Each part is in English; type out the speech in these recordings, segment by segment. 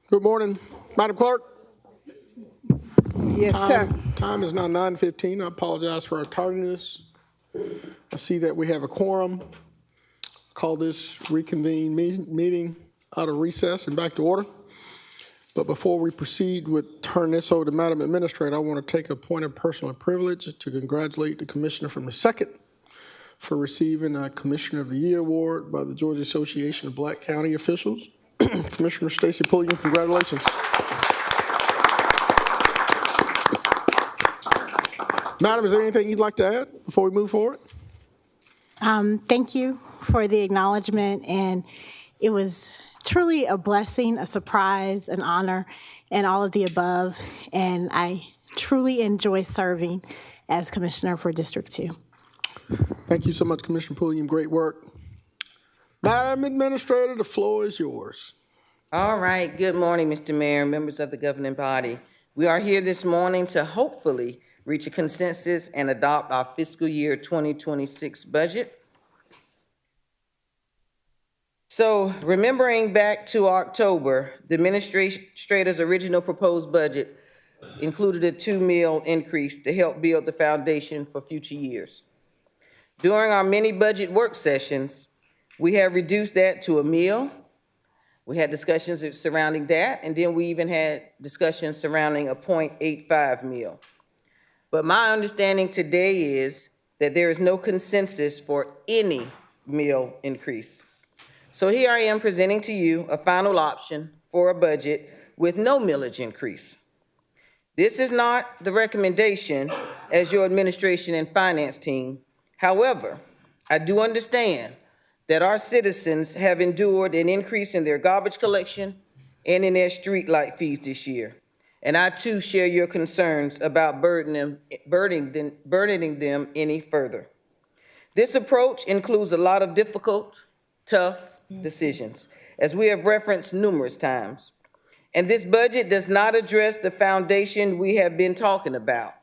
Good morning, Madam Clerk. Yes, sir. Time is now 9:15. I apologize for our tardiness. I see that we have a quorum. Call this reconvened meeting out of recess and back to order. But before we proceed with turn this over to Madam Administrator, I want to take a point of personal privilege to congratulate the Commissioner from the 2nd for receiving a Commissioner of the Year award by the Georgia Association of Black County Officials. Commissioner Stacy Pulliam, congratulations. Madam, is there anything you'd like to add before we move forward? Thank you for the acknowledgement, and it was truly a blessing, a surprise, an honor, and all of the above, and I truly enjoy serving as Commissioner for District 2. Thank you so much, Commissioner Pulliam. Great work. Madam Administrator, the floor is yours. All right. Good morning, Mr. Mayor, members of the governing body. We are here this morning to hopefully reach a consensus and adopt our fiscal year 2026 budget. So, remembering back to October, the administrator's original proposed budget included a $2 million increase to help build the foundation for future years. During our many budget work sessions, we have reduced that to $1 million. We had discussions surrounding that, and then we even had discussions surrounding a $0.85 million. But my understanding today is that there is no consensus for any meal increase. So here I am presenting to you a final option for a budget with no millage increase. This is not the recommendation as your administration and finance team. However, I do understand that our citizens have endured an increase in their garbage collection and in their street light fees this year. And I too share your concerns about burdening them any further. This approach includes a lot of difficult, tough decisions, as we have referenced numerous times. And this budget does not address the foundation we have been talking about,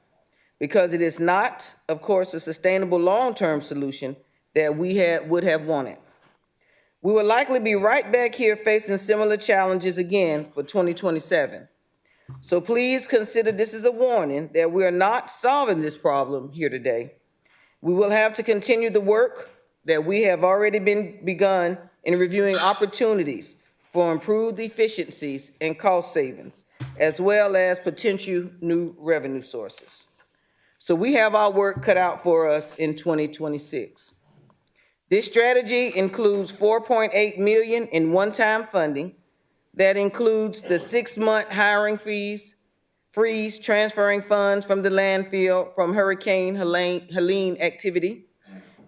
because it is not, of course, a sustainable long-term solution that we would have wanted. We will likely be right back here facing similar challenges again for 2027. So please consider this as a warning that we are not solving this problem here today. We will have to continue the work that we have already begun in reviewing opportunities for improved efficiencies and cost savings, as well as potential new revenue sources. So we have our work cut out for us in 2026. This strategy includes $4.8 million in one-time funding. That includes the 6-month hiring freeze, transferring funds from the landfill from Hurricane Helene activity,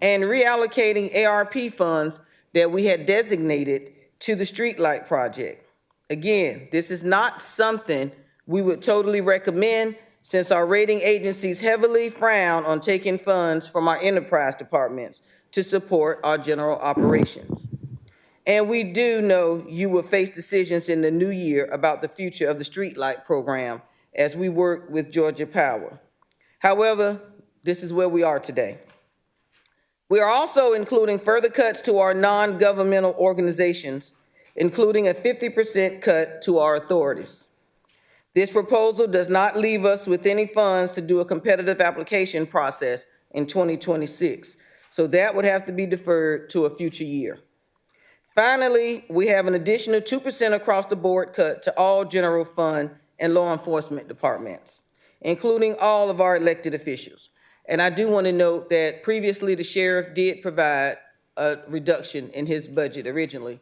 and reallocating ARP funds that we had designated to the streetlight project. Again, this is not something we would totally recommend, since our rating agencies heavily frown on taking funds from our enterprise departments to support our general operations. And we do know you will face decisions in the new year about the future of the streetlight program as we work with Georgia Power. However, this is where we are today. We are also including further cuts to our non-governmental organizations, including a 50% cut to our authorities. This proposal does not leave us with any funds to do a competitive application process in 2026, so that would have to be deferred to a future year. Finally, we have an additional 2% across the board cut to all general fund and law enforcement departments, including all of our elected officials. And I do want to note that previously the sheriff did provide a reduction in his budget originally.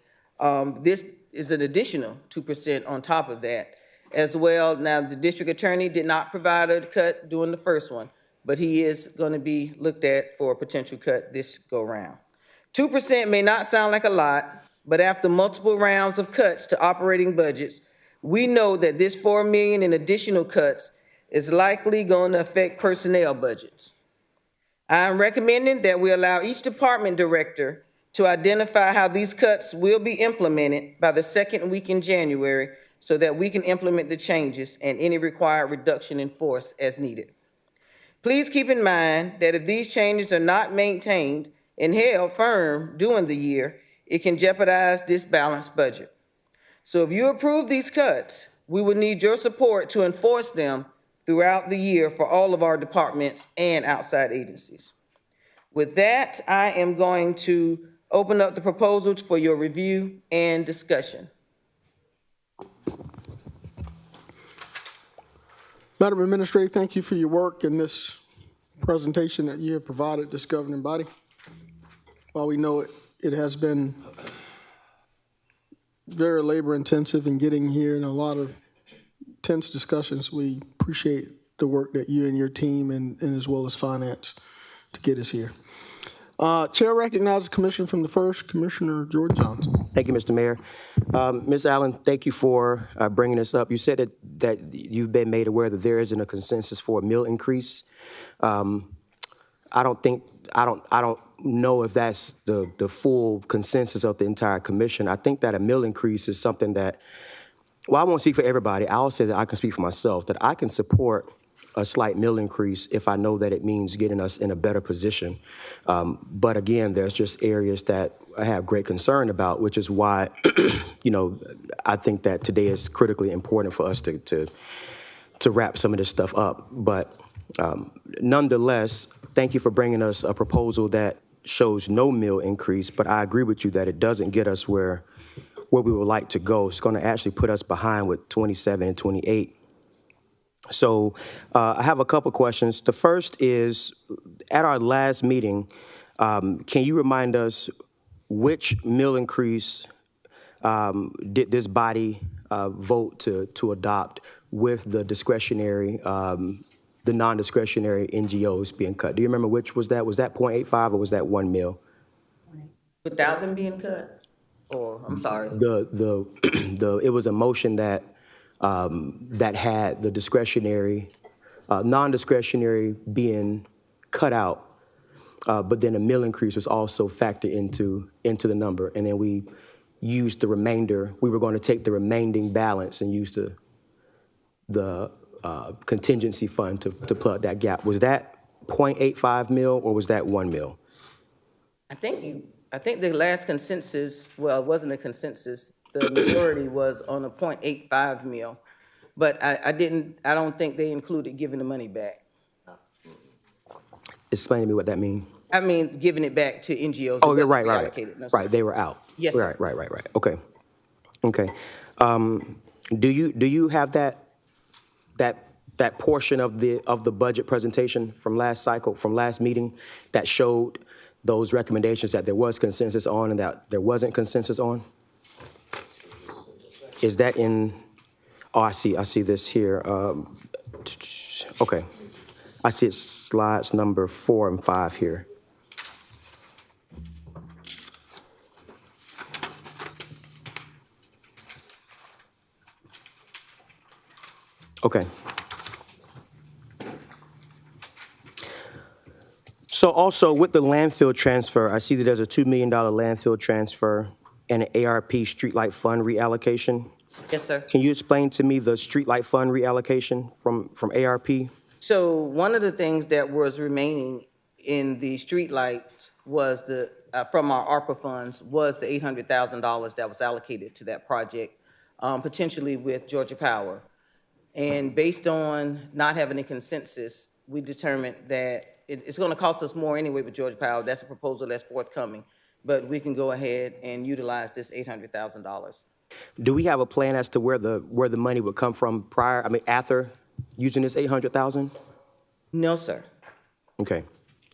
This is an additional 2% on top of that as well. Now, the district attorney did not provide a cut during the first one, but he is going to be looked at for a potential cut this go round. 2% may not sound like a lot, but after multiple rounds of cuts to operating budgets, we know that this $4 million in additional cuts is likely going to affect personnel budgets. I'm recommending that we allow each department director to identify how these cuts will be implemented by the second week in January, so that we can implement the changes and any required reduction in force as needed. Please keep in mind that if these changes are not maintained and held firm during the year, it can jeopardize this balanced budget. So if you approve these cuts, we would need your support to enforce them throughout the year for all of our departments and outside agencies. With that, I am going to open up the proposals for your review and discussion. Madam Administrator, thank you for your work in this presentation that you have provided this governing body. While we know it has been very labor intensive in getting here and a lot of tense discussions, we appreciate the work that you and your team and as well as finance to get us here. Chair recognizes Commissioner from the 1st, Commissioner Jordan Johnson. Thank you, Mr. Mayor. Ms. Allen, thank you for bringing this up. You said that you've been made aware that there isn't a consensus for a meal increase. I don't know if that's the full consensus of the entire commission. I think that a meal increase is something that, well, I won't speak for everybody. I'll say that I can speak for myself, that I can support a slight meal increase if I know that it means getting us in a better position. But again, there's just areas that I have great concern about, which is why, I think that today is critically important for us to wrap some of this stuff up. But nonetheless, thank you for bringing us a proposal that shows no meal increase, but I agree with you that it doesn't get us where we would like to go. It's going to actually put us behind with 27 and 28. So I have a couple questions. The first is, at our last meeting, can you remind us which meal increase did this body vote to adopt with the discretionary, the non-discretionary NGOs being cut? Do you remember which was that? Was that 0.85 or was that 1 mil? Without them being cut? Or, I'm sorry. It was a motion that that had the discretionary, non-discretionary being cut out, but then a meal increase was also factored into the number, and then we used the remainder. We were going to take the remaining balance and use the contingency fund to plug that gap. Was that 0.85 mil or was that 1 mil? I think the last consensus, well, it wasn't a consensus. The majority was on a 0.85 mil, but I don't think they included giving the money back. Explain to me what that means. I mean, giving it back to NGOs. Oh, you're right. No, right, they were out. Yes, sir. Right. Okay. Do you have that portion of the budget presentation from last meeting that showed those recommendations that there was consensus on and that there wasn't consensus on? Is that in? Oh, I see this here. Okay, I see it's slides number 4 and 5 here. Okay. So also with the landfill transfer, I see that there's a $2 million landfill transfer and an ARP streetlight fund reallocation. Yes, sir. Can you explain to me the streetlight fund reallocation from ARP? So one of the things that was remaining in the streetlight was from our ARPA funds was the $800,000 that was allocated to that project, potentially with Georgia Power. And based on not having a consensus, we determined that it's going to cost us more anyway with Georgia Power. That's a proposal that's forthcoming, but we can go ahead and utilize this $800,000. Do we have a plan as to where the money would come from after using this $800,000? No, sir. Okay,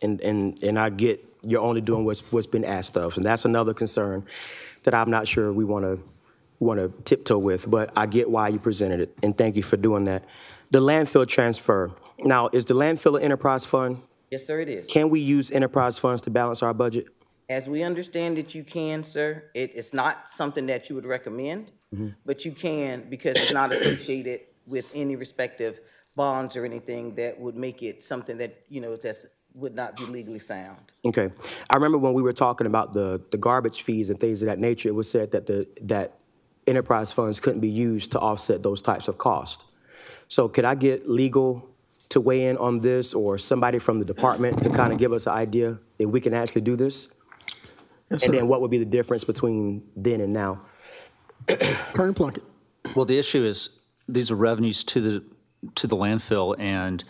and I get you're only doing what's been asked of, and that's another concern that I'm not sure we want to tiptoe with, but I get why you presented it, and thank you for doing that. The landfill transfer. Now, is the landfill an enterprise fund? Yes, sir, it is. Can we use enterprise funds to balance our budget? As we understand it, you can, sir. It's not something that you would recommend, but you can because it's not associated with any respective bonds or anything that would make it something that, that's would not be legally sound. Okay. I remember when we were talking about the garbage fees and things of that nature, it was said that that enterprise funds couldn't be used to offset those types of costs. So could I get legal to weigh in on this or somebody from the department to kind of give us an idea if we can actually do this? Yes, and then what would be the difference between then and now? Attorney Plunkett. Well, the issue is these are revenues to the landfill, and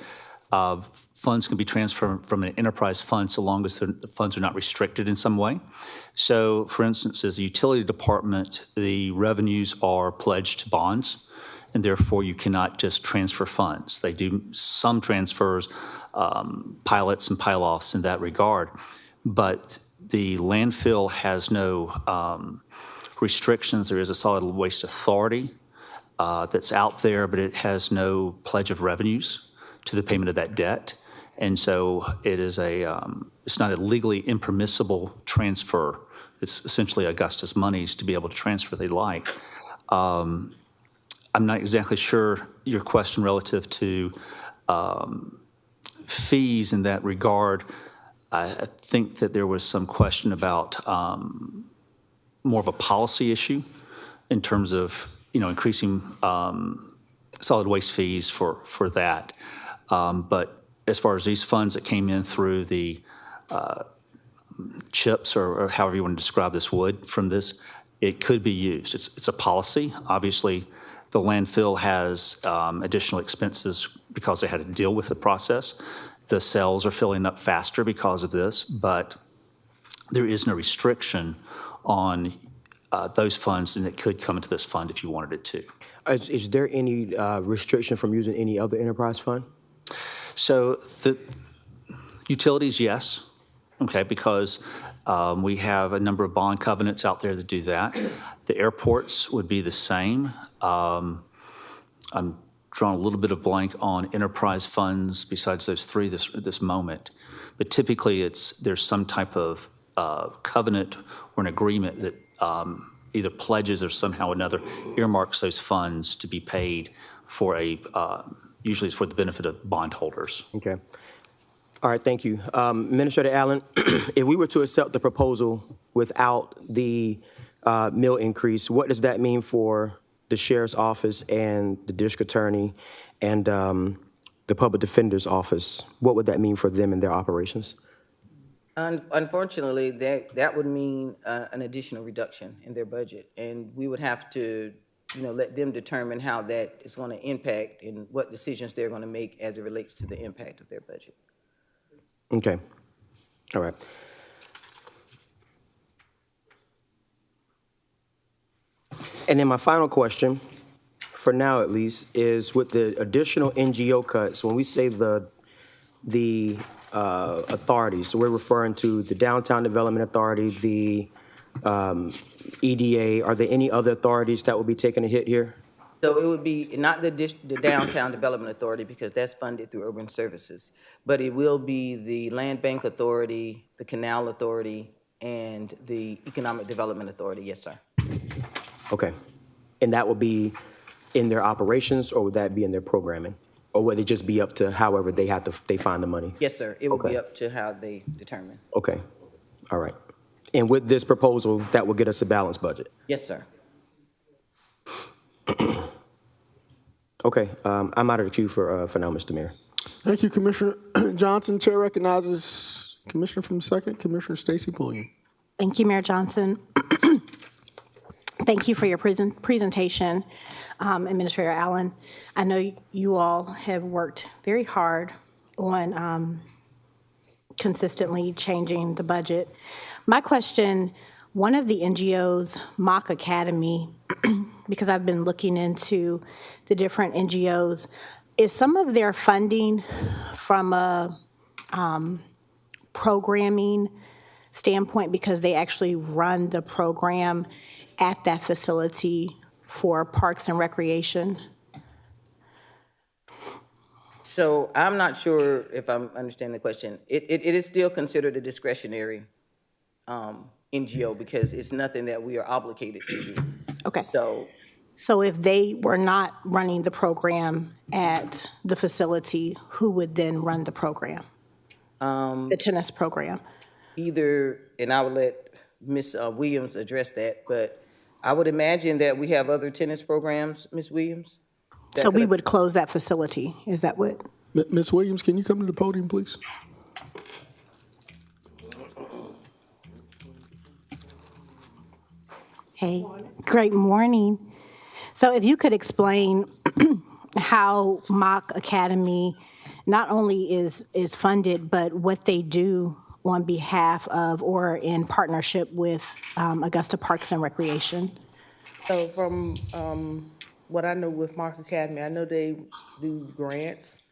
funds can be transferred from an enterprise fund so long as the funds are not restricted in some way. So, for instance, as a utility department, the revenues are pledged to bonds, and therefore you cannot just transfer funds. They do some transfers, pilots and pile-offs in that regard, but the landfill has no restrictions. There is a solid waste authority that's out there, but it has no pledge of revenues to the payment of that debt. And so it is it's not a legally impermissible transfer. It's essentially Augusta's monies to be able to transfer they like. I'm not exactly sure your question relative to fees in that regard. I think that there was some question about more of a policy issue in terms of, increasing solid waste fees for that. But as far as these funds that came in through the chips or however you want to describe this wood from this, it could be used. It's a policy. Obviously, the landfill has additional expenses because they had to deal with the process. The cells are filling up faster because of this, but there is no restriction on those funds, and it could come into this fund if you wanted it to. Is there any restriction from using any other enterprise fund? So the utilities, yes, okay, because we have a number of bond covenants out there that do that. The airports would be the same. I'm drawing a little bit of blank on enterprise funds besides those three this moment, but typically there's some type of covenant or an agreement that either pledges or somehow or another earmarks those funds to be paid for usually it's for the benefit of bondholders. Okay. All right, thank you. Administrator Allen, if we were to accept the proposal without the mill increase, what does that mean for the sheriff's office and the district attorney and the public defender's office? What would that mean for them and their operations? Unfortunately, that would mean an additional reduction in their budget, and we would have to, let them determine how that is going to impact and what decisions they're going to make as it relates to the impact of their budget. Okay. All right. And then my final question, for now at least, is with the additional NGO cuts, when we say the authorities, so we're referring to the Downtown Development Authority, the EDA, are there any other authorities that will be taking a hit here? So it would be not the Downtown Development Authority because that's funded through Urban Services, but it will be the Land Bank Authority, the Canal Authority, and the Economic Development Authority. Yes, sir. Okay. And that will be in their operations, or would that be in their programming? Or would it just be up to however they find the money? Yes, sir. It will be up to how they determine. Okay. All right. And with this proposal, that will get us a balanced budget? Yes, sir. Okay. I'm out of the queue for now, Mr. Mayor. Thank you, Commissioner Johnson. Chair recognizes Commissioner from the 2nd, Commissioner Stacy Pulliam. Thank you, Mayor Johnson. Thank you for your presentation, Administrator Allen. I know you all have worked very hard on consistently changing the budget. My question, one of the NGOs, Mock Academy, because I've been looking into the different NGOs, is some of their funding from a programming standpoint because they actually run the program at that facility for Parks and Recreation? So I'm not sure if I'm understanding the question. It is still considered a discretionary NGO because it's nothing that we are obligated to do. Okay. So if they were not running the program at the facility, who would then run the program? The tennis program? either, and I would let Ms. Williams address that, but I would imagine that we have other tennis programs, Ms. Williams? So we would close that facility, is that what? Ms. Williams, can you come to the podium, please? Hey, great morning. So if you could explain how Mock Academy not only is funded, but what they do on behalf of or in partnership with Augusta Parks and Recreation. So from what I know with Mark Academy, I know they do grants.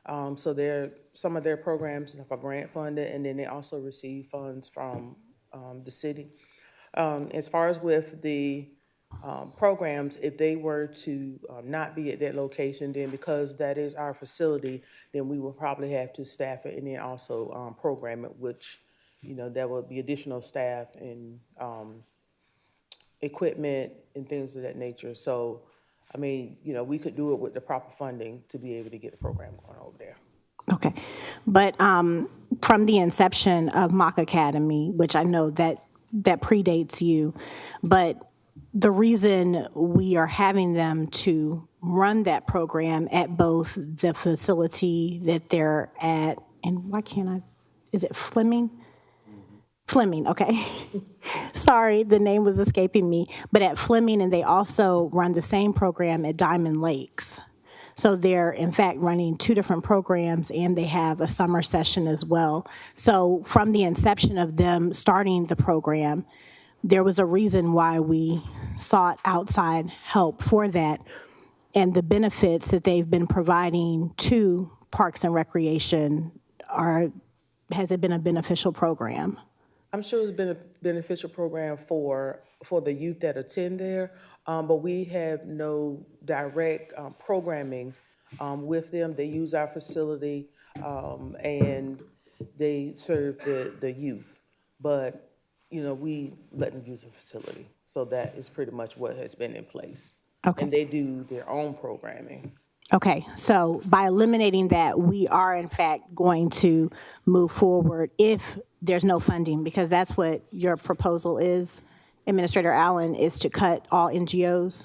So some of their programs are grant funded, and then they also receive funds from the city. As far as with the programs, if they were to not be at that location, then because that is our facility, then we will probably have to staff it and then also program it, which, there would be additional staff and equipment and things of that nature. So, I mean, we could do it with the proper funding to be able to get a program going over there. Okay. But from the inception of Mock Academy, which I know that predates you, but the reason we are having them to run that program at both the facility that they're at, and why can't I, is it Fleming? Fleming, okay. Sorry, the name was escaping me. But at Fleming, and they also run the same program at Diamond Lakes. So they're, in fact, running two different programs, and they have a summer session as well. So from the inception of them starting the program, there was a reason why we sought outside help for that, and the benefits that they've been providing to Parks and Recreation has it been a beneficial program? I'm sure it's been a beneficial program for the youth that attend there, but we have no direct programming with them. They use our facility and they serve the youth, but we let them use the facility. So that is pretty much what has been in place. Okay. And they do their own programming. Okay, so by eliminating that, we are in fact going to move forward if there's no funding, because that's what your proposal is, Administrator Allen, is to cut all NGOs?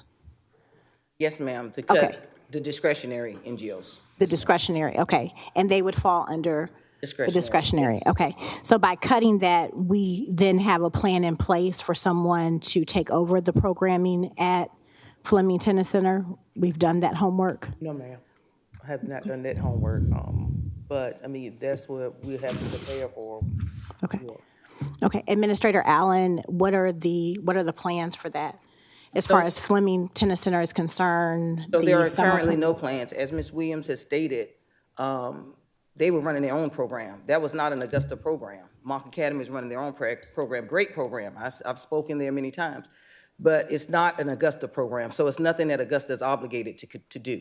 Yes, ma'am, to Okay. cut the discretionary NGOs. The discretionary, okay. And they would fall under the discretionary, Yes. okay. So by cutting that, we then have a plan in place for someone to take over the programming at Fleming Tennis Center? We've done that homework? No, ma'am, I have not done that homework, but, I mean, that's what we have to prepare for. Okay. Okay, Administrator Allen, what are the plans for that? As far as Fleming Tennis Center is concerned? So there the are summer currently pro- no plans. As Ms. Williams has stated, they were running their own program. That was not an Augusta program. Mock Academy is running their own program, great program. I've spoken there many times. But it's not an Augusta program, so it's nothing that Augusta is obligated to do,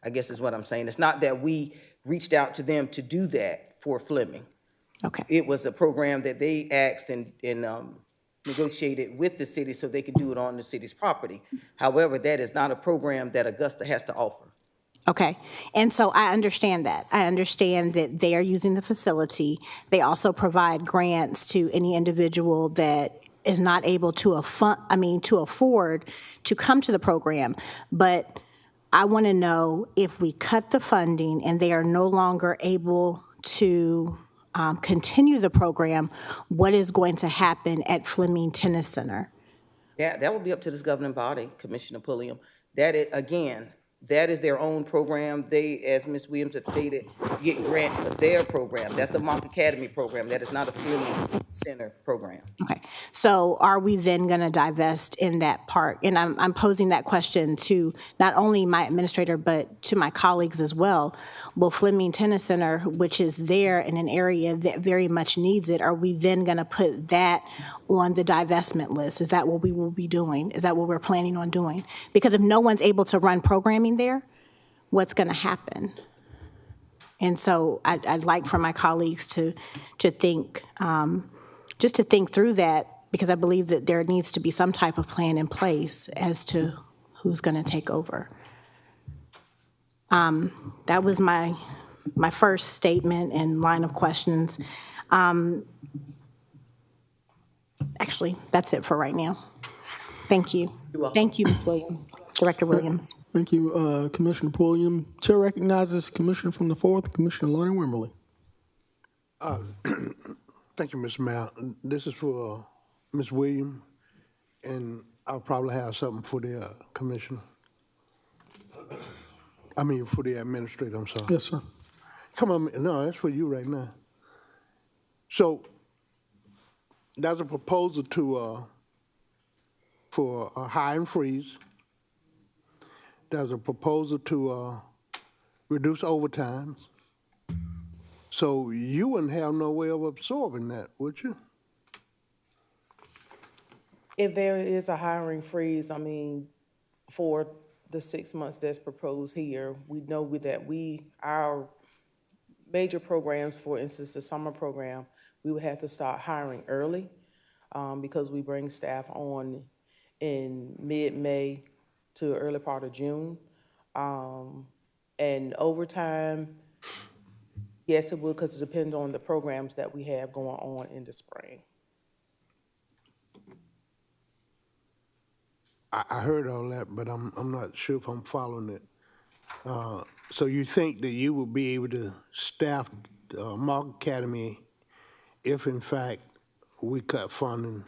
I guess is what I'm saying. It's not that we reached out to them to do that for Fleming. Okay, It was a program that they asked and negotiated with the city so they could do it on the city's property. However, that is not a program that Augusta has to offer. okay. And so I understand that. I understand that they are using the facility. They also provide grants to any individual that is not able to afford to come to the program. But I want to know, if we cut the funding and they are no longer able to continue the program, what is going to happen at Fleming Tennis Center? That will be up to this governing body, Commissioner Pulliam. That is, again, that is their own program. They, as Ms. Williams have stated, get grants for their program. That's a Mock Academy program. That is not a Fleming Center program. Okay, so are we then going to divest in that part? And I'm posing that question to not only my administrator, but to my colleagues as well. Will Fleming Tennis Center, which is there in an area that very much needs it, are we then going to put that on the divestment list? Is that what we will be doing? Is that what we're planning on doing? Because if no one's able to run programming there, what's going to happen? And so I'd like for my colleagues to think, just to think through that, because I believe that there needs to be some type of plan in place as to who's going to take over. That was my first statement and line of questions. Actually, that's it for right now. Thank you. You're welcome. Thank you, Ms. Williams, Director Williams. Thank you, Commissioner Pulliam. Chair recognizes Commissioner from the 4th, Commissioner Lonnie Wimberly. Thank you, Mr. Mayor. This is for Ms. Williams, and I'll probably have something for the commissioner. I mean, for the administrator, I'm sorry. Yes, sir. Come on, no, that's for you right now. So there's a proposal to, for a hire and freeze. There's a proposal to reduce overtimes. So you wouldn't have no way of absorbing that, would you? If there is a hiring freeze, I mean, for the 6 months that's proposed here, we know that our major programs, for instance, the summer program, we would have to start hiring early because we bring staff on in mid-May to early part of June. And overtime, yes, it will, because it depends on the programs that we have going on in the spring. I heard all that, but I'm not sure if I'm following it. So you think that you will be able to staff Mark Academy if, in fact, we cut funding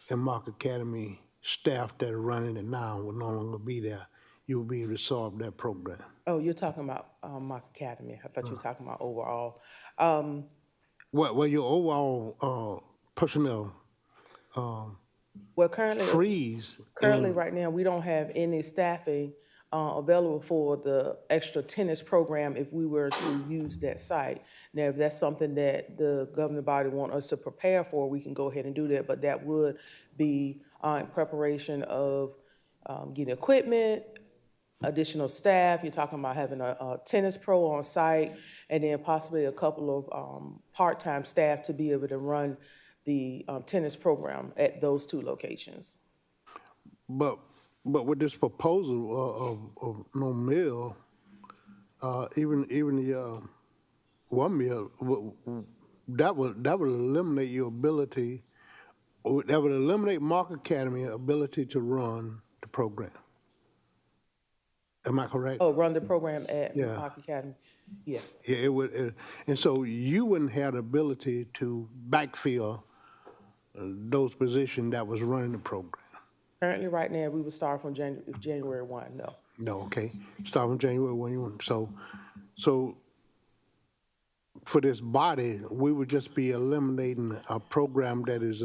and Mark Academy staff that are running it now will no longer be there? You will be able to solve that program. Oh, you're talking about Mock Academy. I thought you were talking about overall. Well, your overall personnel Well, currently, freeze. right now, we don't have any staffing available for the extra tennis program if we were to use that site. Now, if that's something that the governing body want us to prepare for, we can go ahead and do that, but that would be in preparation of getting equipment, additional staff. You're talking about having a tennis pro on site, and then possibly a couple of part-time staff to be able to run the tennis program at those two locations. But with this proposal of no meal, even the 1 meal, that would eliminate your ability, that would eliminate Mark Academy ability to run the program. Am I correct? Oh, run the program at Yeah. Mock Academy? Yeah. Yeah, it would, and so you wouldn't have the ability to backfill those positions that was running the program. Currently, right now, we would start from January 1, no. No, okay. Start from January 1. So for this body, we would just be eliminating a program that is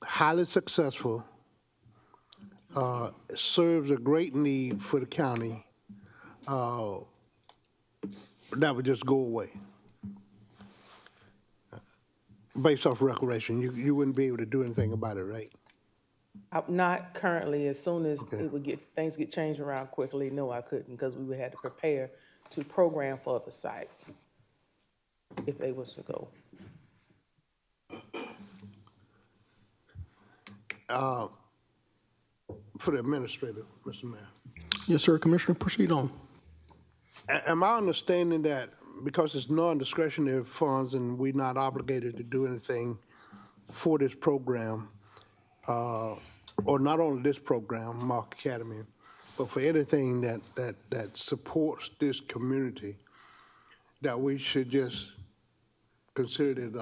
highly successful, serves a great need for the county. That would just go away. Based off recreation, you wouldn't be able to do anything about it, right? Not currently. As soon as Okay. things get changed around quickly, no, I couldn't, because we would have to prepare to program for the site if they was to go. For the administrator, Mr. Mayor. Yes, sir, Commissioner, proceed on. Am I understanding that because it's non-discretionary funds and we're not obligated to do anything for this program, or not only this program, Mark Academy, but for anything that supports this community, that we should just consider it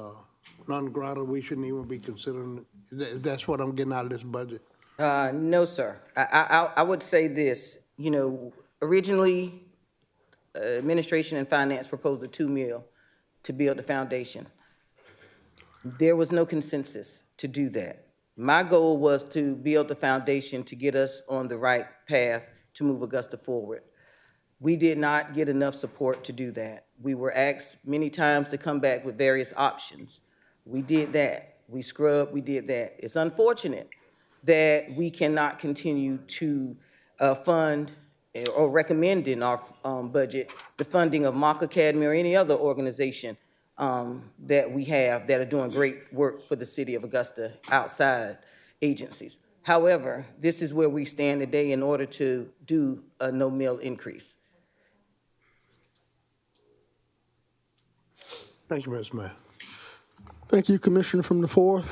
non-grata, we shouldn't even be considering, that's what I'm getting out of this budget? No, sir. I would say this, originally, Administration and Finance proposed a $2 million to build the foundation. There was no consensus to do that. My goal was to build the foundation to get us on the right path to move Augusta forward. We did not get enough support to do that. We were asked many times to come back with various options. We did that. We scrubbed, we did that. It's unfortunate that we cannot continue to fund or recommend in our budget the funding of Mock Academy or any other organization that we have that are doing great work for the city of Augusta outside agencies. However, this is where we stand today in order to do a no-meal increase. Thank you, Mr. Mayor. Thank you, Commissioner from the 4th.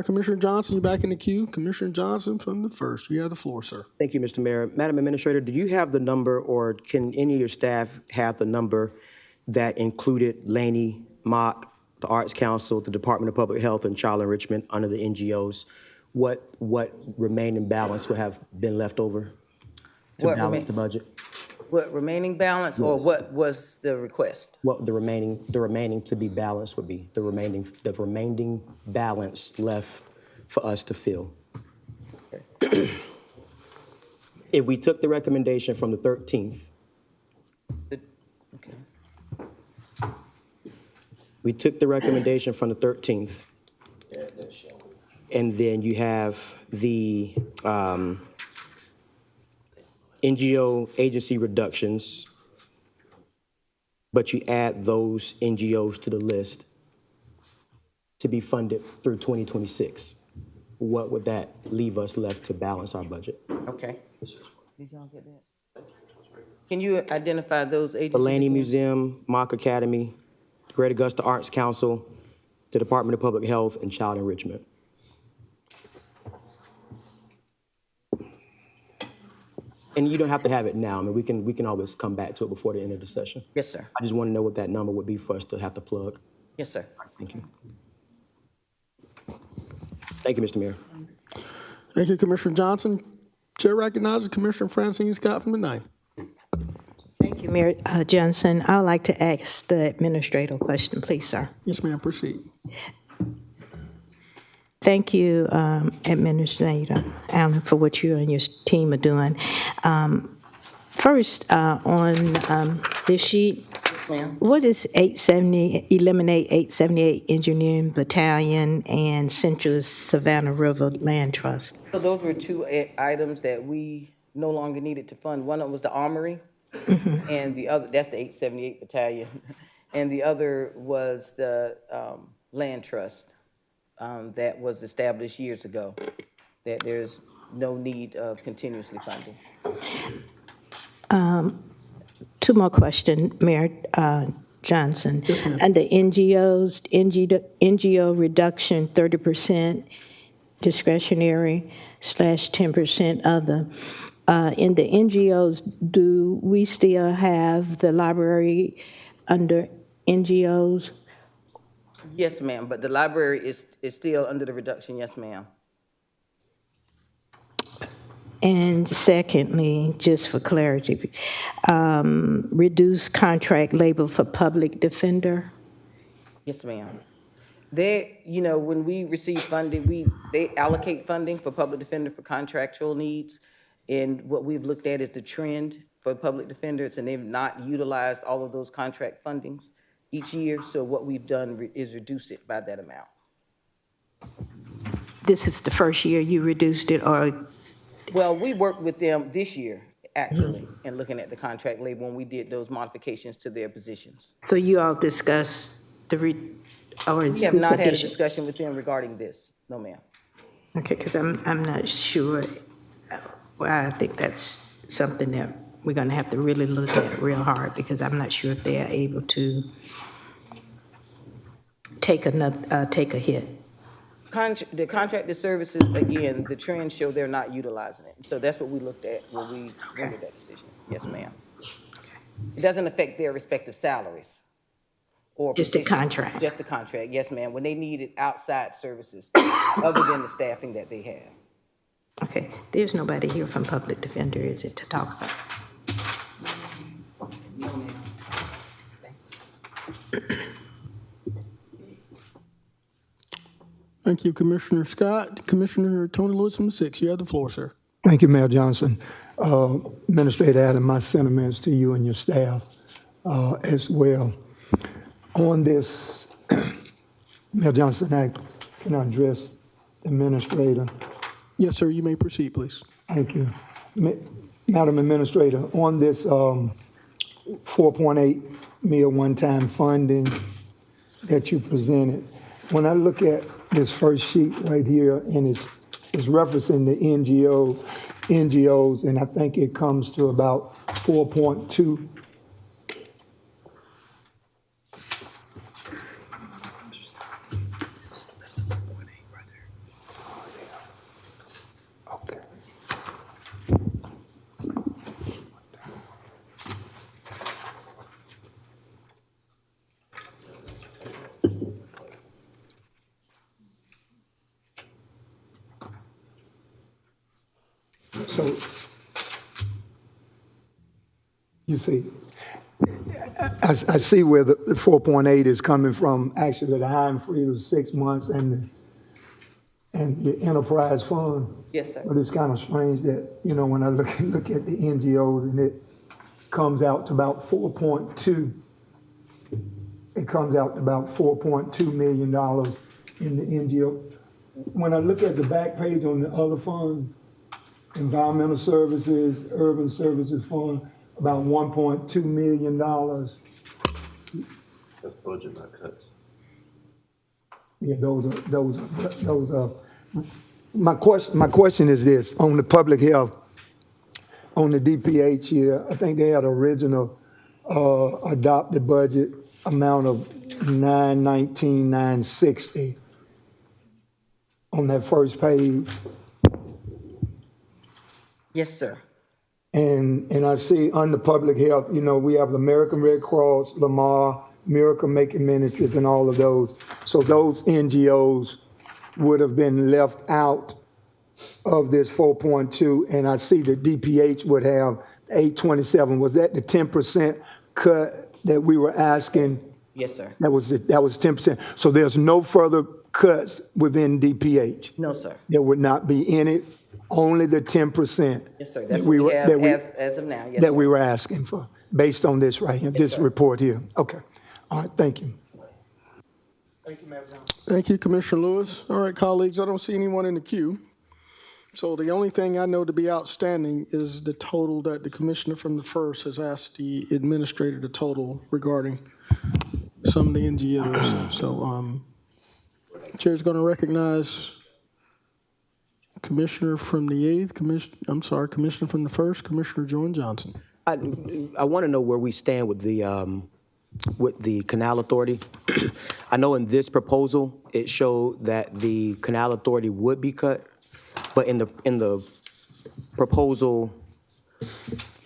Commissioner Johnson, you're back in the queue. Commissioner Johnson from the 1st. You have the floor, sir. Thank you, Mr. Mayor. Madam Administrator, do you have the number, or can any of your staff have the number that included Laney, Mock, the Arts Council, the Department of Public Health and Child Enrichment under the NGOs, what remaining balance would have been left over to What balance remain- the budget? What remaining balance, or Yes. what was the request? What the remaining to be balanced would be, the remaining balance left for us to fill. If we took the recommendation from the 13th, Okay. we took the recommendation from the 13th, and then you have the NGO agency reductions, but you add those NGOs to the list to be funded through 2026. What would that leave us left to balance our budget? Okay. Did y'all get that? Can you identify those agencies The Laney again? Museum, Mock Academy, Great Augusta Arts Council, the Department of Public Health, and Child Enrichment. And you don't have to have it now. I mean, we can always come back to it before the end of the session. Yes, sir. I just want to know what that number would be for us to have to plug. Yes, sir. Thank you. Thank you, Mr. Mayor. Thank you, Commissioner Johnson. Chair recognizes Commissioner Francine Scott from the 9th. Thank you, Mayor Johnson. I would like to ask the administrator a question, please, sir. Yes, ma'am, proceed. Thank you, Administrator Allen, for what you and your team are doing. First, on this sheet, what is 870, eliminate 878 Engineering Battalion and Central Savannah River Land Trust? So those were two items that we no longer needed to fund. One of them was the Armory, and the other, that's the 878 Battalion. And the other was the Land Trust that was established years ago, that there's no need of continuously funding. Two more questions, Mayor Johnson. And the NGO reduction, 30% discretionary / 10% other. In the NGOs, do we still have the library under NGOs? Yes, ma'am, but the library is still under the reduction, yes, ma'am. And secondly, just for clarity, reduce contract labor for public defender? Yes, ma'am. They, when we receive funding, they allocate funding for public defender for contractual needs. And what we've looked at is the trend for public defenders, and they've not utilized all of those contract fundings each year. So what we've done is reduce it by that amount. This is the first year you reduced it, or? Well, we worked with them this year, actually, and looking at the contract labor when we did those modifications to their positions. So you all discussed or is We have this not had a addition? discussion with them regarding this, no, ma'am. Okay, because I'm not sure. Well, I think that's something that we're going to have to really look at real hard, because I'm not sure if they're able to take a hit. The contracted services, again, the trends show they're not utilizing it. So that's what we looked at when we rendered that decision. Yes, ma'am. It doesn't affect their respective salaries. Or Just the positions. contract. Just the contract, yes, ma'am, when they needed outside services other than the staffing that they have. Okay, there's nobody here from Public Defender, is it, to talk about? Thank you, Commissioner Scott. Commissioner Tony Lewis from the 6th, you have the floor, sir. Thank you, Mayor Johnson. Administrator Adam, my sentiments to you and your staff as well. On this, Mayor Johnson, can I address the administrator? Yes, sir, you may proceed, please. Thank you. Madam Administrator, on this 4.8 million one-time funding that you presented, when I look at this first sheet right here, and it's referencing the NGOs, and I think it comes to about 4.2. Okay. So, you see, I see where the 4.8 is coming from. Actually, the high and free was 6 months and the enterprise fund. Yes, sir. But it's kind of strange that, you know, when I look at the NGOs and it comes out to about 4.2, it comes out to about $4.2 million in the NGO. When I look at the back page on the other funds, environmental services, urban services fund, about $1.2 million. That's budget, not cuts. Yeah, those are. My question is this, on the public health, on the DPH here, I think they had original adopted budget amount of $919,960 on that first page. Yes, sir. And I see under public health, you know, we have the American Red Cross, Lamar, Miracle Making Ministries, and all of those. So those NGOs would have been left out of this 4.2, and I see the DPH would have 827. Was that the 10% cut that we were asking? Yes, sir. That was 10%. So there's no further cuts within DPH? No, sir. There would not be any, only the 10%? Yes, sir. That's what we have as of now. Yes, that sir. we were asking for, based on this right here, this sir. report here. Okay. All right, thank you. Thank you, Madam Johnson. Thank you, Commissioner Lewis. All right, colleagues, I don't see anyone in the queue. So the only thing I know to be outstanding is the total that the commissioner from the first has asked the administrator to total regarding some of the NGOs. So Chair's going to recognize Commissioner from the eighth, Commissioner from the first, Commissioner Jordan Johnson. I want to know where we stand with the Canal Authority. I know in this proposal, it showed that the Canal Authority would be cut, but in the proposal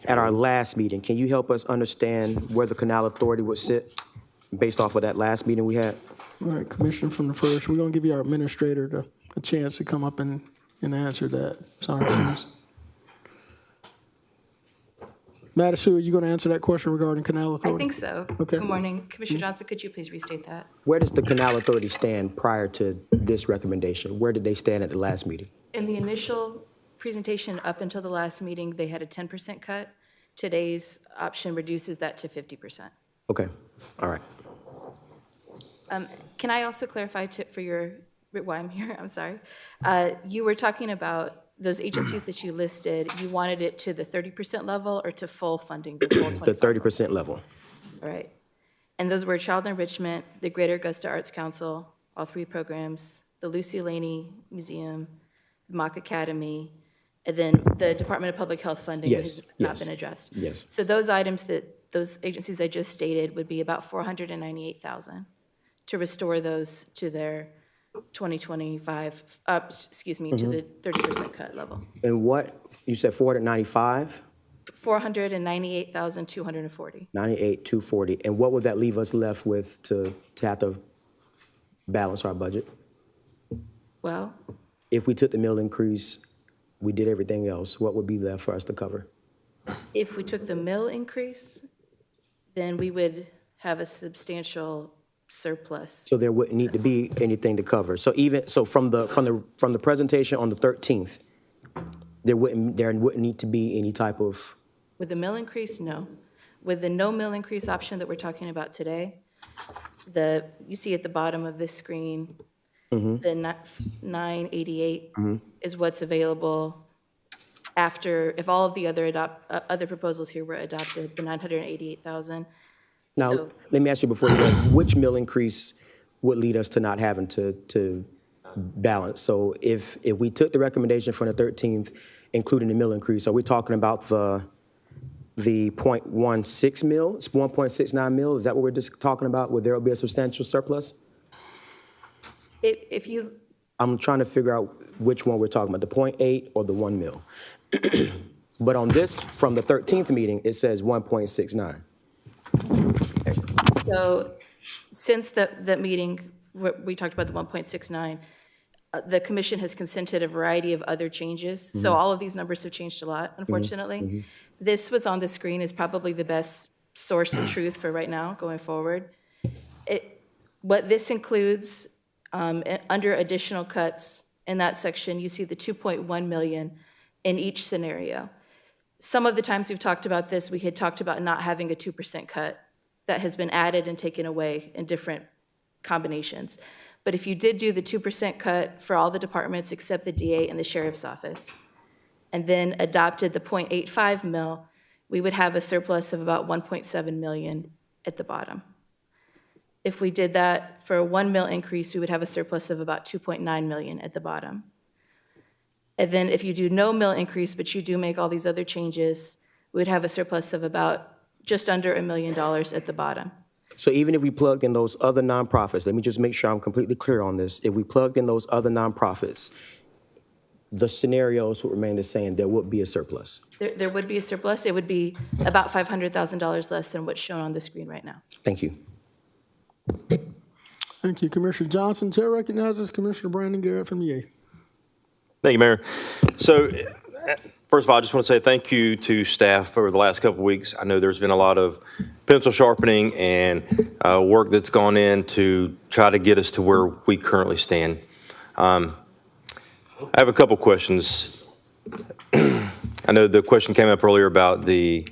at our last meeting, can you help us understand where the Canal Authority would sit based off of that last meeting we had? All right, Commissioner from the first, we're going to give you our administrator a chance to come up and answer that. Sorry, please. Madison, are you going to answer that question regarding Canal Authority? I think so. Okay. Good morning. Commissioner Johnson, could you please restate that? Where does the Canal Authority stand prior to this recommendation? Where did they stand at the last meeting? In the initial presentation up until the last meeting, they had a 10% cut. Today's option reduces that to 50%. Okay, all right. Can I also clarify for why I'm here? I'm sorry. You were talking about those agencies that you listed. You wanted it to the 30% level or to full funding, the full 25%? The 30% level. All right. And those were Child Enrichment, the Greater Augusta Arts Council, all three programs, the Lucy Laney Museum, the Mock Academy, and then the Department of Public Health funding has not been addressed. Yes. So those items those agencies I just stated would be about $498,000 to restore those to their 2025, to the 30% cut level. And what, you said 495? 498,240. 98,240. And what would that leave us left with to have to balance our budget? Well, If we took the mill increase, we did everything else, what would be left for us to cover? if we took the mill increase, then we would have a substantial surplus. So there wouldn't need to be anything to cover. So from the presentation on the 13th, there wouldn't need to be any type of. With the mill increase, no. With the no mill increase option that we're talking about today, you see at the bottom of this screen, the 988 is what's available after, if all of the other proposals here were adopted, the 988,000. Now, So- let me ask you before you go, which mill increase would lead us to not having to balance? So if we took the recommendation from the 13th, including the mill increase, are we talking about the 0.16 mil? It's 1.69 mil? Is that what we're just talking about? Would there be a substantial surplus? If you, I'm trying to figure out which one we're talking about, the 0.8 or the 1 mil. But on this, from the 13th meeting, it says 1.69. so since that meeting, we talked about the 1.69, the commission has consented a variety of other changes. So all of these numbers have changed a lot, unfortunately. This, what's on the screen, is probably the best source of truth for right now going forward. What this includes, under additional cuts in that section, you see the 2.1 million in each scenario. Some of the times we've talked about this, we had talked about not having a 2% cut. That has been added and taken away in different combinations. But if you did do the 2% cut for all the departments except the DA and the sheriff's office, and then adopted the 0.85 mil, we would have a surplus of about 1.7 million at the bottom. If we did that for a 1 mil increase, we would have a surplus of about 2.9 million at the bottom. And then if you do no mill increase, but you do make all these other changes, we would have a surplus of about just under $1 million at the bottom. So even if we plugged in those other nonprofits, let me just make sure I'm completely clear on this. If we plugged in those other nonprofits, the scenarios would remain the same. There would be a surplus. There would be a surplus. It would be about $500,000 less than what's shown on the screen right now. Thank you. Thank you, Commissioner Johnson. Chair recognizes Commissioner Brandon Garrett from the 8th. Thank you, Mayor. So, first of all, I just want to say thank you to staff over the last couple of weeks. I know there's been a lot of pencil sharpening and work that's gone in to try to get us to where we currently stand. I have a couple questions. I know the question came up earlier about the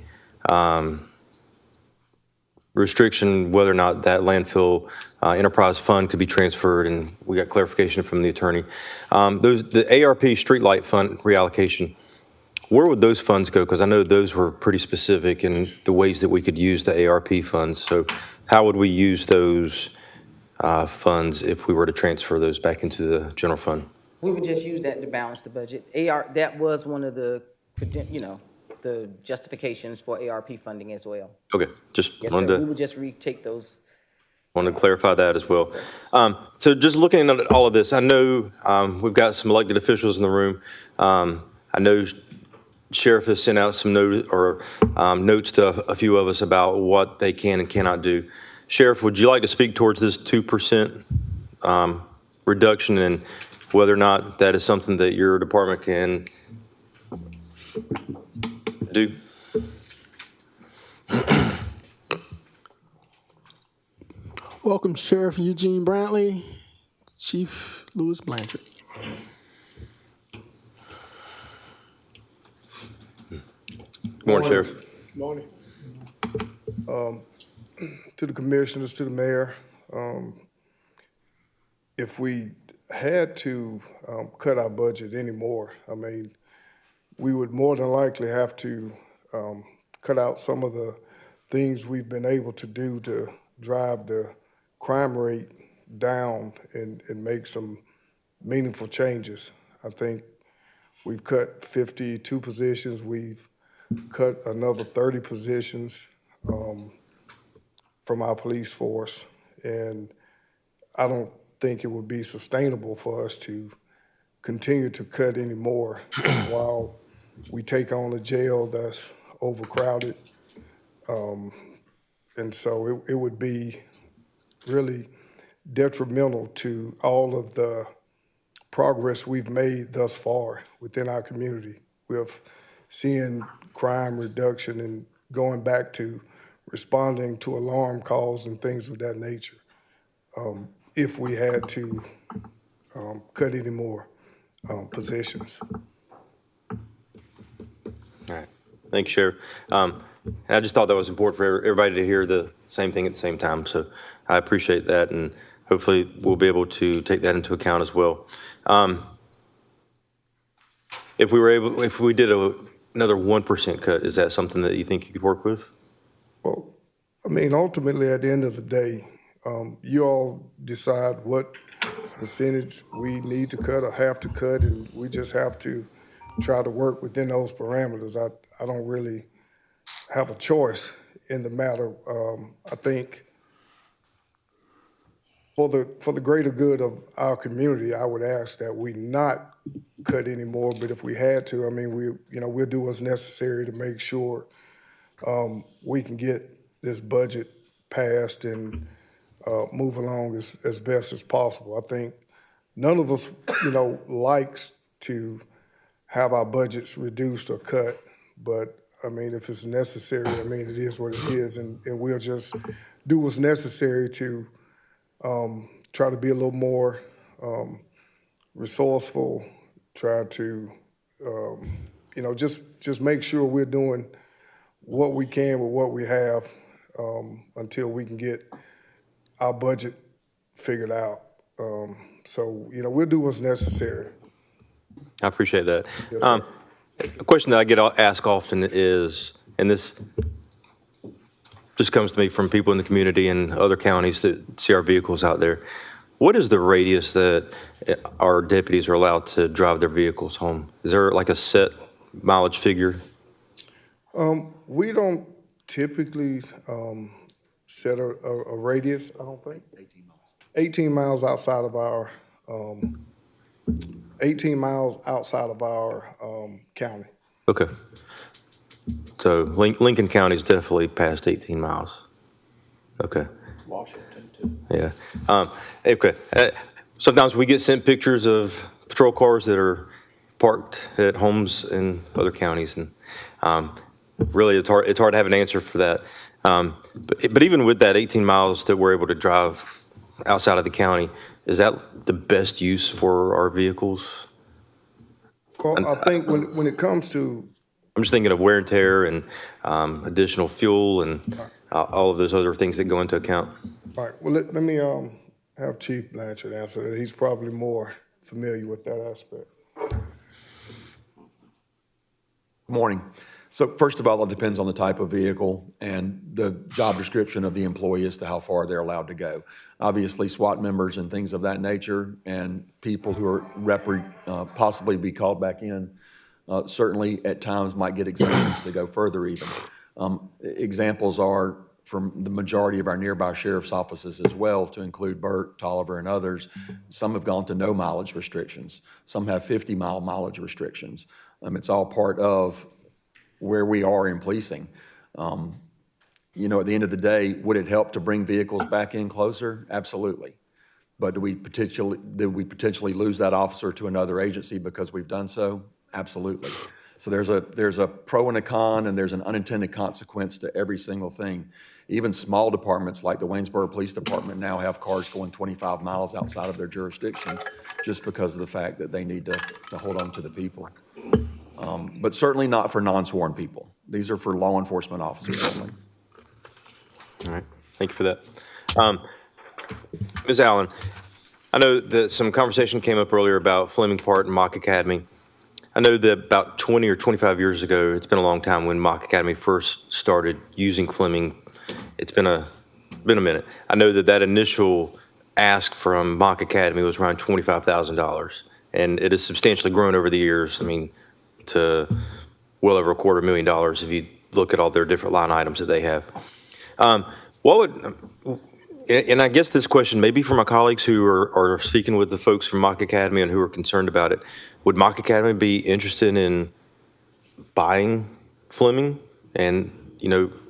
restriction, whether or not that landfill enterprise fund could be transferred, and we got clarification from the attorney. The ARP streetlight fund reallocation, where would those funds go? Because I know those were pretty specific in the ways that we could use the ARP funds. So how would we use those funds if we were to transfer those back into the general fund? We would just use that to balance the budget. That was one of the, the justifications for ARP funding as well. Okay, just Yes, wanted sir. to. We would just retake those. Want to clarify that as well. So just looking at all of this, I know we've got some elected officials in the room. I know Sheriff has sent out some notes to a few of us about what they can and cannot do. Sheriff, would you like to speak towards this 2% reduction and whether or not that is something that your department can do? Welcome, Sheriff Eugene Brantley, Chief Louis Blanchard. Good morning, Sheriff. Morning. To the commissioners, to the mayor, if we had to cut our budget anymore, I mean, we would more than likely have to cut out some of the things we've been able to do to drive the crime rate down and make some meaningful changes. I think we've cut 52 positions. We've cut another 30 positions from our police force. And I don't think it would be sustainable for us to continue to cut any more while we take on a jail that's overcrowded. And so it would be really detrimental to all of the progress we've made thus far within our community. With seeing crime reduction and going back to responding to alarm calls and things of that nature, if we had to cut any more positions. All right. Thank you, Sheriff. And I just thought that was important for everybody to hear the same thing at the same time. So I appreciate that, and hopefully we'll be able to take that into account as well. If we did another 1% cut, is that something that you think you could work with? Well, I mean, ultimately, at the end of the day, you all decide what percentage we need to cut or have to cut, and we just have to try to work within those parameters. I don't really have a choice in the matter. I think for the greater good of our community, I would ask that we not cut any more. But if we had to, I mean, we'll do what's necessary to make sure we can get this budget passed and move along as best as possible. I think none of us, likes to have our budgets reduced or cut, but I mean, if it's necessary, I mean, it is what it is, and we'll just do what's necessary to try to be a little more resourceful, try to, just make sure we're doing what we can with what we have until we can get our budget figured out. So, we'll do what's necessary. I appreciate that. Yes, sir. A question that I get asked often is, and this just comes to me from people in the community and other counties that see our vehicles out there. What is the radius that our deputies are allowed to drive their vehicles home? Is there like a set mileage figure? We don't typically set a radius, I don't think. 18 miles outside of our 18 miles outside of our county. Okay. So Lincoln County is definitely past 18 miles. Okay. Washington, too. Yeah. Okay. Sometimes we get sent pictures of patrol cars that are parked at homes in other counties, and really it's hard to have an answer for that. But even with that 18 miles that we're able to drive outside of the county, is that the best use for our vehicles? Well, I think when it comes to, I'm just thinking of wear and tear and additional fuel and all of those other things that go into account. all right, well, let me have Chief Blanchard answer that. He's probably more familiar with that aspect. Morning. So first of all, it depends on the type of vehicle and the job description of the employee as to how far they're allowed to go. Obviously, SWAT members and things of that nature and people who are possibly be called back in certainly at times might get exemptions to go further even. Examples are from the majority of our nearby sheriff's offices as well, to include Burt, Tolliver, and others. Some have gone to no mileage restrictions. Some have 50-mile mileage restrictions. It's all part of where we are in policing. At the end of the day, would it help to bring vehicles back in closer? Absolutely. But do we potentially lose that officer to another agency because we've done so? Absolutely. So there's a pro and a con, and there's an unintended consequence to every single thing. Even small departments like the Waynesboro Police Department now have cars going 25 miles outside of their jurisdiction just because of the fact that they need to hold on to the people. But certainly not for non-sworn people. These are for law enforcement officers only. All right, thank you for that. Ms. Allen, I know that some conversation came up earlier about Fleming Park and Mock Academy. I know that about 20 or 25 years ago, it's been a long time when Mock Academy first started using Fleming. It's been a minute. I know that initial ask from Mock Academy was around $25,000, and it has substantially grown over the years. I mean, to well over $250,000 if you look at all their different line items that they have. And I guess this question may be for my colleagues who are speaking with the folks from Mock Academy and who are concerned about it. Would Mock Academy be interested in buying Fleming and,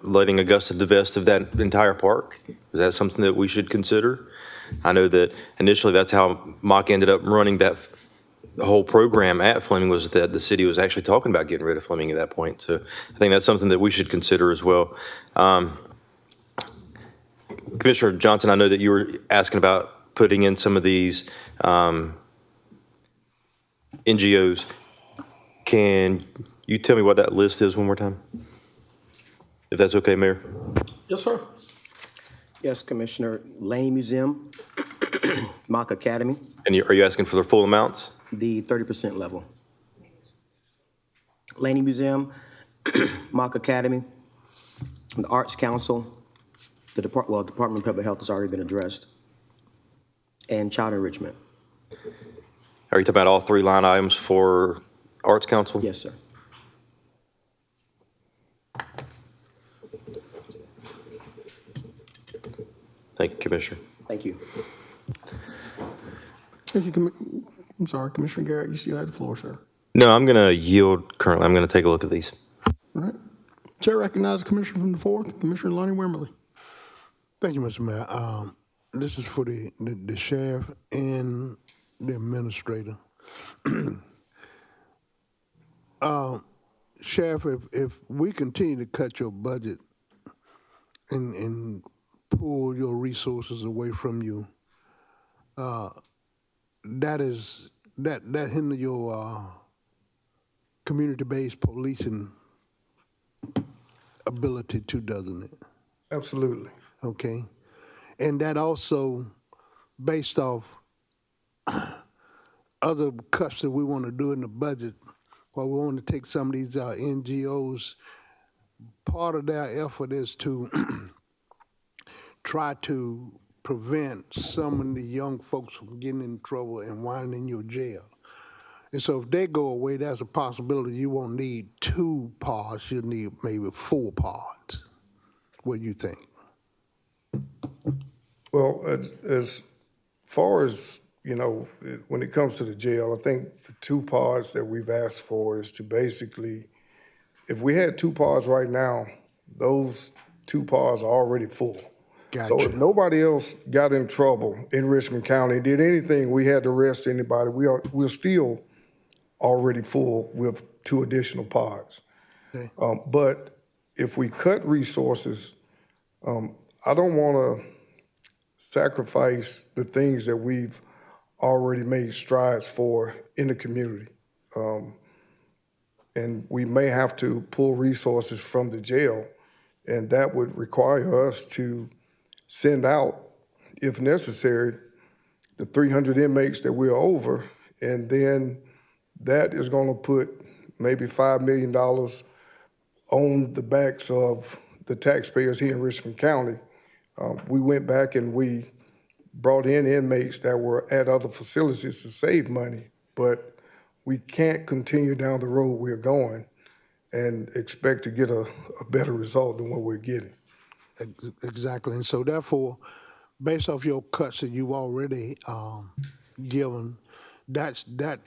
letting Augusta divest of that entire park? Is that something that we should consider? I know that initially that's how Mock ended up running the whole program at Fleming, was that the city was actually talking about getting rid of Fleming at that point. So I think that's something that we should consider as well. Commissioner Johnson, I know that you were asking about putting in some of these NGOs. Can you tell me what that list is one more time? If that's okay, Mayor. Yes, sir. Yes, Commissioner. Laney Museum, Mock Academy, And are you asking for the full amounts? the 30% level. Laney Museum, Mock Academy, the Arts Council, the Department of Public Health has already been addressed, and child enrichment. Are you talking about all three line items for Arts Council? Yes, sir. Thank you, Commissioner. Thank you. Thank you, I'm sorry, Commissioner Garrett, you still have the floor, sir. No, I'm going to yield currently. I'm going to take a look at these. All right. Chair recognizes Commissioner from the 4th, Commissioner Lonnie Wimberly. Thank you, Mr. Mayor. This is for the sheriff and the administrator. Sheriff, if we continue to cut your budget and pull your resources away from you, that hinder your community-based policing ability too, doesn't it? Absolutely. Okay, and that also based off other cuts that we want to do in the budget. While we want to take some of these NGOs, part of their effort is to try to prevent some of the young folks from getting in trouble and winding in your jail. And so if they go away, there's a possibility you won't need 2 pods, you'll need maybe 4 pods. What do you think? Well, as far as, when it comes to the jail, I think the 2 pods that we've asked for is to basically, if we had 2 pods right now, those 2 pods are already full. Gotcha. So if nobody else got in trouble in Richmond County, did anything, we had to arrest anybody, we're still already full with 2 additional pods. Okay. But if we cut resources, I don't want to sacrifice the things that we've already made strides for in the community. And we may have to pull resources from the jail, and that would require us to send out, if necessary, the 300 inmates that we're over, and then that is going to put maybe $5 million on the backs of the taxpayers here in Richmond County. We went back and we brought in inmates that were at other facilities to save money, but we can't continue down the road we're going and expect to get a better result than what we're getting. Exactly. And so therefore, based off your cuts that you've already given, that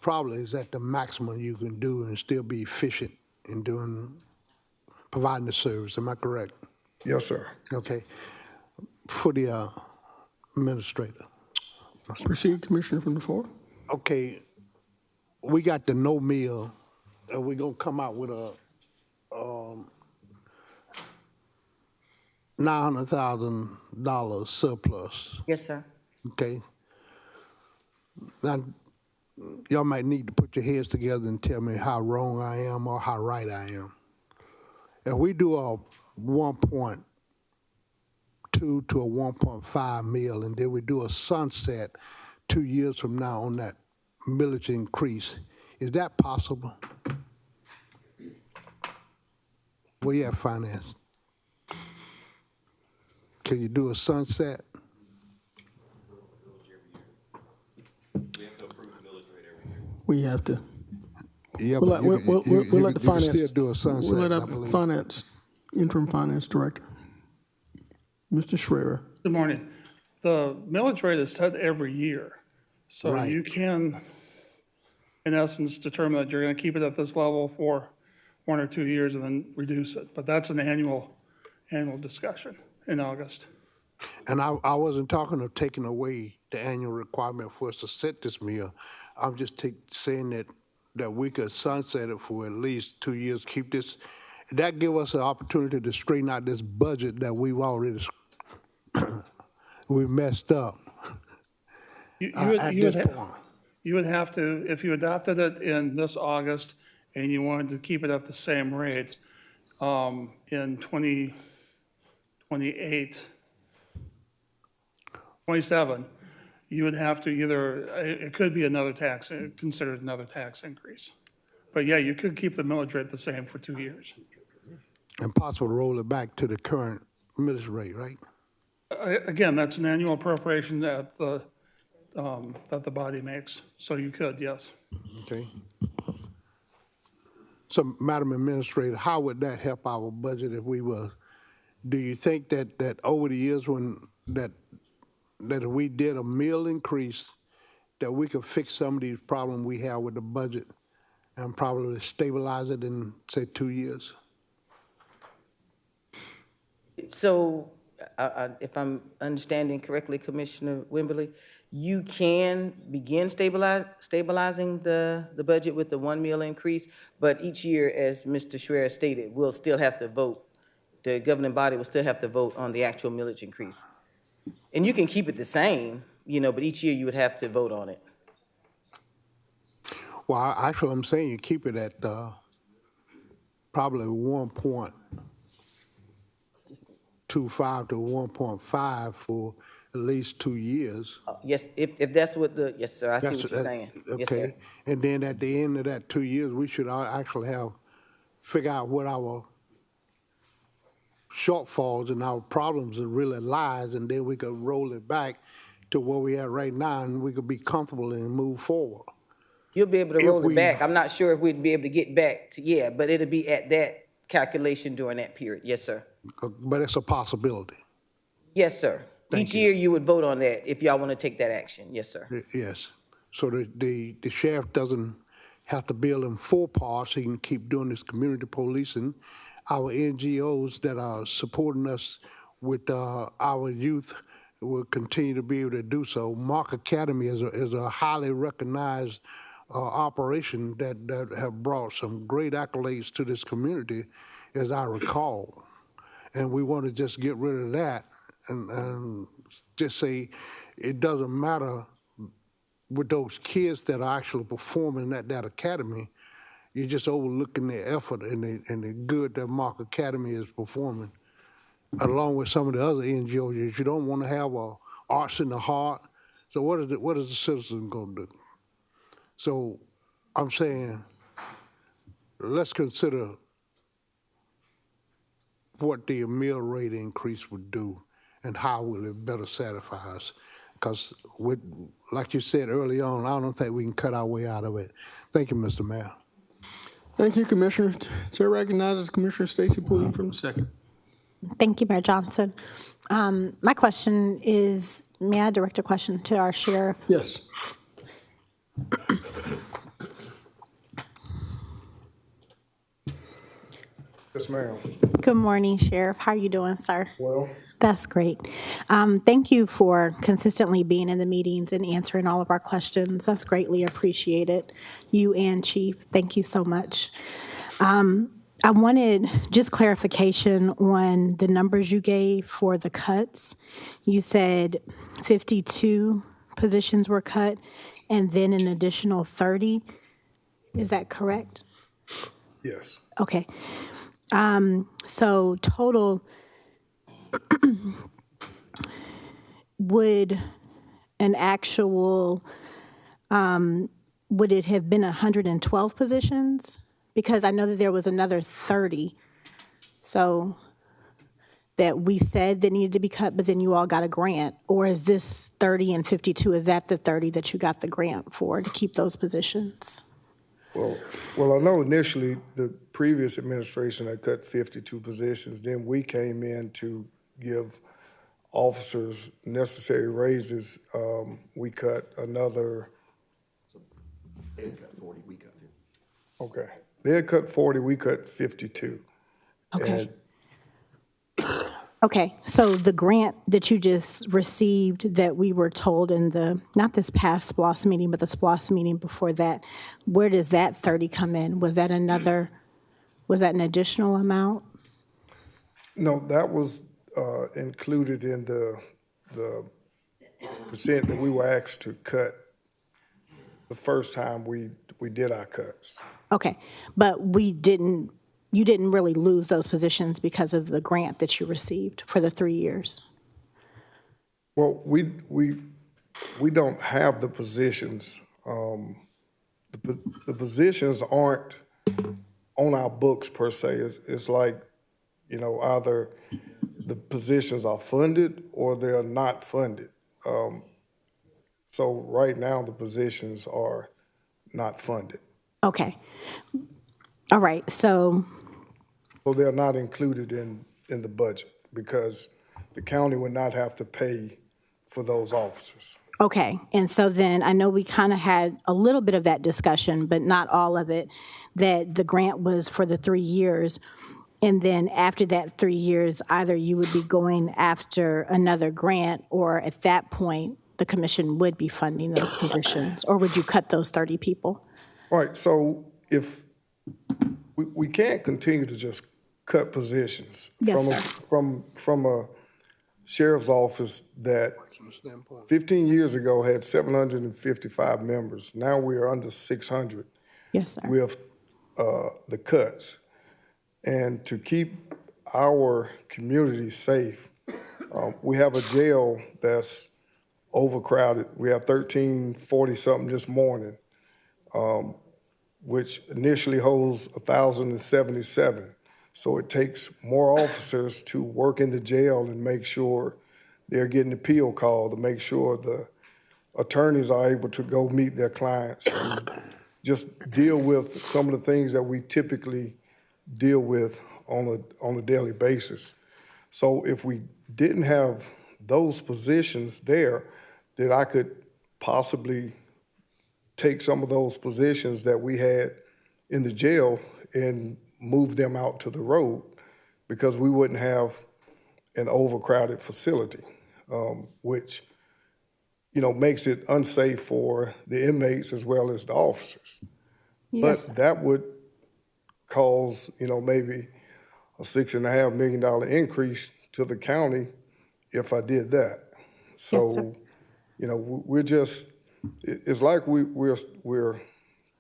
probably is at the maximum you can do and still be efficient in providing the service. Am I correct? Yes, sir. Okay. For the administrator. Proceed, Commissioner, from the floor. Okay, we got the no meal, and we're gonna come out with a $900,000 surplus. Yes, sir. Okay. Now, y'all might need to put your heads together and tell me how wrong I am or how right I am. If we do a 1.2 to a 1.5 mil, and then we do a sunset 2 years from now on that millage increase, is that possible? Where you at, finance? Can you do a sunset? We have to. Yeah, We'll but let the you can finance. still do a sunset, We'll let I our believe. interim finance director, Mr. Schreier. Good morning. The millage rate is set every year. So Right. you can, in essence, determine that you're going to keep it at this level for 1 or 2 years and then reduce it. But that's an annual discussion in August. And I wasn't talking of taking away the annual requirement for us to set this meal. I'm just saying that we could sunset it for at least 2 years, keep this. That give us an opportunity to straighten out this budget that we've already, we messed up. You would have to, if you adopted it in this August and you wanted to keep it at the same rate in 2028, 27, you would have to it could be considered another tax increase. But yeah, you could keep the millage rate the same for 2 years. And possible to roll it back to the current millage rate, right? Again, that's an annual appropriation that the body makes. So you could, yes. Okay. So, Madam Administrator, how would that help our budget if we were, do you think that over the years that if we did a meal increase, that we could fix some of these problems we have with the budget and probably stabilize it in, say, 2 years? So, if I'm understanding correctly, Commissioner Wimberly, you can begin stabilizing the budget with the 1 meal increase, but each year, as Mr. Schwer stated, we'll still have to vote. The governing body will still have to vote on the actual millage increase. And you can keep it the same, but each year you would have to vote on it. Well, actually, I'm saying you keep it at probably 1.25 to 1.5 for at least 2 years. Yes, if that's what yes, sir, I see what you're saying. Yes, sir. Okay, and then at the end of that 2 years, we should actually figure out what our shortfalls and our problems really lies, and then we could roll it back to where we are right now, and we could be comfortable and move forward. You'll be able to roll it back. I'm not sure if we'd be able to get back to, but it'll be at that calculation during that period. Yes, sir. But it's a possibility. Yes, sir. Each year you would vote on that if y'all want to take that action. Yes, sir. Yes. So the sheriff doesn't have to bill in 4 parts. He can keep doing this community policing. Our NGOs that are supporting us with our youth will continue to be able to do so. Mark Academy is a highly recognized operation that have brought some great accolades to this community, as I recall. And we want to just get rid of that and just say it doesn't matter with those kids that are actually performing at that academy. You're just overlooking the effort and the good that Mark Academy is performing, along with some of the other NGOs. You don't want to have arts in the heart. So what is the citizen going to do? So I'm saying, let's consider what the meal rate increase would do and how will it better satisfy us. Because like you said early on, I don't think we can cut our way out of it. Thank you, Mr. Mayor. Thank you, Commissioner. Chair recognizes Commissioner Stacy Poole from the second. Thank you, Mayor Johnson. My question is, may I direct a question to our sheriff? Yes. Yes, ma'am. Good morning, Sheriff. How are you doing, sir? Well, That's great. Thank you for consistently being in the meetings and answering all of our questions. That's greatly appreciated. You and Chief, thank you so much. I wanted just clarification on the numbers you gave for the cuts. You said 52 positions were cut and then an additional 30. Is that correct? yes. Okay. So total, would an actual, would it have been 112 positions? Because I know that there was another 30, so that we said that needed to be cut, but then you all got a grant. Or is this 30 and 52, is that the 30 that you got the grant for to keep those positions? Well, I know initially the previous administration had cut 52 positions. Then we came in to give officers necessary raises. We cut another. They cut 40, we cut 50. Okay. They had cut 40, we cut 52. Okay. Okay, so the grant that you just received that we were told in the, not this past SPLOST meeting, but the SPLOST meeting before that, where does that 30 come in? Was that an additional amount? No, that was included in the percent that we were asked to cut the first time we did our cuts. Okay, but you didn't really lose those positions because of the grant that you received for the 3 years? Well, we don't have the positions. The positions aren't on our books per se. It's like, either the positions are funded or they are not funded. So right now the positions are not funded. Okay. All right, so they're not included in the budget because the county would not have to pay for those officers. okay, and so then I know we kind of had a little bit of that discussion, but not all of it, that the grant was for the 3 years. And then after that 3 years, either you would be going after another grant, or at that point, the commission would be funding those positions, or would you cut those 30 people? Right, so if, we can't continue to just cut positions. Yes, sir. From a sheriff's office that 15 years ago had 755 members. Now we are under 600 Yes, sir. with the cuts. And to keep our community safe, we have a jail that's overcrowded. We have 1340-something this morning, which initially holds 1,077. So it takes more officers to work in the jail and make sure they're getting appeal call, to make sure the attorneys are able to go meet their clients and just deal with some of the things that we typically deal with on a daily basis. So if we didn't have those positions there, then I could possibly take some of those positions that we had in the jail and move them out to the road, because we wouldn't have an overcrowded facility, which, makes it unsafe for the inmates as well as the officers. Yes, But that would cause, maybe a $6.5 million increase to the county if I did that. So, we're just, it's like we're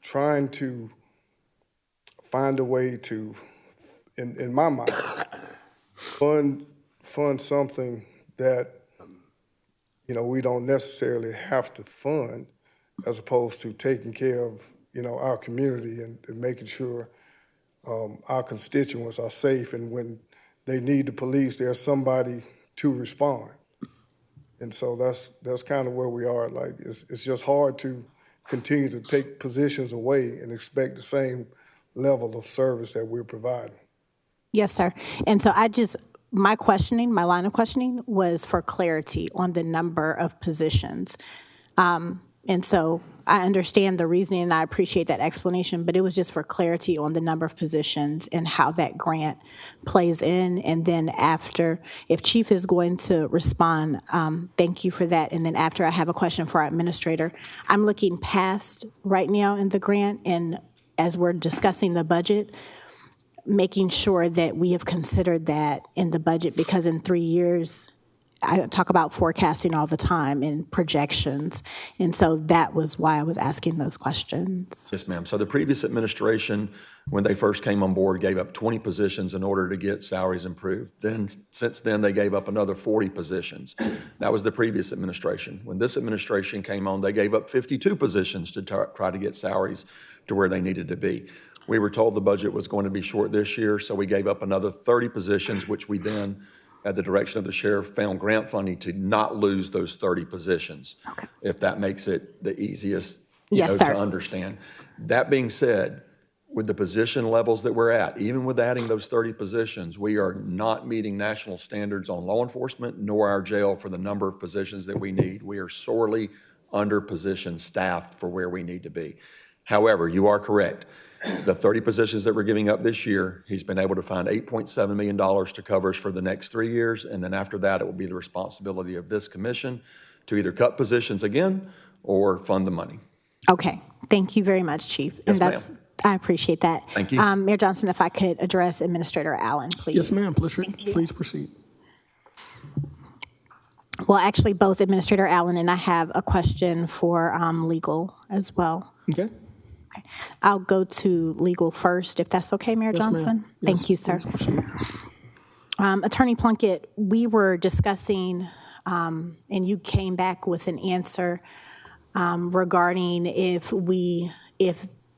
trying to find a way to, in my mind, fund something that, we don't necessarily have to fund, as opposed to taking care of, our community and making sure our constituents are safe, and when they need the police, there's somebody to respond. And so that's kind of where we are. Like, it's just hard to continue to take positions away and expect the same level of service that we're providing. Yes, sir. And so my line of questioning was for clarity on the number of positions. And so I understand the reasoning and I appreciate that explanation, but it was just for clarity on the number of positions and how that grant plays in. And then after, if Chief is going to respond, thank you for that. And then after, I have a question for our administrator. I'm looking past right now in the grant, and as we're discussing the budget, making sure that we have considered that in the budget, because in 3 years, I talk about forecasting all the time and projections. And so that was why I was asking those questions. Yes, ma'am. So the previous administration, when they first came on board, gave up 20 positions in order to get salaries improved. Then, since then, they gave up another 40 positions. That was the previous administration. When this administration came on, they gave up 52 positions to try to get salaries to where they needed to be. We were told the budget was going to be short this year, so we gave up another 30 positions, which we then, at the direction of the sheriff, found grant funding to not lose those 30 positions, if that makes it the easiest to understand. That being said, with the position levels that we're at, even with adding those 30 positions, we are not meeting national standards on law enforcement nor our jail for the number of positions that we need. We are sorely under-positioned staffed for where we need to be. However, you are correct. The 30 positions that we're giving up this year, he's been able to find $8.7 million to cover us for the next 3 years. And then after that, it will be the responsibility of this commission to either cut positions again or fund the money. Okay. Thank you very much, Chief. Yes, and I appreciate that. Thank you. Mayor Johnson, if I could address Administrator Allen, please. Yes, ma'am. Please proceed. Well, actually, both Administrator Allen and I have a question for legal as well. Okay. Okay. I'll go to legal first, if that's okay, Mayor Johnson. Yes, Thank you, sir. Attorney Plunkett, we were discussing, and you came back with an answer regarding if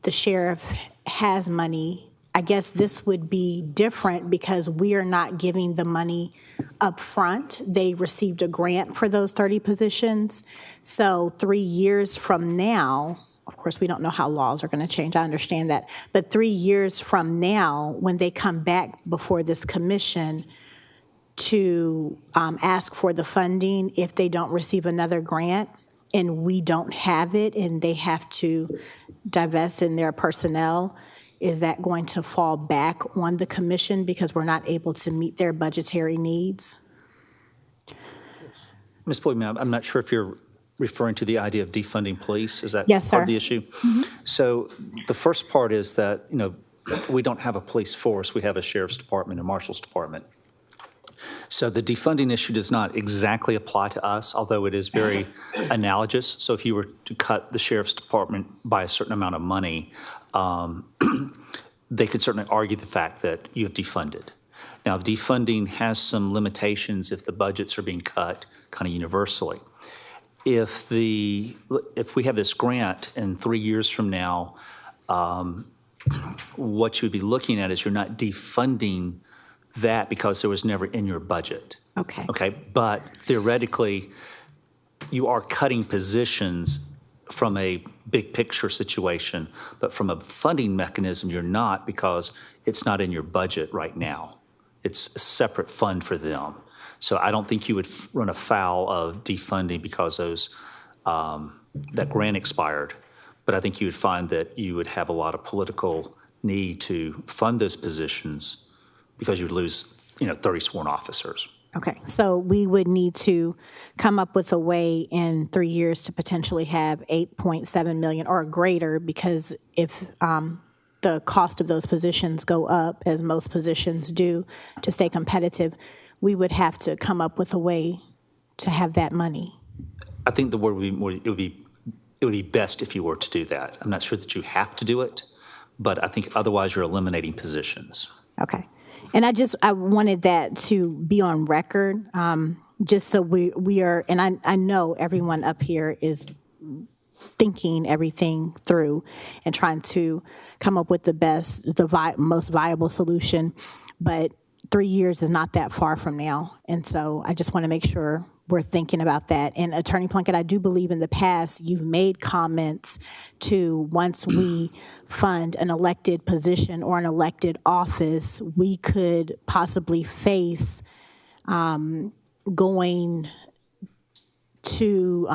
the sheriff has money. I guess this would be different because we are not giving the money up front. They received a grant for those 30 positions. So 3 years from now, of course, we don't know how laws are going to change. I understand that. But 3 years from now, when they come back before this commission to ask for the funding, if they don't receive another grant and we don't have it and they have to divest in their personnel, is that going to fall back on the commission because we're not able to meet their budgetary needs? Ms. Boydman, I'm not sure if you're referring to the idea of defunding police? Is that Yes, part of sir. the issue? So the first part is that, we don't have a police force. We have a sheriff's department and marshal's department. So the defunding issue does not exactly apply to us, although it is very analogous. So if you were to cut the sheriff's department by a certain amount of money, they could certainly argue the fact that you have defunded. Now, defunding has some limitations if the budgets are being cut kind of universally. If we have this grant and 3 years from now, what you would be looking at is you're not defunding that because it was never in your budget. Okay. Okay, but theoretically, you are cutting positions from a big picture situation, but from a funding mechanism, you're not, because it's not in your budget right now. It's a separate fund for them. So I don't think you would run afoul of defunding because that grant expired. But I think you would find that you would have a lot of political need to fund those positions because you'd lose, 30 sworn officers. Okay, so we would need to come up with a way in 3 years to potentially have 8.7 million or greater, because if the cost of those positions go up, as most positions do, to stay competitive, we would have to come up with a way to have that money. I think the word would be more, it would be best if you were to do that. I'm not sure that you have to do it, but I think otherwise you're eliminating positions. Okay. And I wanted that to be on record, just so we are, and I know everyone up here is thinking everything through and trying to come up with the most viable solution, but 3 years is not that far from now. And so I just want to make sure we're thinking about that. And Attorney Plunkett, I do believe in the past you've made comments to, once we fund an elected position or an elected office, we could possibly face going to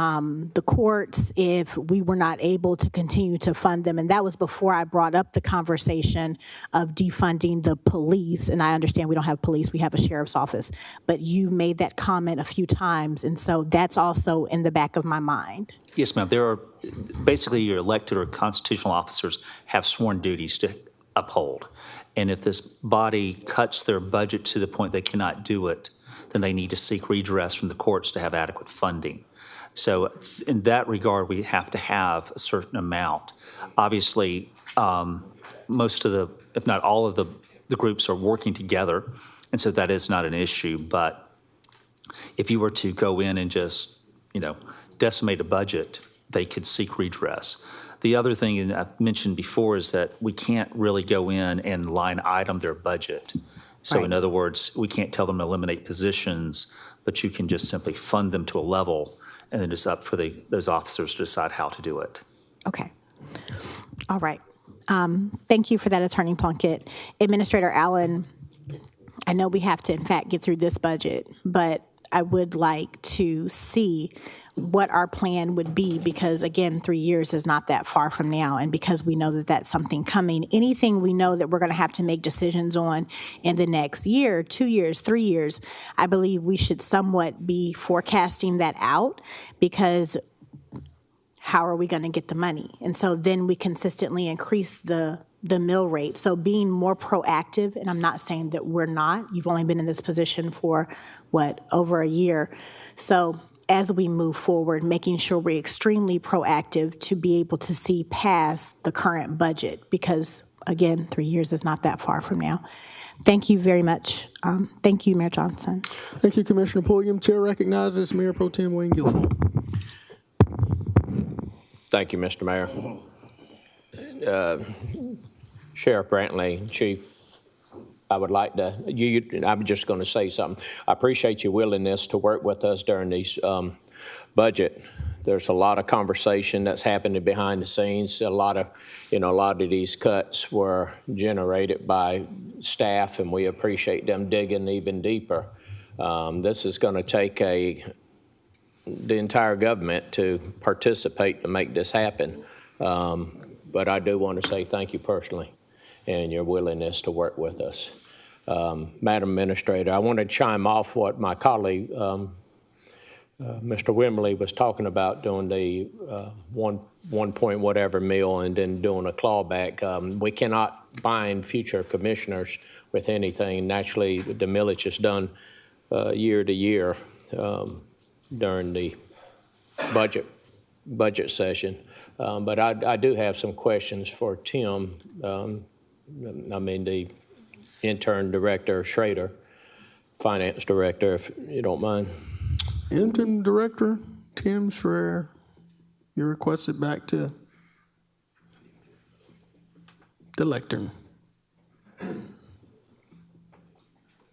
the courts if we were not able to continue to fund them. And that was before I brought up the conversation of defunding the police. And I understand we don't have police, we have a sheriff's office. But you've made that comment a few times, and so that's also in the back of my mind. Yes, ma'am. There are, basically your elected or constitutional officers have sworn duties to uphold. And if this body cuts their budget to the point they cannot do it, then they need to seek redress from the courts to have adequate funding. So in that regard, we have to have a certain amount. Obviously, most of the, if not all of the groups are working together, and so that is not an issue. But if you were to go in and just, decimate a budget, they could seek redress. The other thing, and I mentioned before, is that we can't really go in and line item their budget. So Right. in other words, we can't tell them to eliminate positions, but you can just simply fund them to a level, and then it's up for those officers to decide how to do it. Okay. All right. Thank you for that, Attorney Plunkett. Administrator Allen, I know we have to, in fact, get through this budget, but I would like to see what our plan would be, because again, 3 years is not that far from now, and because we know that that's something coming. Anything we know that we're going to have to make decisions on in the next year, 2 years, 3 years, I believe we should somewhat be forecasting that out, because how are we going to get the money? And so then we consistently increase the mill rate. So being more proactive, and I'm not saying that we're not, you've only been in this position for, over a year. So as we move forward, making sure we're extremely proactive to be able to see past the current budget, because again, 3 years is not that far from now. Thank you very much. Thank you, Mayor Johnson. Thank you, Commissioner Pulliam. Chair recognizes Mayor Pro Tem Wayne Guilfoyle. Thank you, Mr. Mayor. Sheriff Brantley, Chief, I would like to, I'm just going to say something. I appreciate your willingness to work with us during these budget. There's a lot of conversation that's happening behind the scenes. A lot of these cuts were generated by staff, and we appreciate them digging even deeper. This is going to take the entire government to participate to make this happen. But I do want to say thank you personally and your willingness to work with us. Madam Administrator, I want to chime off what my colleague Mr. Wimberly was talking about doing the one point whatever mil and then doing a clawback. We cannot bind future commissioners with anything. Naturally, the millage is done year to year during the budget session. But I do have some questions for Tim. The intern director, Schrader, finance director, if you don't mind. Interim Director Tim Schreier, you requested back to the lectern.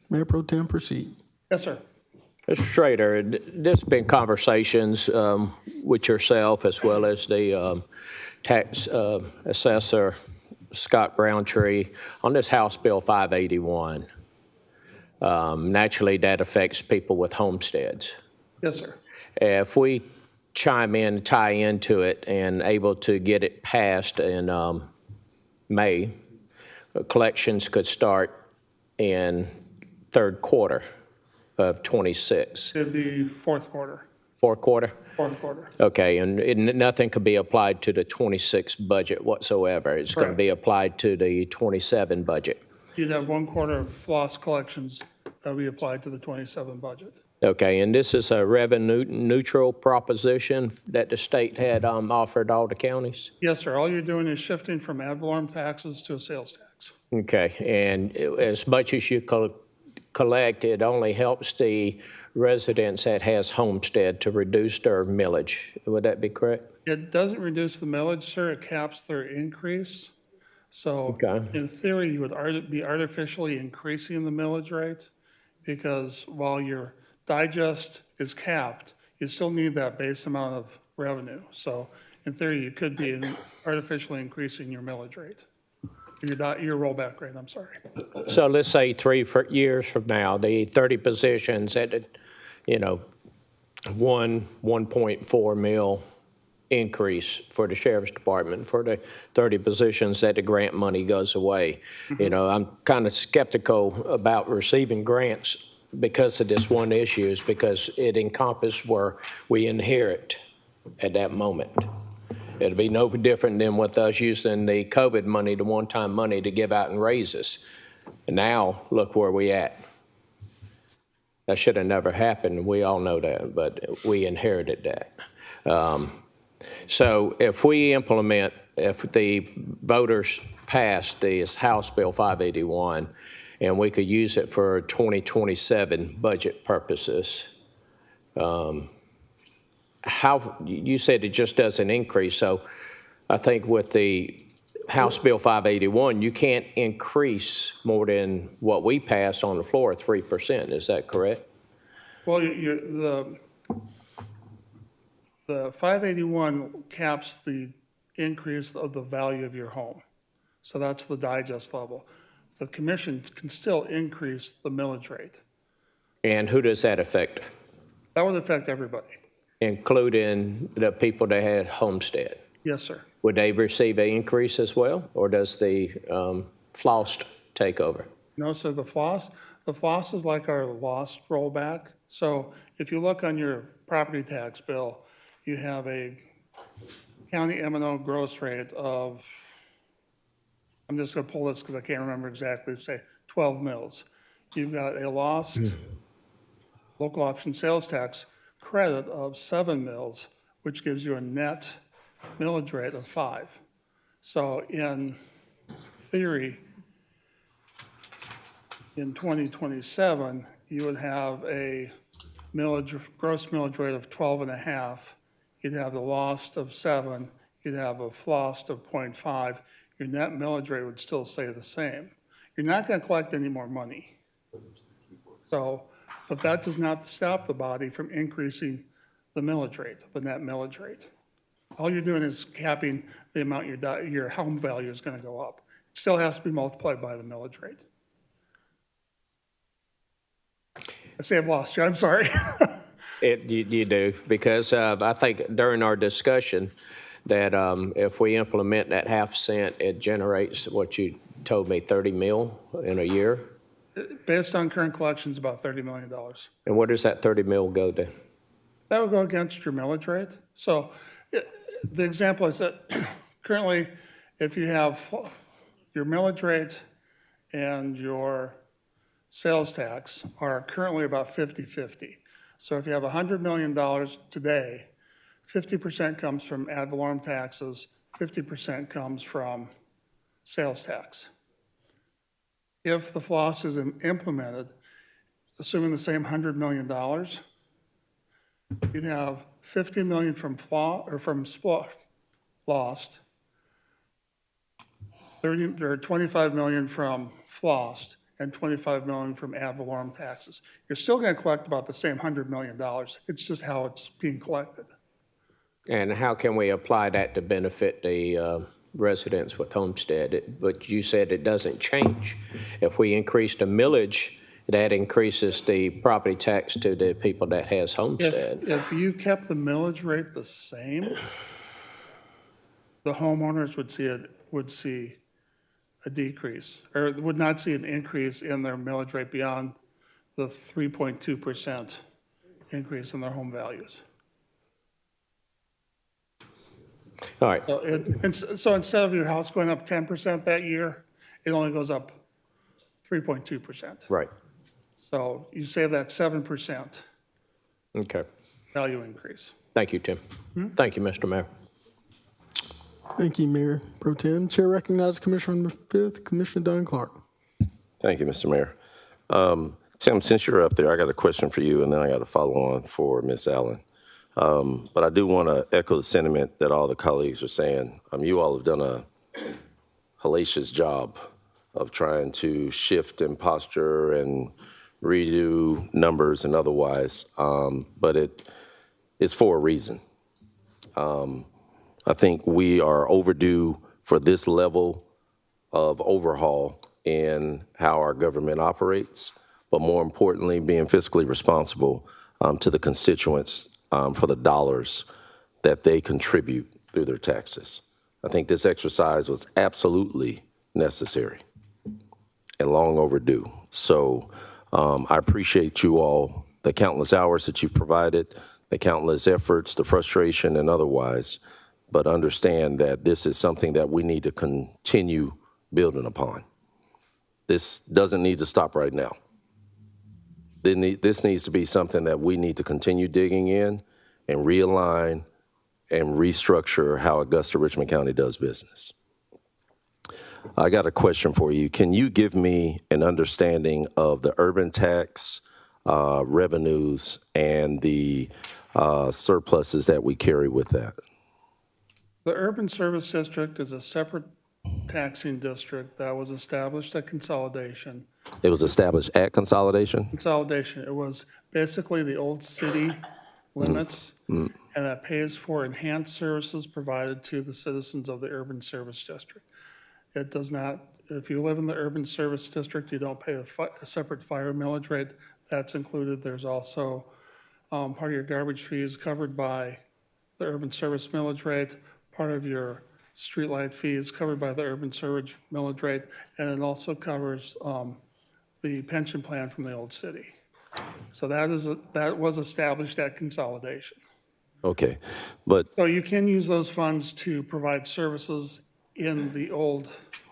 Mayor Pro Tem, proceed. Yes, sir. Mr. Schrader, there's been conversations with yourself as well as the tax assessor, Scott Browntree, on this House Bill 581. Naturally, that affects people with homesteads. Yes, sir. If we chime in, tie into it, and able to get it passed in May, collections could start in third quarter of 26. It'd be fourth quarter. Fourth quarter? Fourth quarter. Okay, and nothing could be applied to the 26 budget whatsoever. It's going to be applied to the 27 budget. You'd have 1 quarter of lost collections that would be applied to the 27 budget. Okay, and this is a revenue neutral proposition that the state had offered all the counties? Yes, sir. All you're doing is shifting from ad valorem taxes to a sales tax. Okay, and as much as you collect, it only helps the residents that has homestead to reduce their millage. Would that be correct? It doesn't reduce the millage, sir. It caps their increase. So in theory, you would be artificially increasing the millage rate because while your digest is capped, you still need that base amount of revenue. So in theory, you could be artificially increasing your millage rate, your rollback rate, I'm sorry. So let's say 3 years from now, the 30 positions at, 1.4 mil increase for the sheriff's department for the 30 positions that the grant money goes away. I'm kind of skeptical about receiving grants because of this one issue, is because it encompasses where we inherit at that moment. It'll be no different than with us using the COVID money, the one-time money to give out in raises. And now, look where we at. That should have never happened. We all know that, but we inherited that. So if we implement, if the voters pass this House Bill 581, and we could use it for 2027 budget purposes, how, you said it just doesn't increase, so I think with the House Bill 581, you can't increase more than what we passed on the floor, 3%, is that correct? Well, the 581 caps the increase of the value of your home. So that's the digest level. The commission can still increase the millage rate. And who does that affect? That would affect everybody. Including the people that had homestead? Yes, sir. Would they receive an increase as well, or does the floss take over? No, so the floss is like our loss rollback. So if you look on your property tax bill, you have a county M&O gross rate of, I'm just going to pull this because I can't remember exactly, say 12 mils. You've got a lost local option sales tax credit of 7 mils, which gives you a net millage rate of 5. So in theory, in 2027, you would have a gross millage rate of 12.5. You'd have the lost of 7. You'd have a floss of 0.5. Your net millage rate would still stay the same. You're not going to collect any more money. So, but that does not stop the body from increasing the millage rate, the net millage rate. All you're doing is capping the amount your home value is going to go up. It still has to be multiplied by the millage rate. I say I've lost you, I'm sorry. You do, because I think during our discussion that if we implement that .5 it generates what you told me, 30 mil in a year? Based on current collections, about $30 million. And where does that 30 mil go to? That would go against your millage rate. So the example is that currently, if you have your millage rate and your sales tax are currently about 50-50. So if you have $100 million today, 50% comes from ad valorem taxes, 50% comes from sales tax. If the floss is implemented, assuming the same $100 million, you'd have 50 million from lost, 25 million from flossed, and 25 million from ad valorem taxes. You're still going to collect about the same $100 million. It's just how it's being collected. And how can we apply that to benefit the residents with homestead? But you said it doesn't change. If we increase the millage, that increases the property tax to the people that has homestead. If you kept the millage rate the same, the homeowners would see a decrease, or would not see an increase in their millage rate beyond the 3.2% increase in their home values. All right. So instead of your house going up 10% that year, it only goes up 3.2%. Right. So you save that 7% Okay. value increase. Thank you, Tim. Thank you, Mr. Mayor. Thank you, Mayor Pro Tem. Chair recognizes Commissioner from the 5th, Commissioner Dunn Clark. Thank you, Mr. Mayor. Tim, since you're up there, I got a question for you, and then I got a follow-on for Ms. Allen. But I do want to echo the sentiment that all the colleagues are saying. You all have done a hellacious job of trying to shift and posture and redo numbers and otherwise, but it's for a reason. I think we are overdue for this level of overhaul in how our government operates, but more importantly, being fiscally responsible to the constituents for the dollars that they contribute through their taxes. I think this exercise was absolutely necessary and long overdue. So I appreciate you all, the countless hours that you've provided, the countless efforts, the frustration and otherwise, but understand that this is something that we need to continue building upon. This doesn't need to stop right now. This needs to be something that we need to continue digging in and realign and restructure how Augusta Richmond County does business. I got a question for you. Can you give me an understanding of the urban tax revenues and the surpluses that we carry with that? The Urban Service District is a separate taxing district that was established at consolidation. It was established at consolidation? Consolidation. It was basically the old city limits, and that pays for enhanced services provided to the citizens of the Urban Service District. It does not, if you live in the Urban Service District, you don't pay a separate fire millage rate. That's included. There's also part of your garbage fees covered by the Urban Service millage rate, part of your streetlight fees covered by the Urban Service millage rate, and it also covers the pension plan from the old city. So that was established at consolidation. Okay, but So you can use those funds to provide services in the old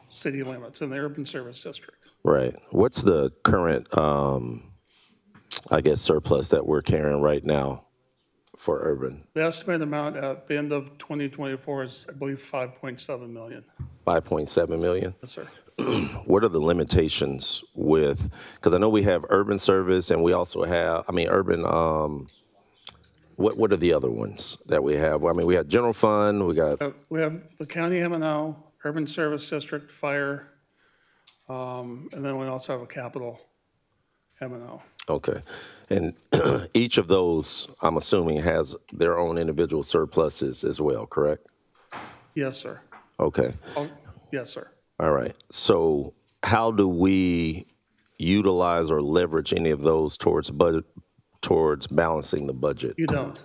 city limits, in the Urban Service District. right. What's the current, I guess, surplus that we're carrying right now for urban? The estimated amount at the end of 2024 is, I believe, 5.7 million. 5.7 million? Yes, sir. What are the limitations with, because I know we have urban service and we also have, urban, what are the other ones that we have? Well, we have general fund, we got. We have the county M&O, Urban Service District, fire, and then we also have a capital M&O. Okay. And each of those, I'm assuming, has their own individual surpluses as well, correct? Yes, sir. Okay. Oh, yes, sir. All right. So how do we utilize or leverage any of those towards balancing the budget? You don't.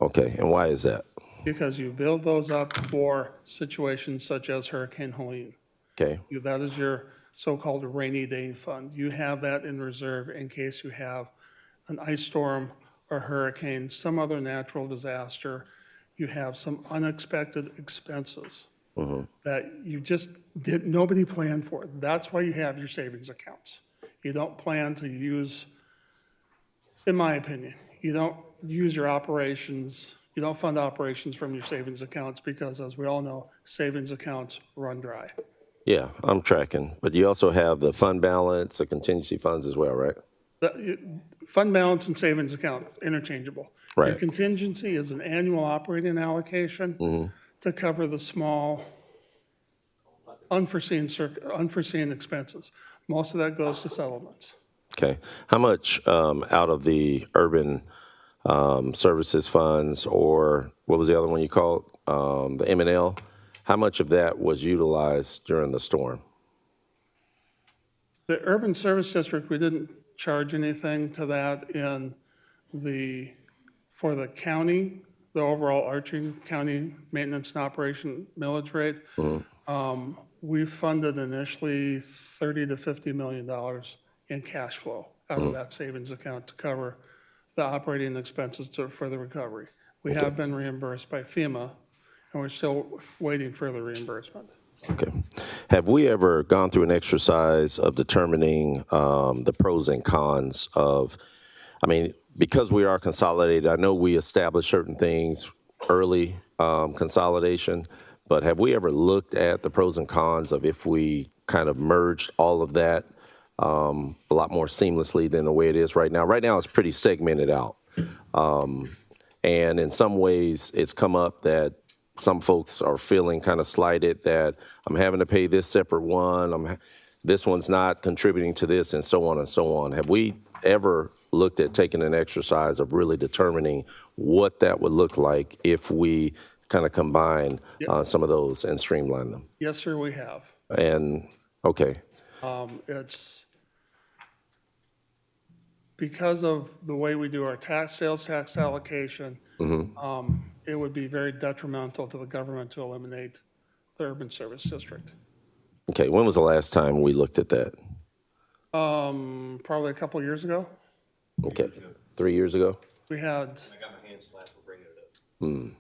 Okay. And why is that? Because you build those up for situations such as Hurricane Helene. Okay. That is your so-called rainy day fund. You have that in reserve in case you have an ice storm a hurricane, some other natural disaster, you have some unexpected expenses that you just nobody planned for. That's why you have your savings accounts. You don't plan to use, in my opinion, you don't use your operations, you don't fund operations from your savings accounts because, as we all know, savings accounts run dry. Yeah, I'm tracking. But you also have the fund balance, the contingency funds as well, right? Fund balance and savings account, interchangeable. Right. Your contingency is an annual operating allocation to cover the small unforeseen expenses. Most of that goes to settlements. Okay. How much out of the urban services funds, or what was the other one you called, the M&L, how much of that was utilized during the storm? The urban service district, we didn't charge anything to that for the county, the overall arching county maintenance and operation millage rate. We funded initially $30 to $50 million in cash flow out of that savings account to cover the operating expenses for the recovery. We have been reimbursed by FEMA, and we're still waiting for the reimbursement. Okay. Have we ever gone through an exercise of determining the pros and cons of, because we are consolidated, I know we established certain things early consolidation, but have we ever looked at the pros and cons of if we kind of merged all of that a lot more seamlessly than the way it is right now? Right now, it's pretty segmented out. And in some ways, it's come up that some folks are feeling kind of slighted that I'm having to pay this separate one, this one's not contributing to this, and so on and so on. Have we ever looked at taking an exercise of really determining what that would look like if we kind of combine some of those and streamline them? Yes, sir, we have. And, okay. It's because of the way we do our sales tax allocation, it would be very detrimental to the government to eliminate the urban service district. Okay, when was the last time we looked at that? Probably a couple of years ago. Okay, 3 years ago? We had. I got my hand slapped for bringing it up.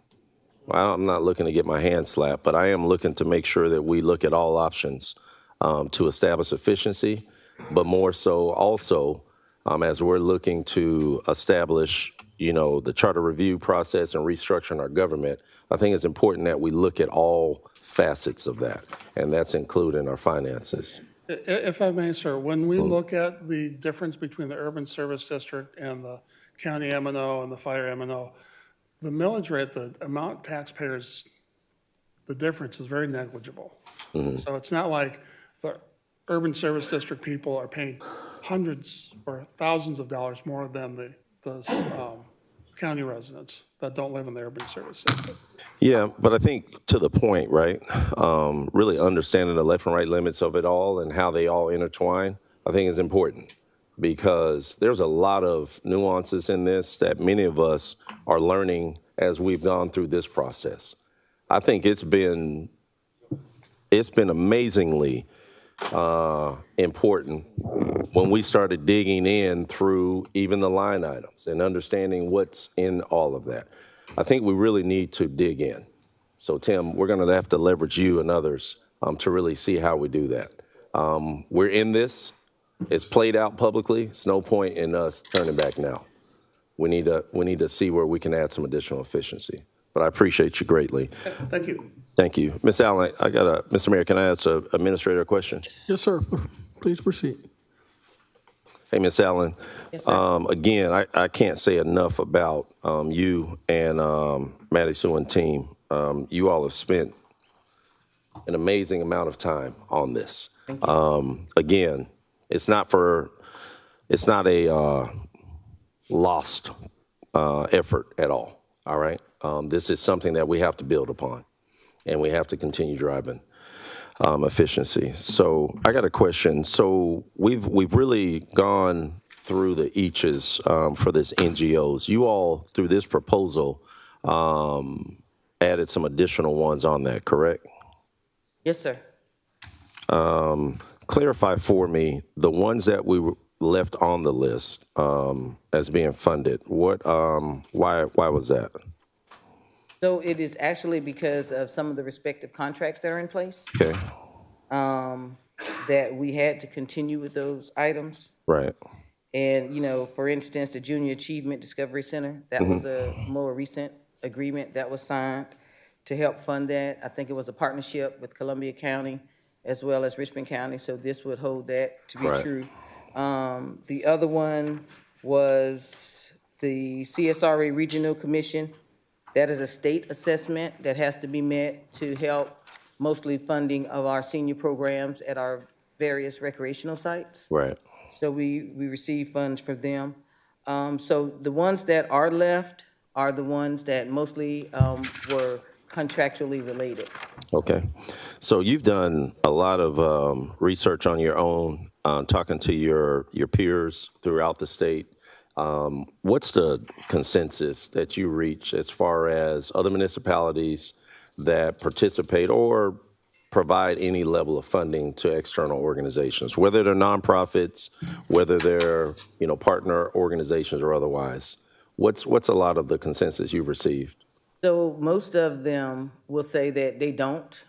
Well, I'm not looking to get my hand slapped, but I am looking to make sure that we look at all options to establish efficiency, but more so also as we're looking to establish, the charter review process and restructuring our government. I think it's important that we look at all facets of that, and that's including our finances. If I may, sir, when we look at the difference between the urban service district and the county M&O and the fire M&O, the millage rate, the amount taxpayers, the difference is very negligible. So it's not like the urban service district people are paying hundreds or thousands of dollars more than the county residents that don't live in the urban service district. Yeah, but I think to the point, right, really understanding the left and right limits of it all and how they all intertwine, I think is important, because there's a lot of nuances in this that many of us are learning as we've gone through this process. I think it's been amazingly important when we started digging in through even the line items and understanding what's in all of that. I think we really need to dig in. So, Tim, we're going to have to leverage you and others to really see how we do that. We're in this. It's played out publicly. It's no point in us turning back now. We need to see where we can add some additional efficiency. But I appreciate you greatly. Thank you. Thank you. Ms. Allen, Mr. Mayor, can I ask an administrator a question? Yes, sir. Please proceed. Hey, Ms. Allen. Yes, sir. Again, I can't say enough about you and Maddie Sue and team. You all have spent an amazing amount of time on this. Again, it's not a lost effort at all. All right. This is something that we have to build upon, and we have to continue driving efficiency. So I got a question. So we've really gone through the eaches for this NGOs. You all, through this proposal, added some additional ones on that, correct? Yes, sir. Clarify for me, the ones that left on the list as being funded. Why was that? So it is actually because of some of the respective contracts that are in place, Okay, that we had to continue with those items. right. And, for instance, the Junior Achievement Discovery Center, that was a more recent agreement that was signed to help fund that. I think it was a partnership with Columbia County as well as Richmond County, so this would hold that to be Right. true. The other one was the CSRA Regional Commission. That is a state assessment that has to be met to help mostly funding of our senior programs at our various recreational sites. Right. So we receive funds from them. So the ones that are left are the ones that mostly were contractually related. Okay. So you've done a lot of research on your own, talking to your peers throughout the state. What's the consensus that you reach as far as other municipalities that participate or provide any level of funding to external organizations, whether they're nonprofits, whether they're partner organizations or otherwise? What's a lot of the consensus you've received? So most of them will say that they don't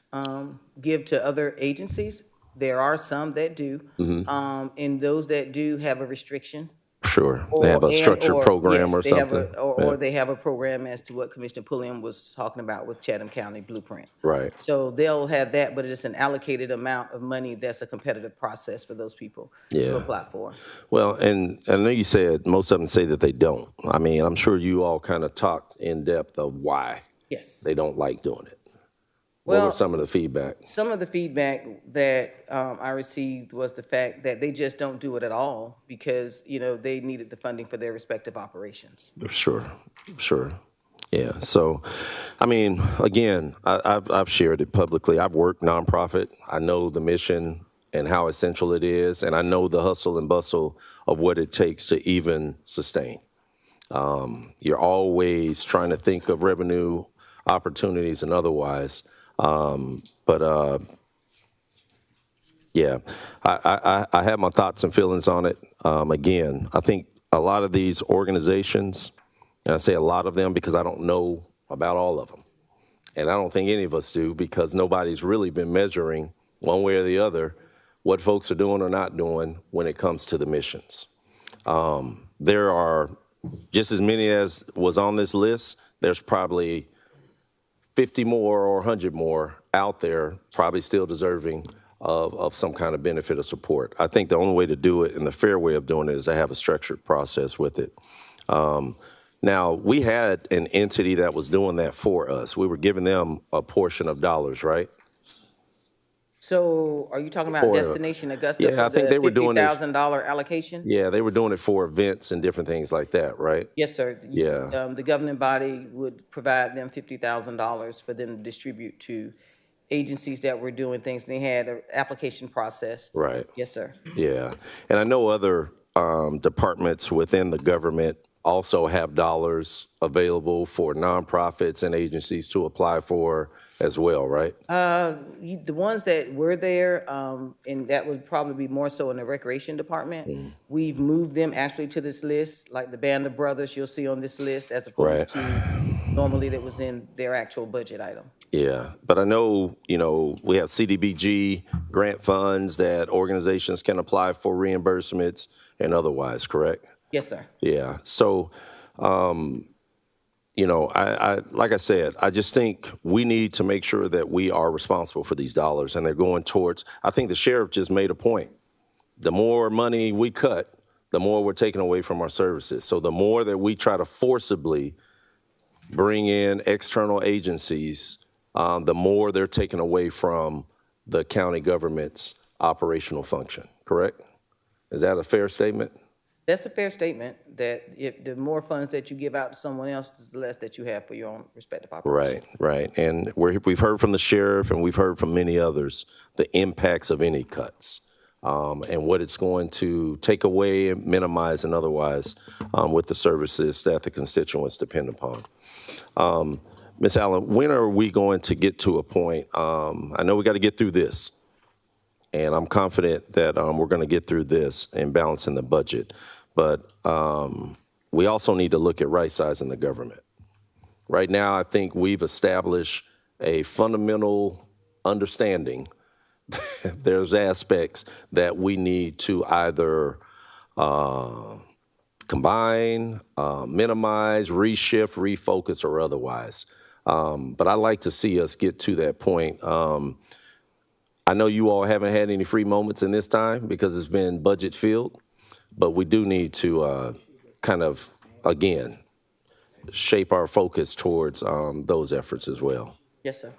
give to other agencies. There are some that do, and those that do have a restriction. Sure. They have a structured program or something. Or they have a program as to what Commissioner Pulliam was talking about with Chatham County Blueprint. Right. So they'll have that, but it's an allocated amount of money that's a competitive process for those people to apply for. Well, and I know you said most of them say that they don't. I mean, I'm sure you all kind of talked in depth of why they don't like doing it. What were some of the feedback? Some of the feedback that I received was the fact that they just don't do it at all because, they needed the funding for their respective operations. Sure. Yeah. So, I mean, again, I've shared it publicly. I've worked nonprofit. I know the mission and how essential it is, and I know the hustle and bustle of what it takes to even sustain. You're always trying to think of revenue opportunities and otherwise. Yeah, I have my thoughts and feelings on it. Again, I think a lot of these organizations, and I say a lot of them because I don't know about all of them, and I don't think any of us do because nobody's really been measuring one way or the other what folks are doing or not doing when it comes to the missions. There are just as many as was on this list. There's probably 50 more or 100 more out there probably still deserving of some kind of benefit or support. I think the only way to do it and the fair way of doing it is to have a structured process with it. Now, we had an entity that was doing that for us. We were giving them a portion of dollars, right? So are you talking about Destination Augusta for I think they were doing $50,000 allocation? Yeah, they were doing it for events and different things like that, right? Yes, sir. Yeah. The governing body would provide them $50,000 for them to distribute to agencies that were doing things. They had an application process. Right. Yes, sir. Yeah. And I know other departments within the government also have dollars available for nonprofits and agencies to apply for as well, right? The ones that were there, and that would probably be more so in the recreation department, we've moved them actually to this list, like the Band of Brothers you'll see on this list, as opposed to normally that was in their actual budget item. Yeah, but I know, we have CDBG grant funds that organizations can apply for reimbursements and otherwise, correct? Yes, sir. Yeah, so, I like I said, I just think we need to make sure that we are responsible for these dollars and they're going towards, I think the sheriff just made a point. The more money we cut, the more we're taking away from our services. So the more that we try to forcibly bring in external agencies, the more they're taken away from the county government's operational function, correct? Is that a fair statement? That's a fair statement, that if the more funds that you give out to someone else, the less that you have for your own respective operation. Right. And we've heard from the sheriff and we've heard from many others the impacts of any cuts and what it's going to take away and minimize and otherwise with the services that the constituents depend upon. Ms. Allen, when are we going to get to a point? I know we got to get through this. and I'm confident that we're going to get through this and balancing the budget. But we also need to look at right-sizing the government. Right now, I think we've established a fundamental understanding. There's aspects that we need to either combine, minimize, reshift, refocus, or otherwise. But I like to see us get to that point. I know you all haven't had any free moments in this time because it's been budget filled, but we do need to kind of, again, shape our focus towards those efforts as well. Yes, sir.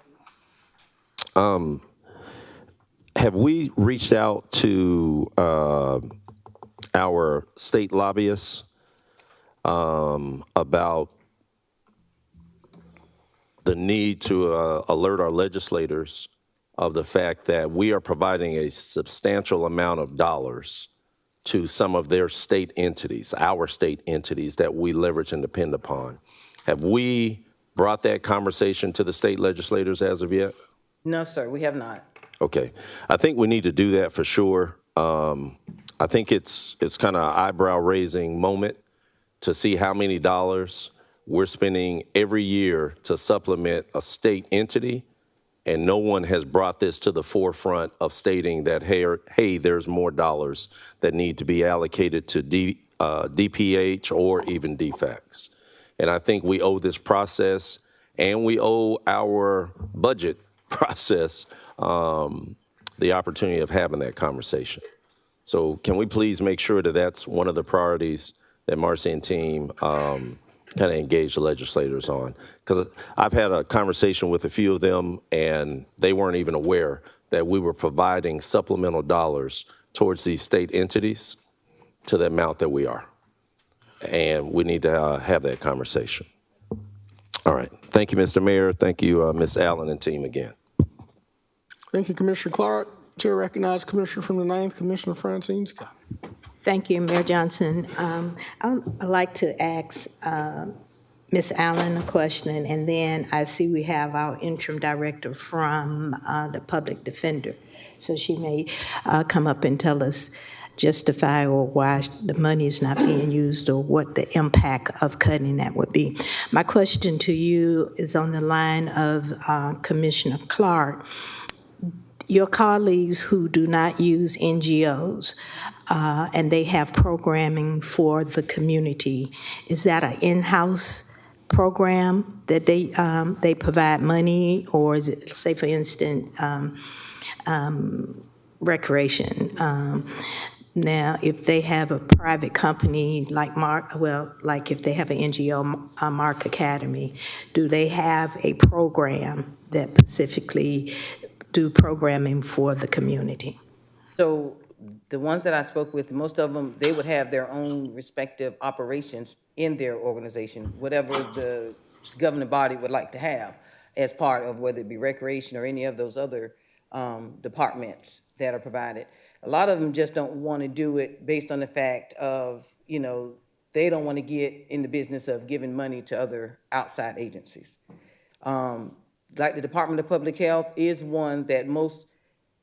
Have we reached out to our state lobbyists about the need to alert our legislators of the fact that we are providing a substantial amount of dollars to some of their state entities, our state entities that we leverage and depend upon? Have we brought that conversation to the state legislators as of yet? No, sir, we have not. Okay. I think we need to do that for sure. I think it's kind of an eyebrow-raising moment to see how many dollars we're spending every year to supplement a state entity, and no one has brought this to the forefront of stating that, hey, there's more dollars that need to be allocated to DPH or even DFACS. And I think we owe this process, and we owe our budget process the opportunity of having that conversation. So can we please make sure that that's one of the priorities that Marcy and team kind of engage the legislators on? Because I've had a conversation with a few of them, and they weren't even aware that we were providing supplemental dollars towards these state entities to the amount that we are. And we need to have that conversation. All right. Thank you, Mr. Mayor. Thank you, Ms. Allen and team again. Thank you, Commissioner Clark. Chair recognizes Commissioner from the 9th, Commissioner Francine Scott. Thank you, Mayor Johnson. I'd like to ask Ms. Allen a question, and then I see we have our interim director from the public defender. So she may come up and tell us, justify or why the money is not being used or what the impact of cutting that would be. My question to you is on the line of Commissioner Clark. Your colleagues who do not use NGOs and they have programming for the community, is that an in-house program that they provide money, or is it, say for instance, recreation? Now, if they have a private company like like if they have an NGO, Mark Academy, do they have a program that specifically do programming for the community? So the ones that I spoke with, most of them, they would have their own respective operations in their organization, whatever the governing body would like to have as part of whether it be recreation or any of those other departments that are provided. A lot of them just don't want to do it based on the fact of, they don't want to get in the business of giving money to other outside agencies. Like the Department of Public Health is one that most,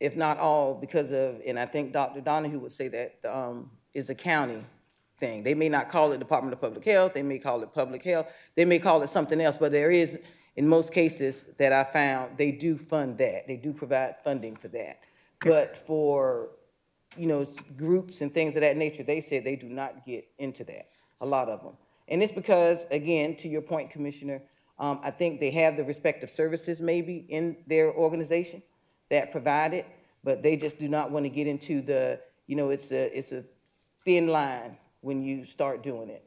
if not all, because of, and I think Dr. Donahue would say that, is a county thing. They may not call it Department of Public Health, they may call it public health, they may call it something else, but there is, in most cases that I found, they do fund that. They do provide funding for that. Okay. But for, groups and things of that nature, they said they do not get into that, a lot of them. And it's because, again, to your point, Commissioner, I think they have the respective services maybe in their organization that provide it, but they just do not want to get into the, it's a thin line when you start doing it.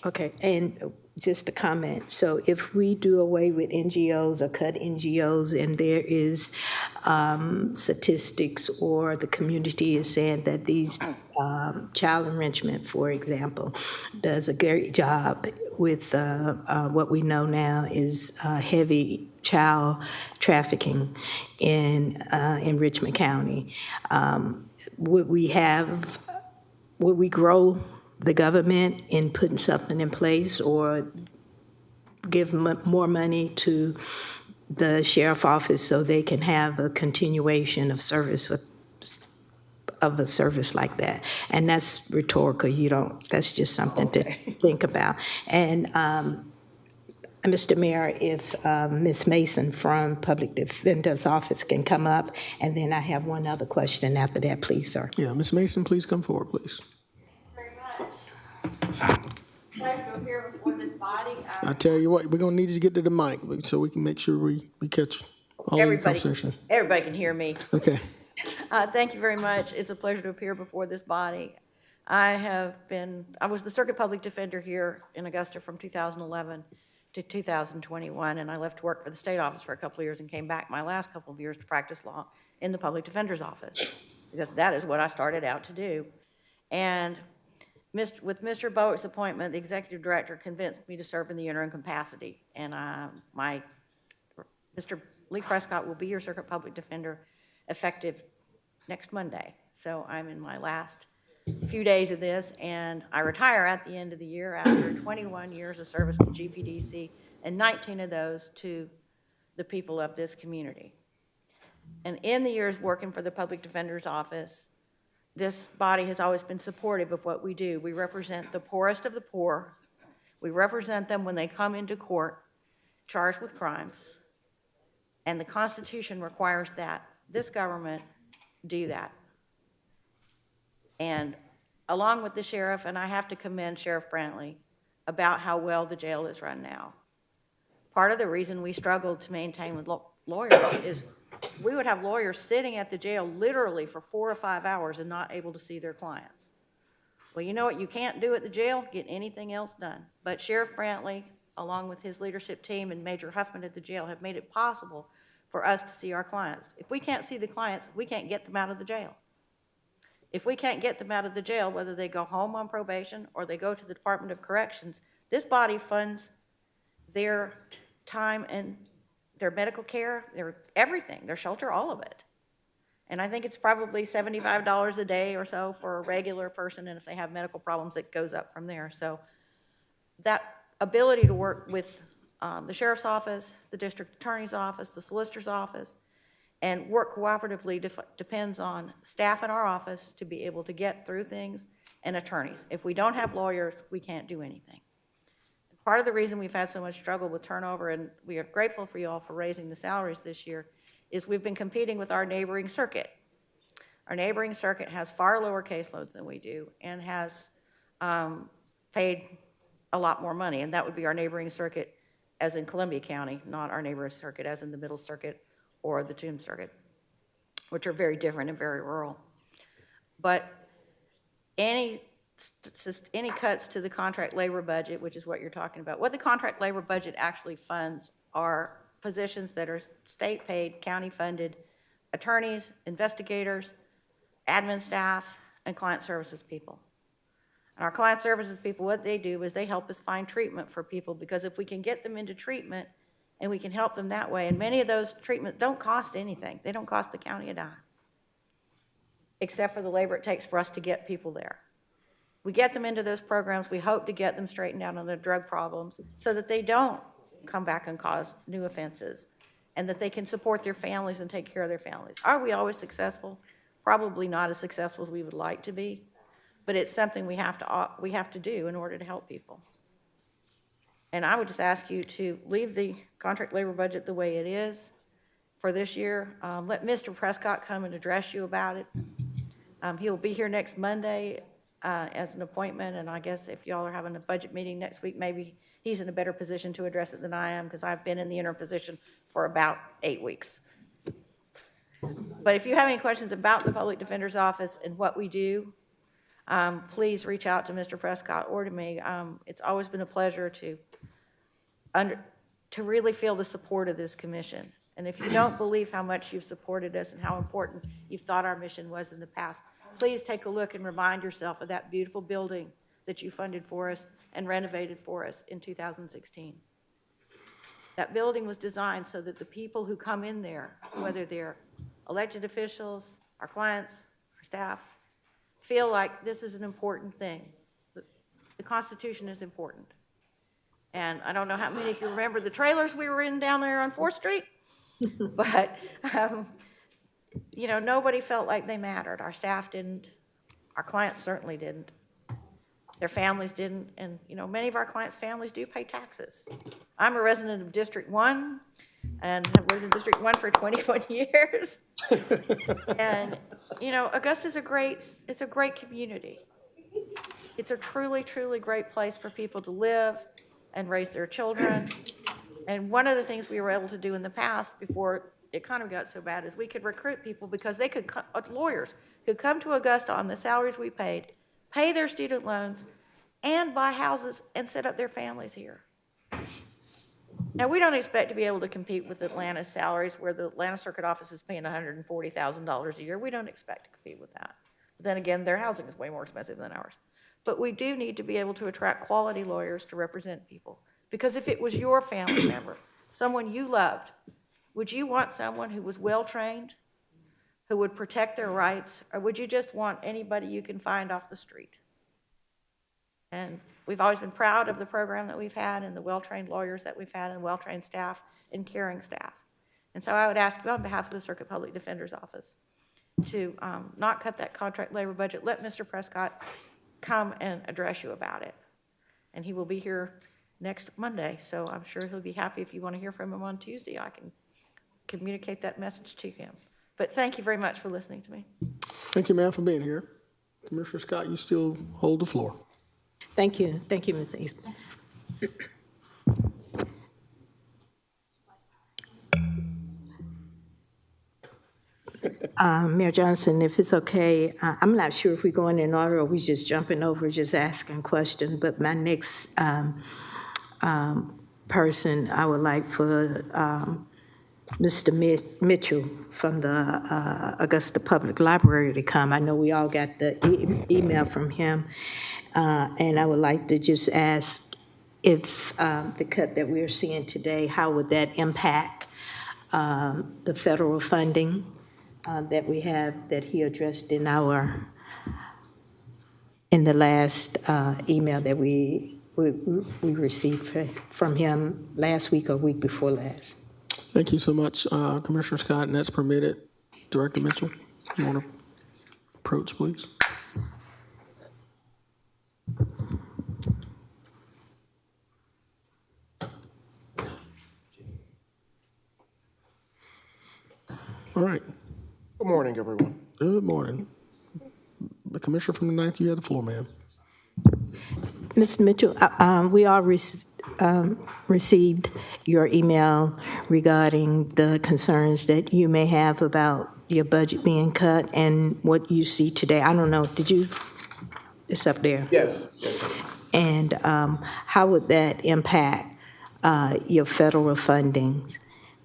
Okay, and just a comment. So if we do away with NGOs or cut NGOs, and there is statistics or the community is saying that these child enrichment, for example, does a great job with what we know now is heavy child trafficking in Richmond County. Would we grow the government in putting something in place or give more money to the sheriff office so they can have a continuation of service of a service like that. And that's rhetorical. That's just something to think about. And Mr. Mayor, if Ms. Mason from Public Defender's Office can come up, and then I have one other question after that, please, sir. Yeah, Ms. Mason, please come forward, please. Very much. Pleasure to appear before this body. I tell you what, we're gonna need you to get to the mic so we can make sure we catch all of your conversation. Everybody can hear me. Okay. Thank you very much. It's a pleasure to appear before this body. I was the circuit public defender here in Augusta from 2011 to 2021, and I left work for the state office for a couple of years and came back my last couple of years to practice law in the public defender's office, because that is what I started out to do. And with Mr. Bowett's appointment, the executive director convinced me to serve in the interim capacity, and Mr. Lee Prescott will be your circuit public defender effective next Monday. So I'm in my last few days of this, and I retire at the end of the year after 21 years of service to GPDC, and 19 of those to the people of this community. And in the years working for the Public Defender's Office, this body has always been supportive of what we do. We represent the poorest of the poor. We represent them when they come into court charged with crimes, and the Constitution requires that this government do that. And along with the sheriff, and I have to commend Sheriff Brantley about how well the jail is run now. Part of the reason we struggled to maintain with lawyers is we would have lawyers sitting at the jail literally for 4 or 5 hours and not able to see their clients. Well, you know what you can't do at the jail? Get anything else done. But Sheriff Brantley, along with his leadership team and Major Huffman at the jail, have made it possible for us to see our clients. If we can't see the clients, we can't get them out of the jail. If we can't get them out of the jail, whether they go home on probation or they go to the Department of Corrections, this body funds their time and their medical care, their everything, their shelter, all of it. And I think it's probably $75 a day or so for a regular person, and if they have medical problems, it goes up from there. So that ability to work with the sheriff's office, the district attorney's office, the solicitor's office, and work cooperatively depends on staff in our office to be able to get through things, and attorneys. If we don't have lawyers, we can't do anything. Part of the reason we've had so much struggle with turnover, and we are grateful for you all for raising the salaries this year, is we've been competing with our neighboring circuit. Our neighboring circuit has far lower caseloads than we do and has paid a lot more money, and that would be our neighboring circuit as in Columbia County, not our neighboring circuit as in the Middle Circuit or the Toombs Circuit, which are very different and very rural. But any cuts to the contract labor budget, which is what you're talking about, what the contract labor budget actually funds are positions that are state-paid, county-funded attorneys, investigators, admin staff, and client services people. And our client services people, what they do is they help us find treatment for people, because if we can get them into treatment and we can help them that way, and many of those treatments don't cost anything. They don't cost the county a dime, except for the labor it takes for us to get people there. We get them into those programs, we hope to get them straightened out on their drug problems so that they don't come back and cause new offenses, and that they can support their families and take care of their families. Are we always successful? Probably not as successful as we would like to be, but it's something we have to do in order to help people. And I would just ask you to leave the contract labor budget the way it is for this year. Let Mr. Prescott come and address you about it. He'll be here next Monday as an appointment, and I guess if y'all are having a budget meeting next week, maybe he's in a better position to address it than I am, because I've been in the interim position for about 8 weeks. But if you have any questions about the Public Defender's Office and what we do, please reach out to Mr. Prescott or to me. It's always been a pleasure to really feel the support of this commission. And if you don't believe how much you've supported us and how important you've thought our mission was in the past, please take a look and remind yourself of that beautiful building that you funded for us and renovated for us in 2016. That building was designed so that the people who come in there, whether they're elected officials, our clients, our staff, feel like this is an important thing. The Constitution is important. And I don't know how many of you remember the trailers we were in down there on 4th Street. But, you know, nobody felt like they mattered. Our staff didn't, our clients certainly didn't. Their families didn't, and, you know, many of our clients' families do pay taxes. I'm a resident of District 1 and have lived in District 1 for 21 years. And, you know, Augusta's it's a great community. It's a truly, truly great place for people to live and raise their children. And one of the things we were able to do in the past, before the economy got so bad, is we could recruit people because they could, lawyers could come to Augusta on the salaries we paid, pay their student loans, and buy houses and set up their families here. Now, we don't expect to be able to compete with Atlanta's salaries, where the Atlanta Circuit Office is paying $140,000 a year. We don't expect to compete with that. But then again, their housing is way more expensive than ours. But we do need to be able to attract quality lawyers to represent people. Because if it was your family member, someone you loved, would you want someone who was well-trained, who would protect their rights, or would you just want anybody you can find off the street? And we've always been proud of the program that we've had and the well-trained lawyers that we've had and well-trained staff and caring staff. And so I would ask you on behalf of the Circuit Public Defender's Office to not cut that contract labor budget. Let Mr. Prescott come and address you about it. And he will be here next Monday, so I'm sure he'll be happy. If you want to hear from him on Tuesday, I can communicate that message to him. But thank you very much for listening to me. Thank you, ma'am, for being here. Commissioner Scott, you still hold the floor. Thank you. Thank you, Ms. East. Mayor Johnson, if it's okay, I'm not sure if we're going in order or we just jumping over, just asking questions, but my next person, I would like for Mr. Mitchell from the Augusta Public Library to come. I know we all got the email from him, and I would like to just ask if the cut that we're seeing today, how would that impact the federal funding that we have, that he addressed in the last email that we received from him last week or week before last. Thank you so much, Commissioner Scott, and that's permitted. Director Mitchell, you want to approach, please? All right. Good morning, everyone. Good morning. The Commissioner from the 9th, you have the floor, ma'am. Mr. Mitchell, we all received your email regarding the concerns that you may have about your budget being cut and what you see today. I don't know, did you? It's up there. Yes. And how would that impact your federal funding?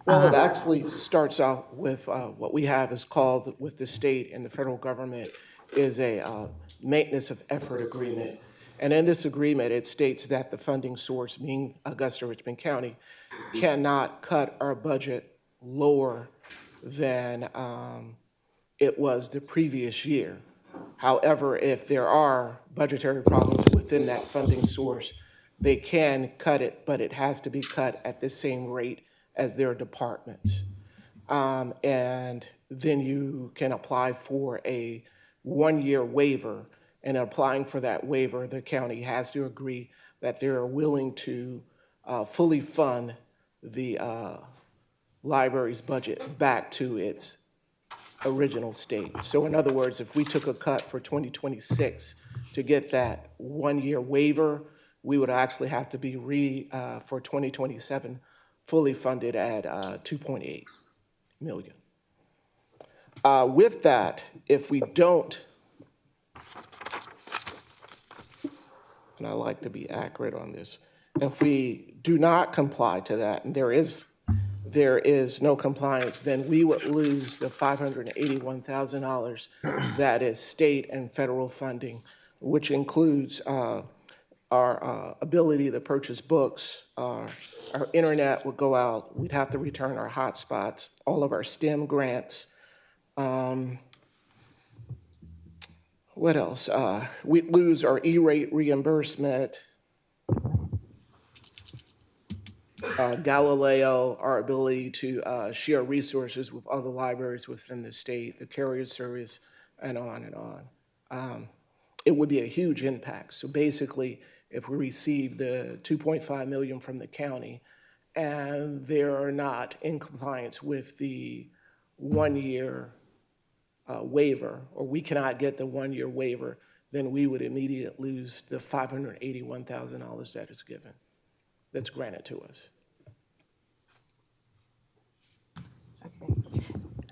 Well, it actually starts out with what we have is called with the state and the federal government is a maintenance of effort agreement. And in this agreement, it states that the funding source, being Augusta-Richmond County, cannot cut our budget lower than it was the previous year. However, if there are budgetary problems within that funding source, they can cut it, but it has to be cut at the same rate as their departments. And then you can apply for a one-year waiver. And applying for that waiver, the county has to agree that they're willing to fully fund the library's budget back to its original state. So in other words, if we took a cut for 2026 to get that one-year waiver, we would actually have to be for 2027 fully funded at $2.8 million. With that, if we don't, and I like to be accurate on this, if we do not comply to that, and there is no compliance, then we would lose the $581,000 that is state and federal funding, which includes our ability to purchase books, our internet would go out, we'd have to return our hotspots, all of our STEM grants. What else? We'd lose our E-rate reimbursement. Galileo, our ability to share resources with other libraries within the state, the carrier service, and on and on. It would be a huge impact. So basically, if we receive the $2.5 million from the county and they are not in compliance with the 1 year waiver, or we cannot get the 1 year waiver, then we would immediately lose the $581,000 that is given, that's granted to us.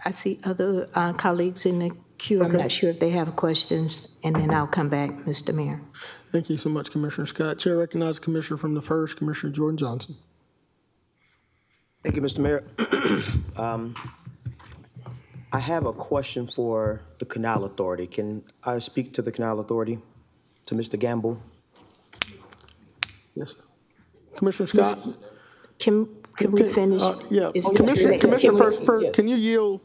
I see other colleagues in the queue. I'm not sure if they have questions, and then I'll come back, Mr. Mayor. Thank you so much, Commissioner Scott. Chair recognizes Commissioner from the 1st, Commissioner Jordan Johnson. Thank you, Mr. Mayor. I have a question for the Canal Authority. Can I speak to the Canal Authority, to Mr. Gamble? Yes. Commissioner Scott? Can we finish? Yeah, Is Commissioner this- first, can you yield?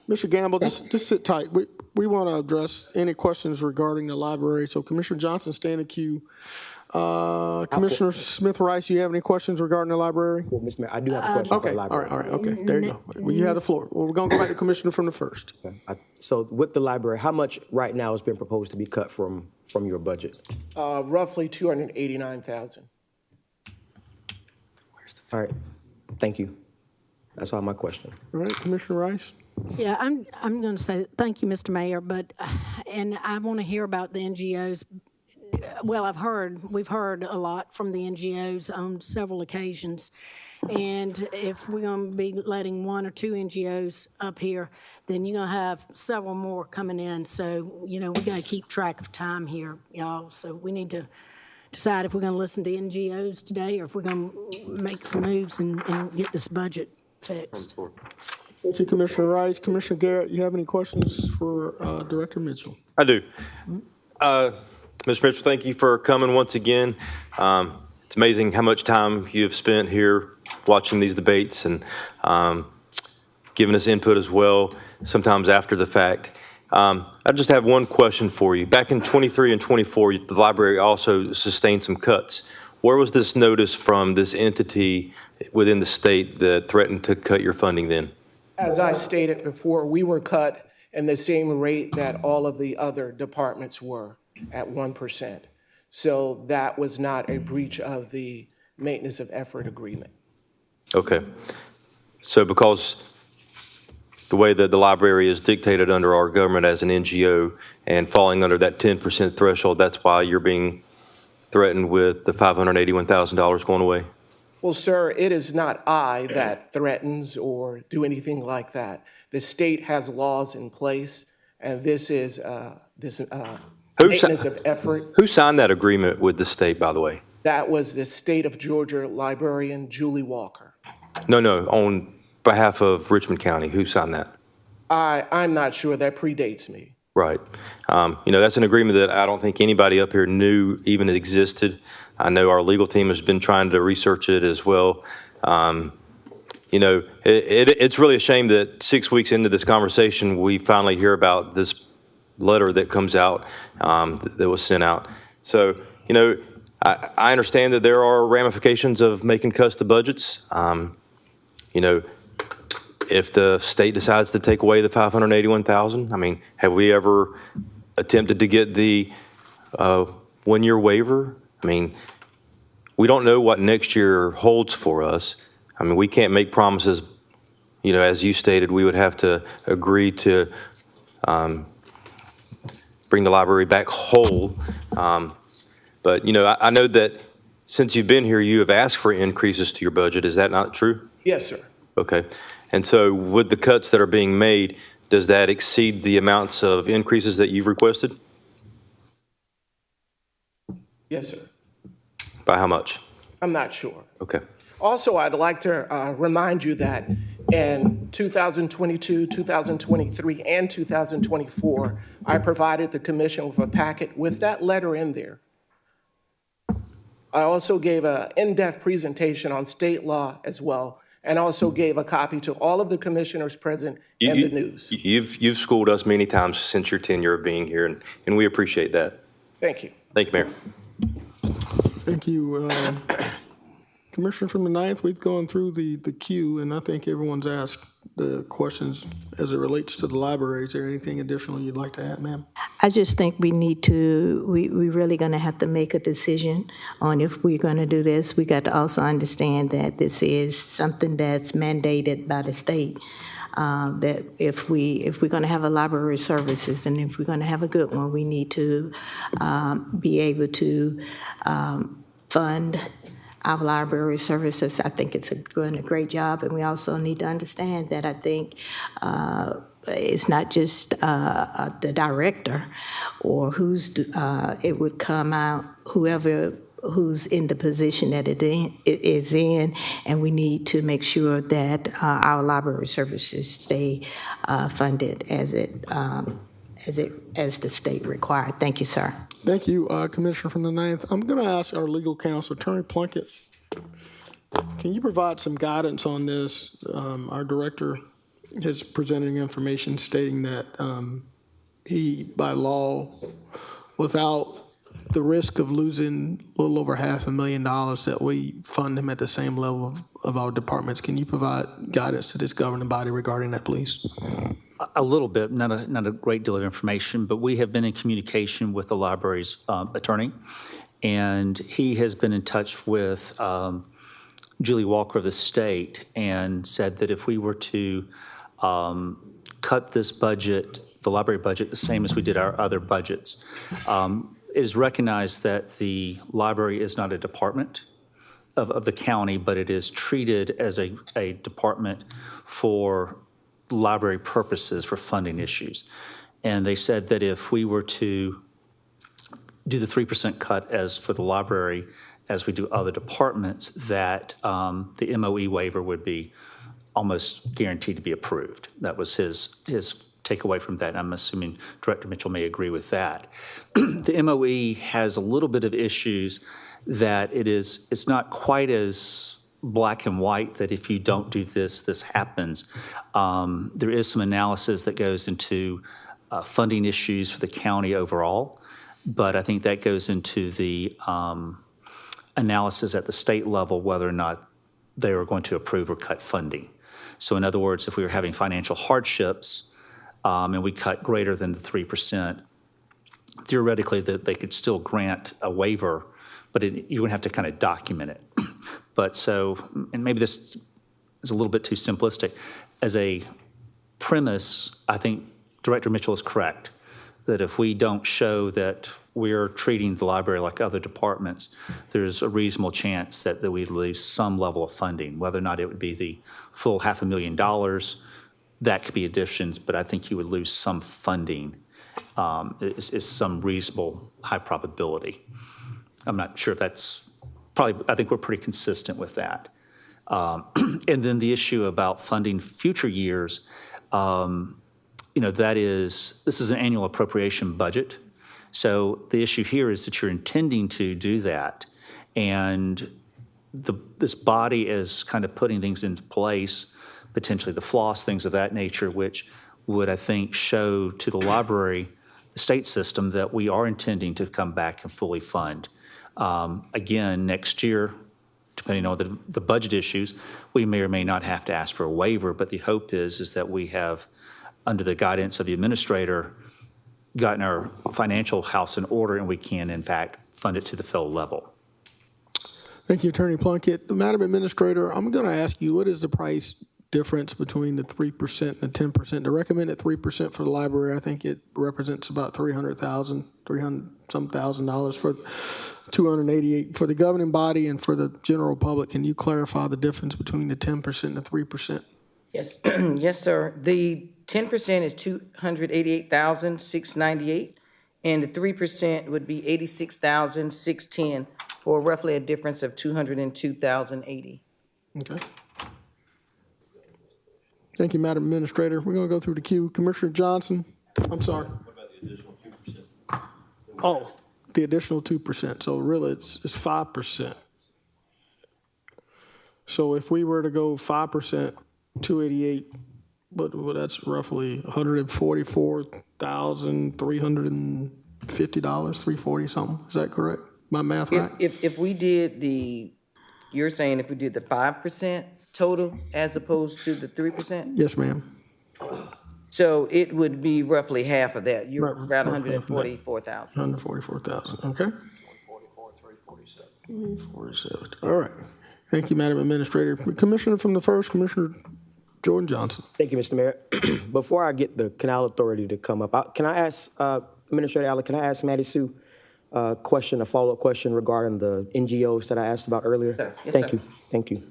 Mr. Gamble, just sit tight. We want to address any questions regarding the library. So Commissioner Johnson, stay in the queue. Commissioner Smith-Rice, you have any questions regarding the library? Well, Mr. Mayor, I do have a question for the library. All right, okay, there you go. Well, you have the floor. Well, we're going to go back to Commissioner from the 1st. So with the library, how much right now has been proposed to be cut from your budget? Roughly $289,000. All right, thank you. That's all my question. All right, Commissioner Rice? Yeah, I'm going to say thank you, Mr. Mayor, and I want to hear about the NGOs. Well, we've heard a lot from the NGOs on several occasions, and if we're going to be letting 1 or 2 NGOs up here, then you're going to have several more coming in. So, we got to keep track of time here, y'all. So we need to decide if we're going to listen to NGOs today or if we're going to make some moves and get this budget fixed. Thank you, Commissioner Rice. Commissioner Garrett, you have any questions for Director Mitchell? I do. Mr. Mitchell, thank you for coming once again. It's amazing how much time you have spent here watching these debates and giving us input as well, sometimes after the fact. I just have one question for you. Back in 23 and 24, the library also sustained some cuts. Where was this notice from this entity within the state that threatened to cut your funding then? As I stated before, we were cut in the same rate that all of the other departments were at 1%. So that was not a breach of the maintenance of effort agreement. Okay. So because the way that the library is dictated under our government as an NGO and falling under that 10% threshold, that's why you're being threatened with the $581,000 going away? Well, sir, it is not I that threatens or do anything like that. The state has laws in place, and this is maintenance of effort. Who signed that agreement with the state, by the way? That was the state of Georgia librarian, Julie Walker. No, on behalf of Richmond County, who signed that? I'm not sure. That predates me. Right. That's an agreement that I don't think anybody up here knew even existed. I know our legal team has been trying to research it as well. It's really a shame that 6 weeks into this conversation, we finally hear about this letter that comes out, that was sent out. So, I understand that there are ramifications of making cuts to budgets. If the state decides to take away the $581,000, have we ever attempted to get the 1 year waiver? We don't know what next year holds for us. We can't make promises. As you stated, we would have to agree to bring the library back whole. But, I know that since you've been here, you have asked for increases to your budget. Is that not true? Yes, sir. Okay. And so with the cuts that are being made, does that exceed the amounts of increases that you've requested? Yes, sir. By how much? I'm not sure. Okay. Also, I'd like to remind you that in 2022, 2023, and 2024, I provided the commission with a packet with that letter in there. I also gave an in-depth presentation on state law as well, and also gave a copy to all of the commissioners present and the news. You've schooled us many times since your tenure of being here, and we appreciate that. Thank you. Thank you, Mayor. Thank you, Commissioner from the 9th, we've gone through the queue, and I think everyone's asked the questions as it relates to the library. Is there anything additional you'd like to add, ma'am? I just think we need to, we really going to have to make a decision on if we're going to do this. We got to also understand that this is something that's mandated by the state. That if we're going to have a library services, and if we're going to have a good one, we need to be able to fund our library services. I think it's doing a great job, and we also need to understand that I think it's not just the director or it would come out, whoever who's in the position that it is in, and we need to make sure that our library services stay funded as the state required. Thank you, sir. Thank you, Commissioner from the 9th. I'm going to ask our legal counsel, Attorney Plunkett, can you provide some guidance on this? Our director has presented information stating that he, by law, without the risk of losing a little over $500,000, that we fund him at the same level of our departments. Can you provide guidance to this governing body regarding that, please? A little bit, not a great deal of information, but we have been in communication with the library's attorney, and he has been in touch with Julie Walker of the state and said that if we were to cut this budget, the library budget, the same as we did our other budgets, it is recognized that the library is not a department of the county, but it is treated as a department for library purposes, for funding issues. And they said that if we were to do the 3% cut as for the library, as we do other departments, that the MOE waiver would be almost guaranteed to be approved. That was his takeaway from that. I'm assuming Director Mitchell may agree with that. The MOE has a little bit of issues that it's not quite as black and white that if you don't do this, this happens. There is some analysis that goes into funding issues for the county overall, but I think that goes into the analysis at the state level whether or not they are going to approve or cut funding. So in other words, if we were having financial hardships and we cut greater than the 3%, theoretically that they could still grant a waiver, but you're going to have to kind of document it. But so, and maybe this is a little bit too simplistic, as a premise, I think Director Mitchell is correct, that if we don't show that we're treating the library like other departments, there's a reasonable chance that we'd lose some level of funding, whether or not it would be the full $500,000, that could be additions, but I think you would lose some funding, is some reasonable high probability. I'm not sure if that's probably, I think we're pretty consistent with that. And then the issue about funding future years, this is an annual appropriation budget. So the issue here is that you're intending to do that. And this body is kind of putting things into place, potentially the floss, things of that nature, which would, I think, show to the library, the state system, that we are intending to come back and fully fund. Again, next year, depending on the budget issues, we may or may not have to ask for a waiver, but the hope is that we have, under the guidance of the administrator, gotten our financial house in order and we can, in fact, fund it to the full level. Thank you, Attorney Plunkett. Madam Administrator, I'm going to ask you, what is the price difference between the 3% and the 10%? The recommended 3% for the library, I think it represents about $300,000 for $288 for the governing body and for the general public. Can you clarify the difference between the 10% and the 3%? Yes, yes, sir. The 10% is $288,698, and the 3% would be $86,610, for roughly a difference of $202,080. Okay. Thank you, Madam Administrator. We're going to go through the queue. Commissioner Johnson, I'm sorry. What about the additional 2%? Oh, the additional 2%. So really, it's 5%. So if we were to go 5%, 288, but that's roughly $144,350, $340 something. Is that correct? My math right? If we did the you're saying if we did the 5% total as opposed to the 3%? Yes, ma'am. So it would be roughly half of that. You're Right, around roughly half of that. 144,000. 144,000, okay. 347. All right. Thank you, Madam Administrator. Commissioner from the first, Commissioner Jordan Johnson. Thank you, Mr. Mayor. Before I get the Canal Authority to come up, can I ask, Administrator Allen, can I ask Maddie Sue a follow-up question regarding the NGOs that I asked about earlier? Sir. Yes, Thank sir. you. Thank you.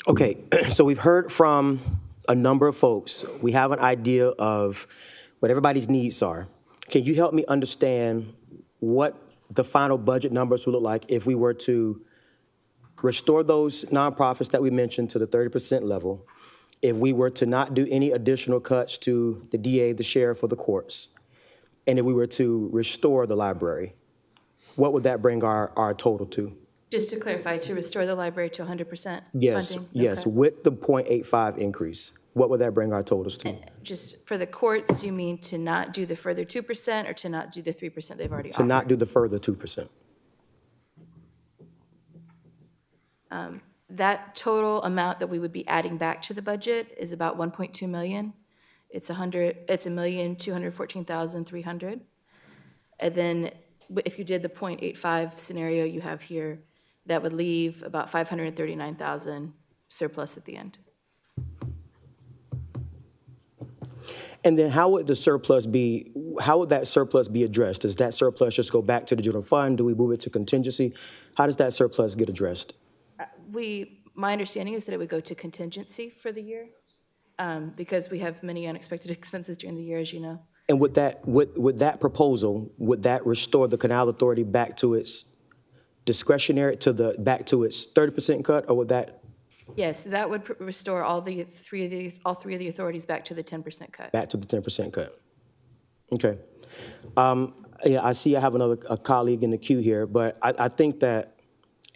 Okay, so we've heard from a number of folks. We have an idea of what everybody's needs are. Can you help me understand what the final budget numbers would look like if we were to restore those nonprofits that we mentioned to the 30% level, if we were to not do any additional cuts to the DA, the sheriff, or the courts, and if we were to restore the library? What would that bring our total to? Just to clarify, to restore the library to 100% Yes, funding? yes, Okay. with the 0.85 increase. What would that bring our totals to? Just for the courts, do you mean to not do the further 2% or to not do the 3% they've already To offered? not do the further 2%. That total amount that we would be adding back to the budget is about 1.2 million. It's $1,214,300. And then if you did the 0.85 scenario you have here, that would leave about 539,000 surplus at the end. And then how would the surplus be, how would that surplus be addressed? Does that surplus just go back to the general fund? Do we move it to contingency? How does that surplus get addressed? My understanding is that it would go to contingency for the year, because we have many unexpected expenses during the year, as you know. And would that proposal, would that restore the Canal Authority back to its discretionary, back to its 30% cut, or would that? Yes, that would restore all three of the authorities back to the 10% cut. Back to the 10% cut. Okay. Yeah, I see I have a colleague in the queue here, but I think that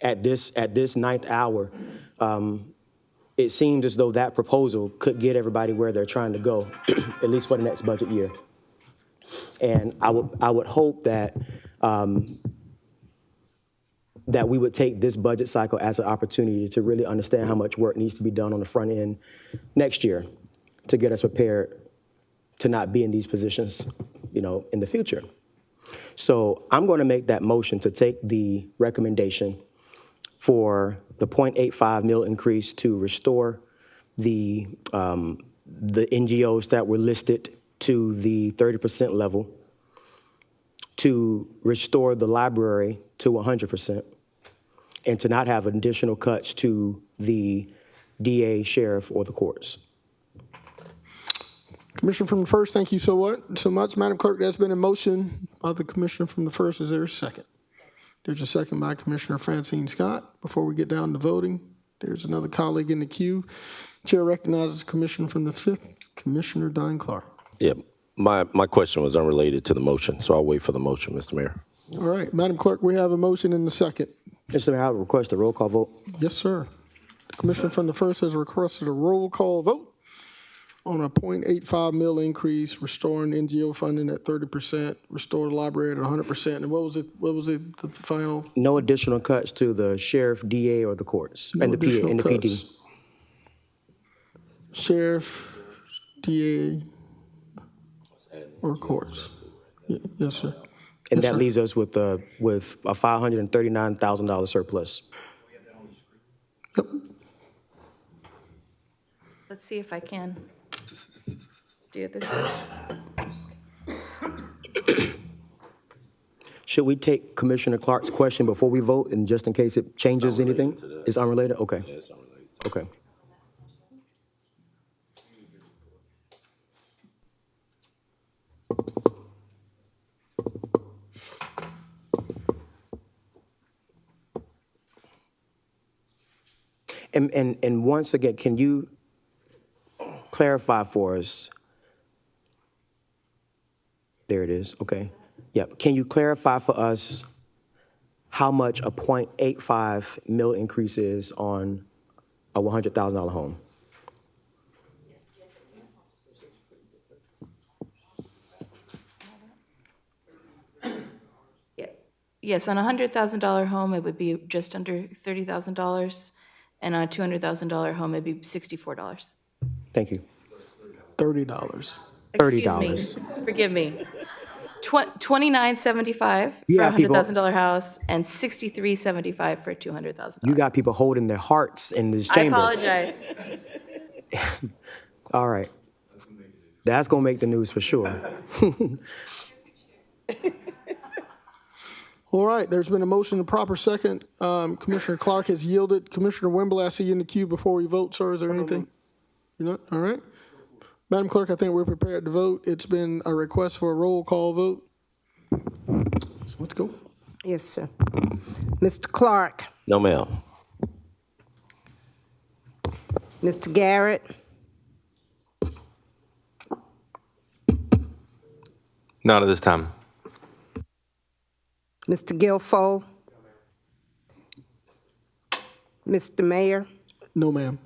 at this ninth hour, it seems as though that proposal could get everybody where they're trying to go, at least for the next budget year. And I would hope that that we would take this budget cycle as an opportunity to really understand how much work needs to be done on the front end next year to get us prepared to not be in these positions, in the future. So I'm going to make that motion to take the recommendation for the 0.85 mil increase to restore the NGOs that were listed to the 30% level, to restore the library to 100%, and to not have additional cuts to the DA, sheriff, or the courts. Commissioner from the first, thank you so much. Madam Clerk, there's been a motion by the Commissioner from the first. Is there a second? There's a second by Commissioner Francine Scott. Before we get down to voting, there's another colleague in the queue. Chair recognizes Commissioner from the fifth, Commissioner Don Clark. Yeah, my question was unrelated to the motion, so I'll wait for the motion, Mr. Mayor. All right, Madam Clerk, we have a motion in the second. Mr. Mayor, I request a roll call vote. Yes, sir. The Commissioner from the first has requested a roll call vote on a 0.85 mil increase, restoring NGO funding at 30%, restore the library at 100%. And what was it, the final? No additional cuts to the sheriff, DA, or the courts, and the PA, and the PD. Sheriff, DA, or courts. Yes, sir. And that leaves us with a $539,000 surplus. Yep. Let's see if I can do it this way. Should we take Commissioner Clark's question before we vote, and just in case it changes anything? It's unrelated? Okay. Yeah, it's unrelated. Okay. And once again, can you clarify for us? There it is, okay. Yep, can you clarify for us how much a 0.85 mil increase is on a $100,000 home? Yes, on a $100,000 home, it would be just under $30,000, and on a $200,000 home, it'd be $64. Thank you. $30. Excuse me, $30. forgive me. $29.75 You for a got people- $100,000 house, and $63.75 for a $200,000. You got people holding their hearts in these I chambers. apologize. All right. That's going to make the news for sure. All right, there's been a motion and proper second. Commissioner Clark has yielded. Commissioner Wembley, I see you in the queue before we vote, sir. Is there anything? You're not? All right. Madam Clerk, I think we're prepared to vote. It's been a request for a roll call vote. So let's go. Yes, sir. Mr. Clark, No, ma'am. Mr. Garrett, Not at this time. Mr. Guilfoyle, Mr. Mayor, No, ma'am.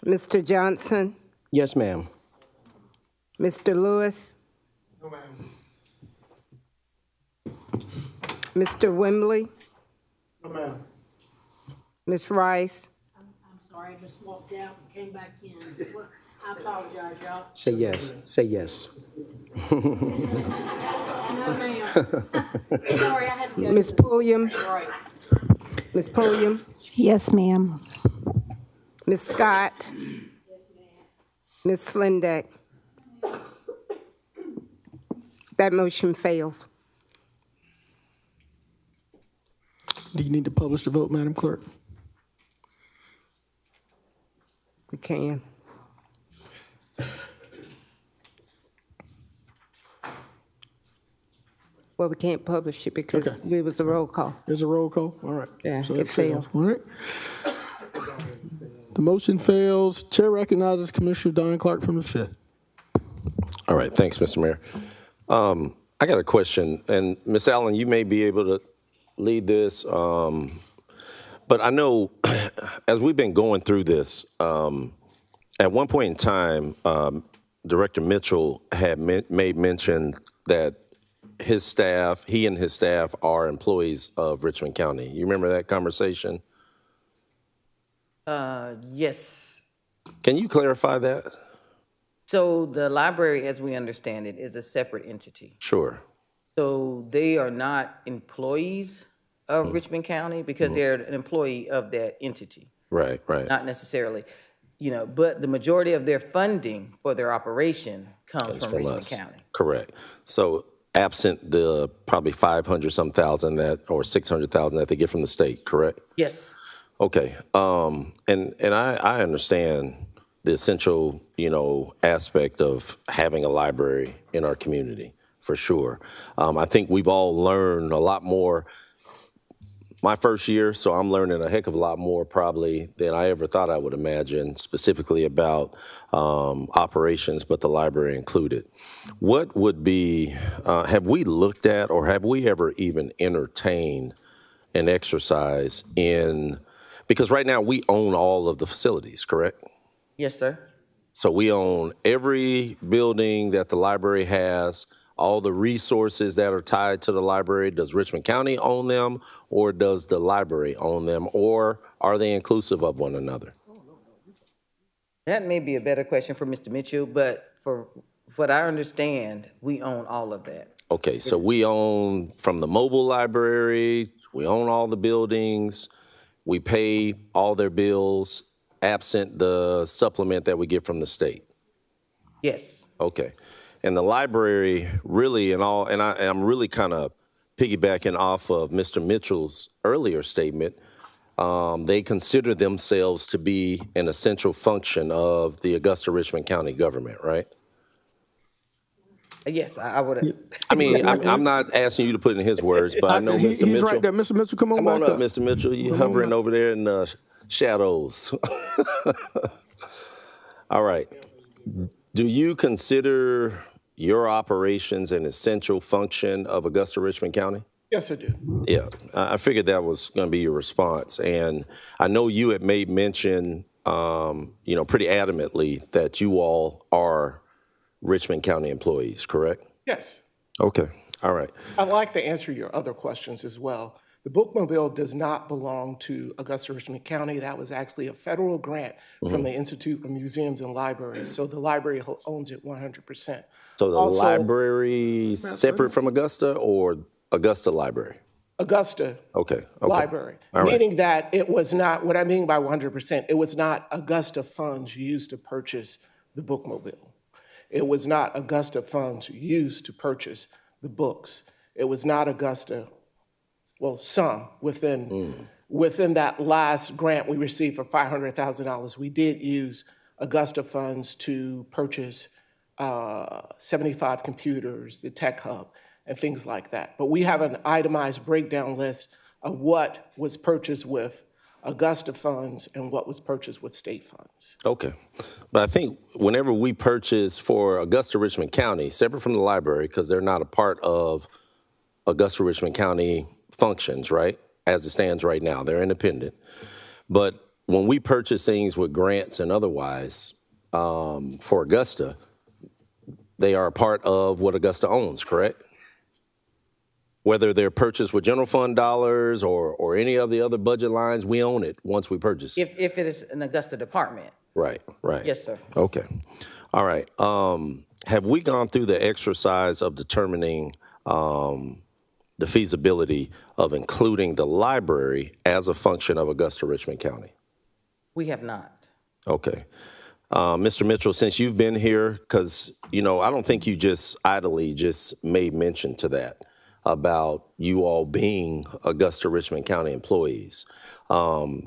Mr. Johnson, Yes, ma'am. Mr. Lewis, Mr. Wembley, No, ma'am. Ms. Rice, I'm sorry, I just walked out and came back in. I apologize, y'all. Say yes. Say yes. No, ma'am. Sorry, I had to go. Ms. Pulliam, Right. Ms. Pulliam, Yes, ma'am. Ms. Scott, Ms. Slindeck. That motion fails. Do you need to publish the vote, Madam Clerk? We can. Well, we can't publish it because Okay. it was a roll call. There's a roll call? All right. Yeah, So it that failed. All right. The motion fails. Chair recognizes Commissioner Don Clark from the 5th. All right, thanks, Mr. Mayor. I got a question, and Ms. Allen, you may be able to lead this, but I know as we've been going through this, at one point in time, Director Mitchell had made mention that his staff, he and his staff are employees of Richmond County. You remember that conversation? Yes. Can you clarify that? So the library, as we understand it, is a separate entity. Sure. So they are not employees of Richmond County because they're an employee of that entity. Right, right. Not necessarily, but the majority of their funding for their operation comes from Richmond us. County. Correct. So absent the probably 500-some thousand or 600,000 that they get from the state, correct? Yes. Okay. And I understand the essential, aspect of having a library in our community, for sure. I think we've all learned a lot more. My first year, so I'm learning a heck of a lot more probably than I ever thought I would imagine, specifically about operations, but the library included. What would be, have we looked at or have we ever even entertained an exercise in, because right now we own all of the facilities, correct? Yes, sir. So we own every building that the library has, all the resources that are tied to the library. Does Richmond County own them, or does the library own them, or are they inclusive of one another? That may be a better question for Mr. Mitchell, but for what I understand, we own all of that. Okay, so we own from the mobile library, we own all the buildings, we pay all their bills, absent the supplement that we get from the state. Yes. Okay. And the library really and I'm really kind of piggybacking off of Mr. Mitchell's earlier statement. They consider themselves to be an essential function of the Augusta Richmond County government, right? Yes, I would. I mean, I'm not asking you to put in his words, but I know Mr. Mitchell. He's right there. Mr. Mitchell, come on back up, Mr. Mitchell. You're hovering over there in the shadows. All right. Do you consider your operations an essential function of Augusta Richmond County? Yes, I do. Yeah, I figured that was going to be your response. And I know you had made mention, pretty adamantly that you all are Richmond County employees, correct? Yes. Okay. All right. I'd like to answer your other questions as well. The bookmobile does not belong to Augusta Richmond County. That was actually a federal grant from the Institute of Museums and Libraries. So the library owns it 100%. So the Also, library separate from Augusta or Augusta Library? Augusta Okay. Library, All right. meaning that it was not, what I mean by 100%, it was not Augusta funds used to purchase the bookmobile. It was not Augusta funds used to purchase the books. It was not Augusta, well, some within that last grant we received for $500,000, we did use Augusta funds to purchase 75 computers, the tech hub, and things like that. But we have an itemized breakdown list of what was purchased with Augusta funds and what was purchased with state funds. Okay. But I think whenever we purchase for Augusta Richmond County, separate from the library, because they're not a part of Augusta Richmond County functions, right? As it stands right now, they're independent. But when we purchase things with grants and otherwise for Augusta, they are a part of what Augusta owns, correct? Whether they're purchased with general fund dollars or any of the other budget lines, we own it once we purchase it. If it is an Augusta department. Right, right. Yes, sir. Okay. All right. Have we gone through the exercise of determining the feasibility of including the library as a function of Augusta Richmond County? We have not. Okay. Mr. Mitchell, since you've been here, because, I don't think you just idly just made mention to that about you all being Augusta Richmond County employees.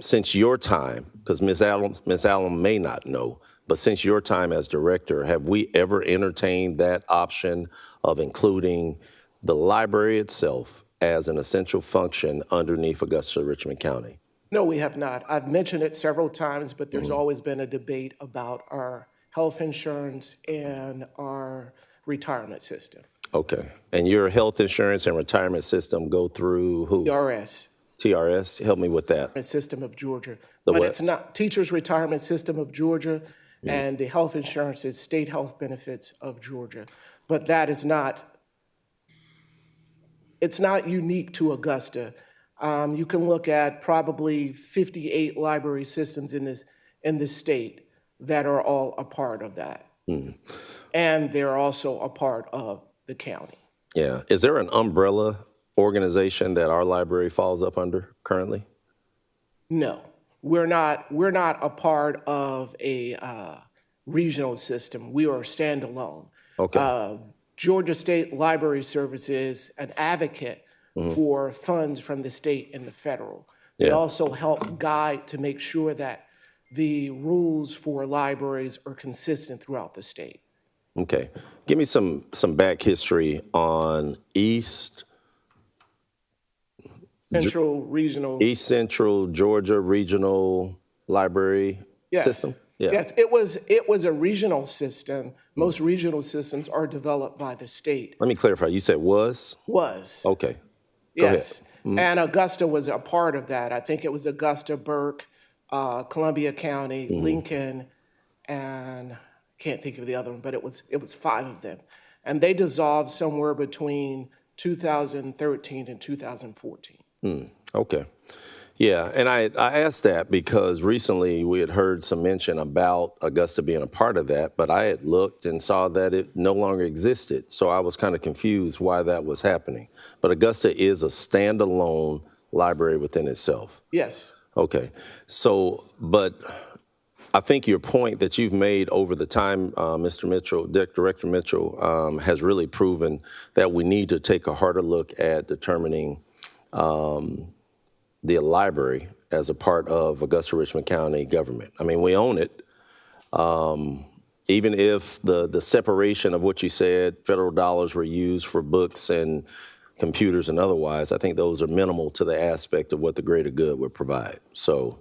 Since your time, because Ms. Allen may not know, but since your time as director, have we ever entertained that option of including the library itself as an essential function underneath Augusta Richmond County? No, we have not. I've mentioned it several times, but there's always been a debate about our health insurance and our retirement system. Okay. And your health insurance and retirement system go through who? TRS. TRS? Help me with that. System of Georgia. The But what? it's not Teachers Retirement System of Georgia, and the health insurance is State Health Benefits of Georgia. But that is not, it's not unique to Augusta. You can look at probably 58 library systems in this state that are all a part of that. And they're also a part of the county. Yeah. Is there an umbrella organization that our library falls up under currently? No, we're not a part of a regional system. We are standalone. Okay. Georgia State Library Service is an advocate for funds from the state and the federal. They also help guide to make sure that the rules for libraries are consistent throughout the state. Okay. Give me some back history on East Central Georgia Regional Library System? Yeah. Yes, it was a regional system. Most regional systems are developed by the state. Let me clarify. You said was? Was. Okay. Go Yes. ahead. And Augusta was a part of that. I think it was Augusta, Burke, Columbia County, Lincoln, and can't think of the other one, but it was 5 of them. And they dissolved somewhere between 2013 and 2014. Okay. Yeah, and I asked that because recently we had heard some mention about Augusta being a part of that, but I had looked and saw that it no longer existed. So I was kind of confused why that was happening. But Augusta is a standalone library within itself. Yes. Okay. So, but I think your point that you've made over the time, Mr. Mitchell, Director Mitchell, has really proven that we need to take a harder look at determining the library as a part of Augusta Richmond County government. I mean, we own it. Even if the separation of what you said, federal dollars were used for books and computers and otherwise, I think those are minimal to the aspect of what the greater good would provide. So,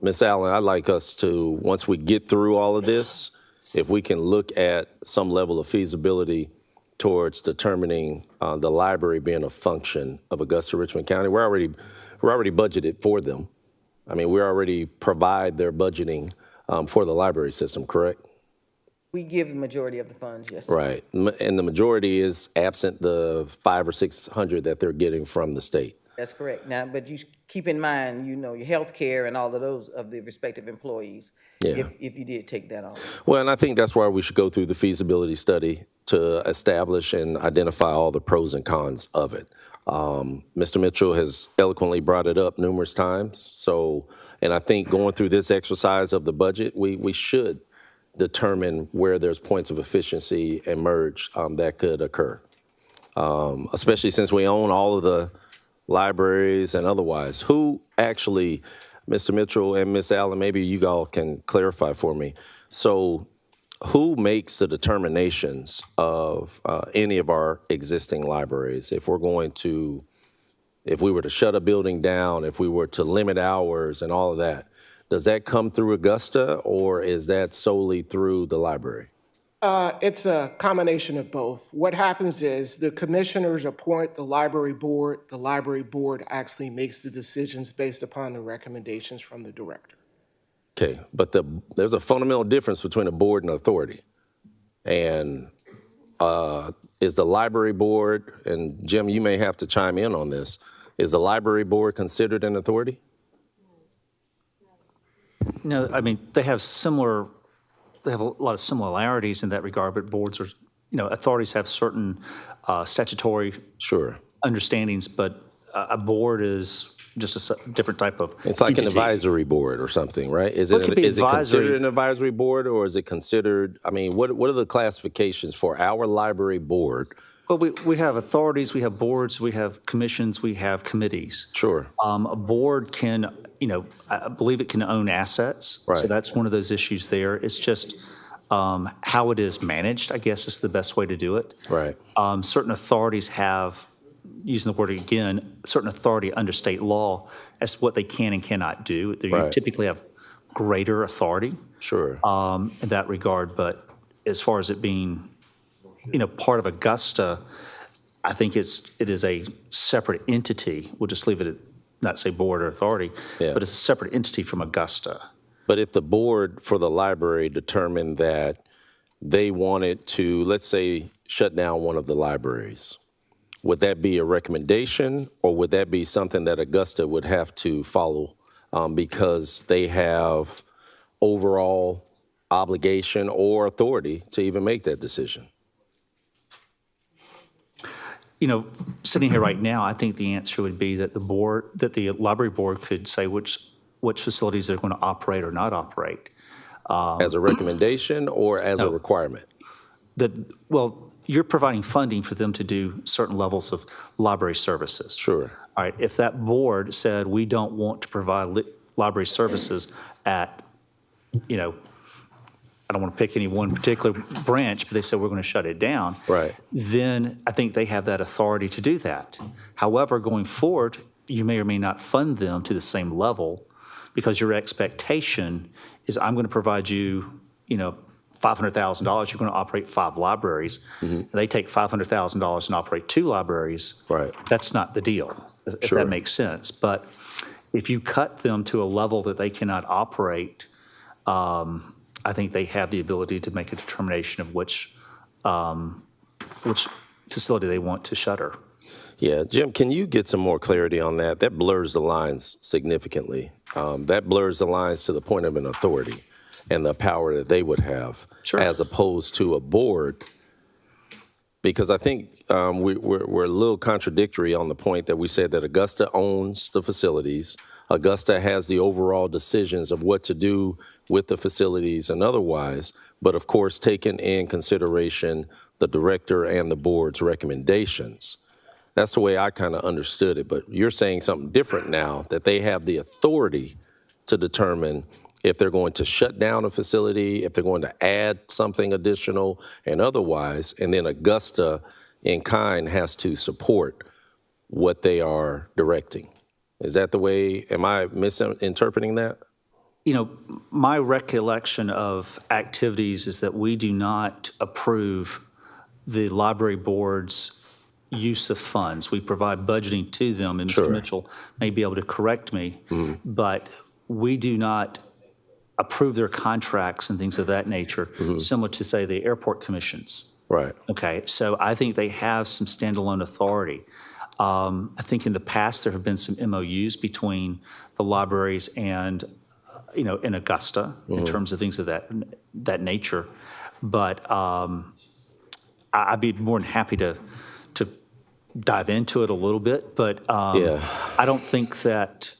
Ms. Allen, I'd like us to, once we get through all of this, if we can look at some level of feasibility towards determining the library being a function of Augusta Richmond County. We're already budgeted for them. I mean, we already provide their budgeting for the library system, correct? We give the majority of the funds, yes, sir. Right. And the majority is absent the 500 or 600 that they're getting from the state. That's correct. Now, but you keep in mind, your health care and all of those of the respective employees, Yeah. if you did take that off. Well, and I think that's why we should go through the feasibility study to establish and identify all the pros and cons of it. Mr. Mitchell has eloquently brought it up numerous times. So, and I think going through this exercise of the budget, we should determine where there's points of efficiency emerge that could occur, especially since we own all of the libraries and otherwise. Who actually, Mr. Mitchell and Ms. Allen, maybe you all can clarify for me. So who makes the determinations of any of our existing libraries? If we were to shut a building down, if we were to limit hours and all of that, does that come through Augusta or is that solely through the library? It's a combination of both. What happens is the commissioners appoint the library board. The library board actually makes the decisions based upon the recommendations from the director. Okay, but there's a fundamental difference between a board and authority. And is the library board, and Jim, you may have to chime in on this, is the library board considered an authority? No, I mean, they have a lot of similarities in that regard, but boards are, authorities have certain statutory understandings, but a board is just a different type of It's like entity. an advisory board or something, right? Is Well, it could be it considered advisory. an advisory board or is it considered, I mean, what are the classifications for our library board? Well, we have authorities, we have boards, we have commissions, we have committees. Sure. A board can, I believe it can own assets. Right. So that's one of those issues there. It's just how it is managed, I guess, is the best way to do it. Right. Certain authorities have, using the word again, certain authority under state law as to what they can and cannot do. You Right. typically have greater authority. Sure. In that regard. But as far as it being, part of Augusta, I think it is a separate entity. We'll just leave it at, not say board or authority, Yeah. but it's a separate entity from Augusta. But if the board for the library determined that they wanted to, let's say, shut down one of the libraries, would that be a recommendation or would that be something that Augusta would have to follow because they have overall obligation or authority to even make that decision? Sitting here right now, I think the answer would be that the library board could say which facilities they're going to operate or not operate. As a recommendation or as a requirement? Well, you're providing funding for them to do certain levels of library services. Sure. All right, if that board said, we don't want to provide library services at, I don't want to pick any one particular branch, but they said we're going to shut it down. Right. Then I think they have that authority to do that. However, going forward, you may or may not fund them to the same level because your expectation is I'm going to provide you, $500,000. You're going to operate 5 libraries. Mm-hmm. They take $500,000 and operate 2 libraries. Right. That's not the deal, if Sure. that makes sense. But if you cut them to a level that they cannot operate, I think they have the ability to make a determination of which facility they want to shutter. Yeah, Jim, can you get some more clarity on that? That blurs the lines significantly. That blurs the lines to the point of an authority and the power that they would have, as opposed to a board. Because I think we're a little contradictory on the point that we said that Augusta owns the facilities. Augusta has the overall decisions of what to do with the facilities and otherwise, but of course, taking in consideration the director and the board's recommendations. That's the way I kind of understood it, but you're saying something different now, that they have the authority to determine if they're going to shut down a facility, if they're going to add something additional and otherwise, and then Augusta in kind has to support what they are directing. Is that the way, am I misinterpreting that? My recollection of activities is that we do not approve the library board's use of funds. We provide budgeting to them, and Mr. Mitchell may be able to correct me, but we do not approve their contracts and things of that nature, similar to, say, the airport commissions. Right. Okay, so I think they have some standalone authority. I think in the past, there have been some MOUs between the libraries and, in Augusta in terms of things of that nature. But I'd be more than happy to dive into it a little bit. But I don't think that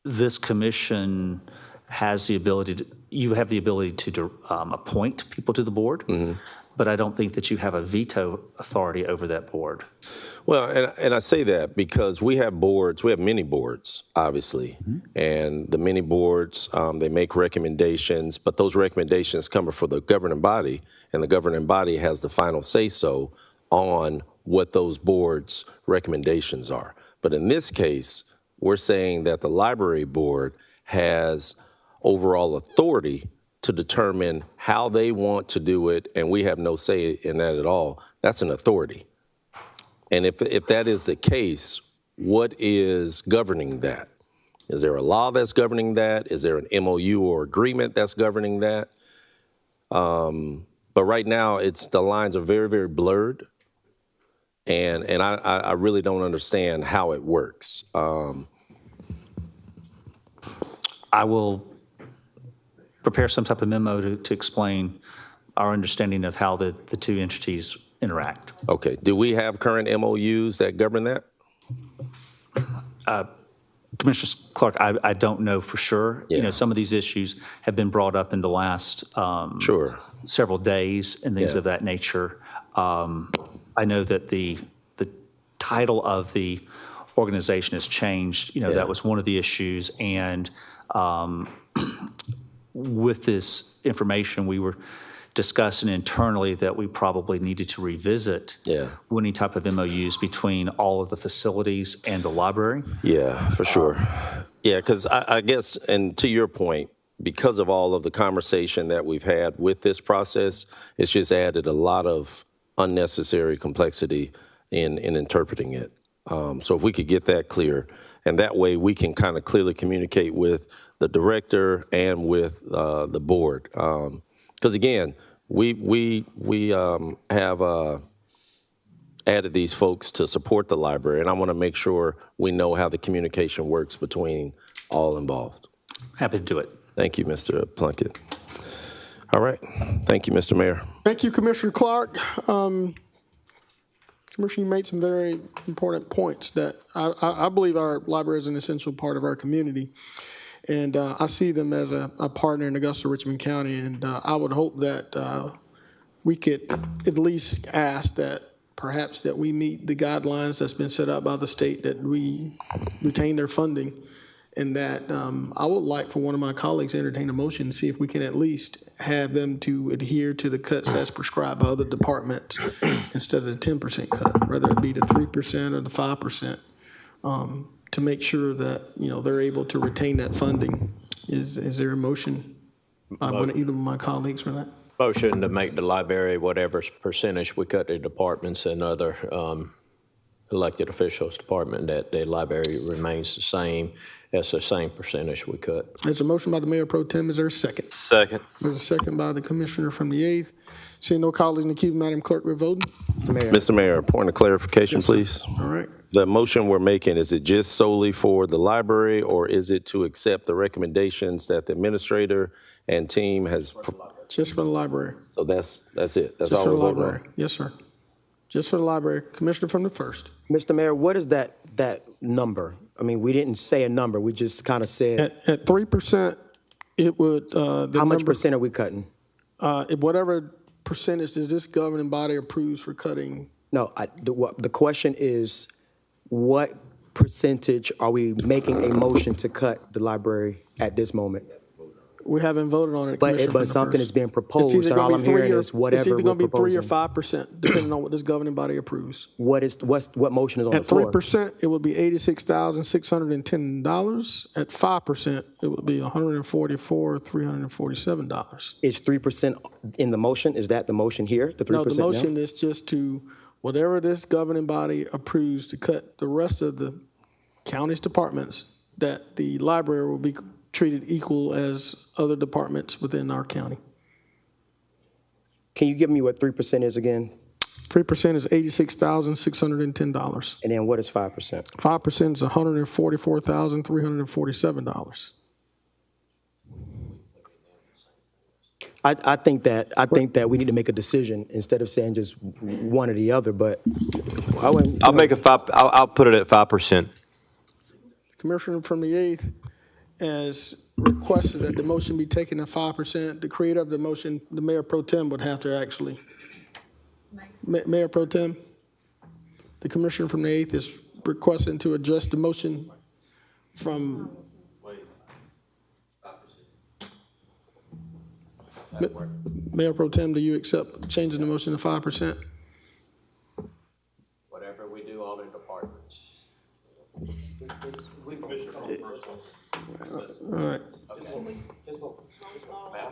this commission has the ability you have the ability to appoint people to the board. But I don't think that you have a veto authority over that board. Well, and I say that because we have many boards, obviously, and the many boards, they make recommendations, but those recommendations come from the governing body, and the governing body has the final say-so on what those boards' recommendations are. But in this case, we're saying that the library board has overall authority to determine how they want to do it, and we have no say in that at all. That's an authority. And if that is the case, what is governing that? Is there a law that's governing that? Is there an MOU or agreement that's governing that? But right now, the lines are very, very blurred, and I really don't understand how it works. I will prepare some type of memo to explain our understanding of how the two entities interact. Okay. Do we have current MOUs that govern that? Commissioner Clark, I don't know for sure. Yeah. Some of these issues have been brought up in the last several days and things of that nature. I know that the title of the organization has changed. That was one of the issues. And with this information, we were discussing internally that we probably needed to revisit any type of MOUs between all of the facilities and the library. Yeah, for sure. Yeah, because I guess, and to your point, because of all of the conversation that we've had with this process, it's just added a lot of unnecessary complexity in interpreting it. So if we could get that clear, and that way we can kind of clearly communicate with the director and with the board. Because again, we have added these folks to support the library, and I want to make sure we know how the communication works between all involved. Happy to do it. Thank you, Mr. Plunkett. All right. Thank you, Mr. Mayor. Thank you, Commissioner Clark. Commissioner, you made some very important points that I believe our library is an essential part of our community. And I see them as a partner in Augusta, Richmond County, and I would hope that we could at least ask that perhaps that we meet the guidelines that's been set up by the state, that we retain their funding, and that I would like for one of my colleagues to entertain a motion to see if we can at least have them to adhere to the cuts as prescribed by other departments instead of the 10% cut, whether it be the 3% or the 5%. To make sure that they're able to retain that funding. Is there a motion by either of my colleagues for that? Motion to make the library whatever percentage we cut the departments and other elected officials department, that the library remains the same as the same percentage we cut. There's a motion by the Mayor Pro Tem. Is there a second? Second. There's a second by the Commissioner from the 8th. Seeing no colleagues in the queue, Madam Clerk, we're voting. Mr. Mayor, point of clarification, please. All right. The motion we're making, is it just solely for the library, or is it to accept the recommendations that the administrator and team has? Just for the library. So that's it. That's Just all for the we're voting library. on. Yes, sir. Just for the library. Commissioner from the 1st. Mr. Mayor, what is that number? I mean, we didn't say a number. We just kind of said. At 3%, it would. How much percent are we cutting? Whatever percentage that this governing body approves for cutting. No, the question is, what percentage are we making a motion to cut the library at this moment? We haven't voted on it. But something is being proposed, and all I'm hearing is whatever it's either going to be 3 or proposing. 5%, depending on what this governing body approves. What motion is on the At floor? 3%, it would be $86,610. At 5%, it would be $144,347. Is 3% in the motion? Is that the motion here? The 3% No, the motion now? is just to whatever this governing body approves to cut the rest of the county's departments, that the library will be treated equal as other departments within our county. Can you give me what 3% is again? 3% is $86,610. And then what is 5%? 5% is $144,347. I think that we need to make a decision instead of saying just one or the other, but I'll put it at 5%. Commissioner from the 8th has requested that the motion be taken at 5%. The creator of the motion, the Mayor Pro Tem, would have to actually. Mayor Pro Tem, the commissioner from the 8th is requesting to adjust the motion from. Mayor Pro Tem, do you accept changing the motion to 5%? Whatever we do, all the departments. All right.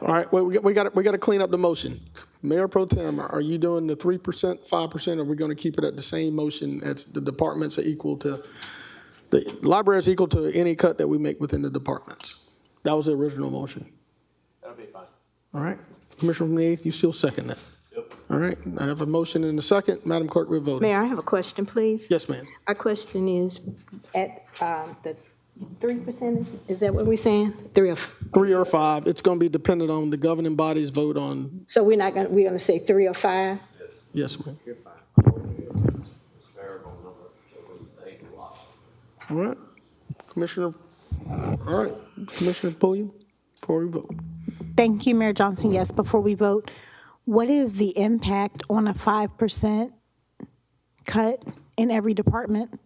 All right, well, we got to clean up the motion. Mayor Pro Tem, are you doing the 3%, 5%, or are we going to keep it at the same motion as the departments are equal to, the library is equal to any cut that we make within the departments? That was the original motion. That'll be fine. All right. Commissioner from the 8th, you still second that? Yep. All right, I have a motion and a second. Madam Clerk, we're voting. Mayor, I have a question, please. Yes, ma'am. Our question is at the 3%, is that what we're saying? 3 or 3 or 5. It's going to be dependent on the governing body's vote on. So we're going to say 3 or 5? Yes, ma'am. All right, Commissioner. All right, Commissioner Pulliam, before we vote. Thank you, Mayor Johnson. Yes, before we vote, what is the impact on a 5% cut in every department?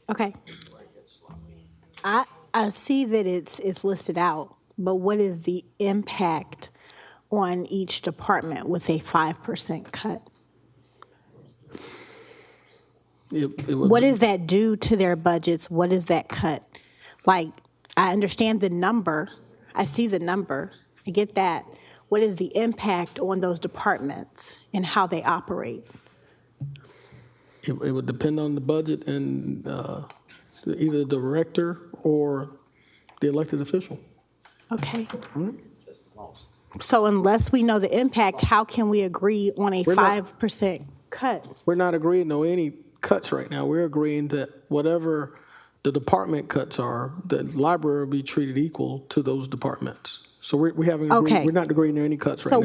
Okay. I see that it's listed out, but what is the impact on each department with a 5% cut? What does that do to their budgets? What does that cut? Like, I understand the number. I see the number. I get that. What is the impact on those departments and how they operate? It would depend on the budget and either the director or the elected official. Okay. So unless we know the impact, how can we agree on a 5% cut? We're not agreeing on any cuts right now. We're agreeing that whatever the department cuts are, the library will be treated equal to those departments. So we haven't agreed. Okay. We're not agreeing to any cuts right now.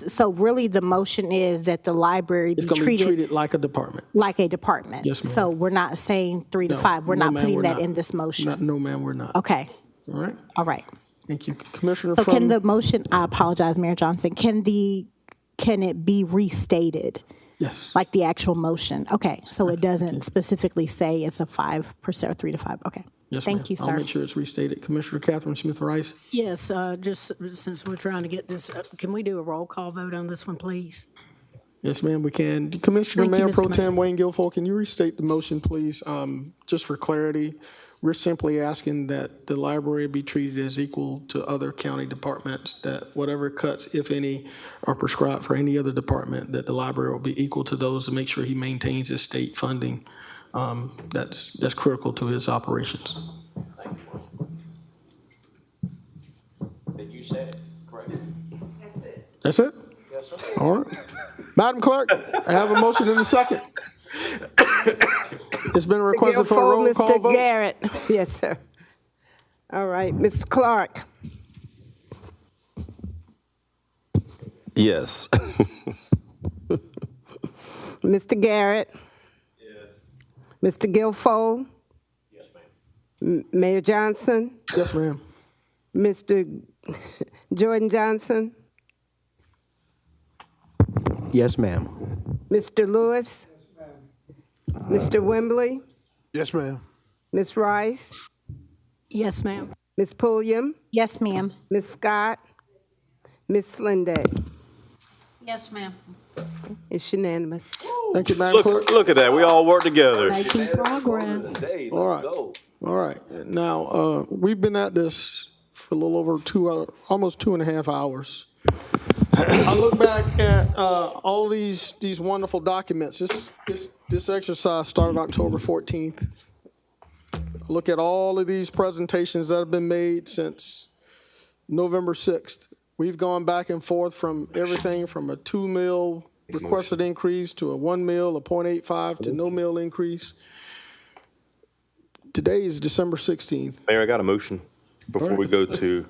So really the motion is that the library be It's going to be treated treated like a department. like a department. Yes, ma'am. So we're not saying 3 to No, 5. We're no, not ma'am, putting we're that not. in this motion. No, ma'am, we're not. Okay. All right. All right. Thank you. Commissioner So from. can the motion, I apologize, Mayor Johnson, can it be restated? Yes. Like the actual motion? Okay, so it doesn't specifically say it's a 5% or 3 to 5, okay. Yes, Thank you, ma'am. sir. I'll make sure it's restated. Commissioner Catherine Smith Rice. Yes, just since we're trying to get this, can we do a roll call vote on this one, please? Yes, ma'am, we can. Commissioner Thank you, Mayor Pro Mr. Tem Wayne Guilfoyle, can you restate the motion, please? Just for clarity, we're simply asking that the library be treated as equal to other county departments, that whatever cuts, if any, are prescribed for any other department, that the library will be equal to those to make sure he maintains his state funding. That's critical to his operations. Thank you. Did you say it correct? That's it? Yes, sir. All right. Madam Clerk, I have a motion and a second. It's been requested for a roll call Mr. vote. Garrett. Yes, sir. All right, Mr. Clark. Yes. Mr. Garrett. Yes. Mr. Guilfoyle. Yes, ma'am. Mayor Johnson. Yes, ma'am. Mr. Jordan Johnson. Yes, ma'am. Mr. Lewis. Mr. Wembley. Yes, ma'am. Ms. Rice. Yes, ma'am. Ms. Pulliam. Yes, ma'am. Ms. Scott. Ms. Slinday. Yes, ma'am. It's unanimous. Thank you, Madam Clerk. Look at that. We all work together. Making progress. All right. All right. Now, we've been at this for a little over almost 2.5 hours. I look back at all these wonderful documents. This exercise started October 14th. I look at all of these presentations that have been made since November 6th. We've gone back and forth from everything from a 2 mil requested increase to a 1 mil, a 0.85 to no mil increase. Today is December 16th. Mayor, I got a motion before we go to,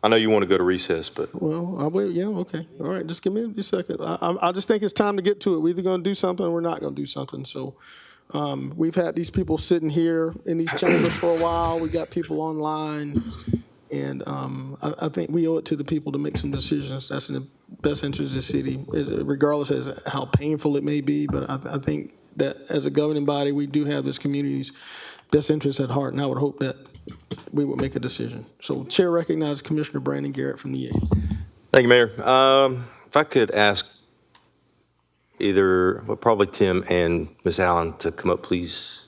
I know you want to go to recess, but. Well, I'll wait. Yeah, okay. All right, just give me a second. I just think it's time to get to it. We're either going to do something or we're not going to do something. So we've had these people sitting here in these chambers for a while. We got people online. And I think we owe it to the people to make some decisions that's in the best interest of the city, regardless of how painful it may be. But I think that as a governing body, we do have this community's best interest at heart, and I would hope that we would make a decision. So Chair recognizes Commissioner Brandon Garrett from the 8th. Thank you, Mayor. If I could ask probably Tim and Ms. Allen to come up, please.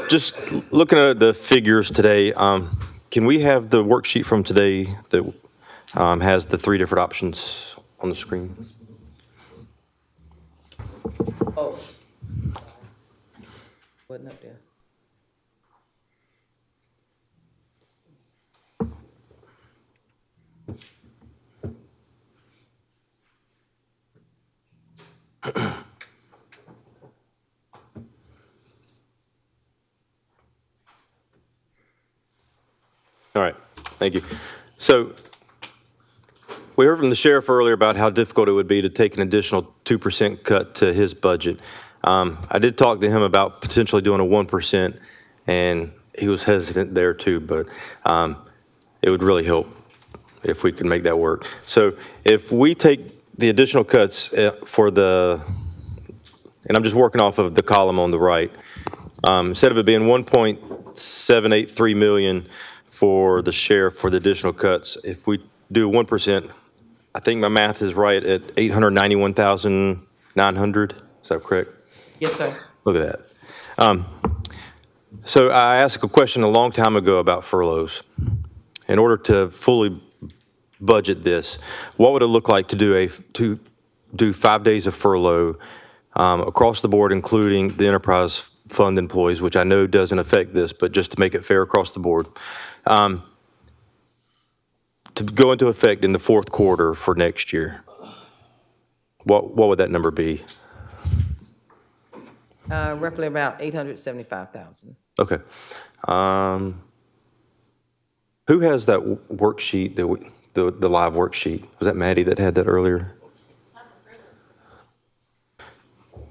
Just looking at the figures today, can we have the worksheet from today that has the 3 different options on the screen? Oh. Wasn't up there. All right, thank you. So we heard from the sheriff earlier about how difficult it would be to take an additional 2% cut to his budget. I did talk to him about potentially doing a 1%, and he was hesitant there too, but it would really help if we could make that work. So if we take the additional cuts for and I'm just working off of the column on the right, instead of it being 1.783 million for the sheriff for the additional cuts, if we do 1%, I think my math is right at 891,900. Is that correct? Yes, sir. Look at that. So I asked a question a long time ago about furloughs. In order to fully budget this, what would it look like to do 5 days of furlough across the board, including the enterprise fund employees, which I know doesn't affect this, but just to make it fair across the board, to go into effect in the 4th quarter for next year? What would that number be? Roughly about 875,000. Okay. Who has that worksheet, the live worksheet? Was that Maddie that had that earlier?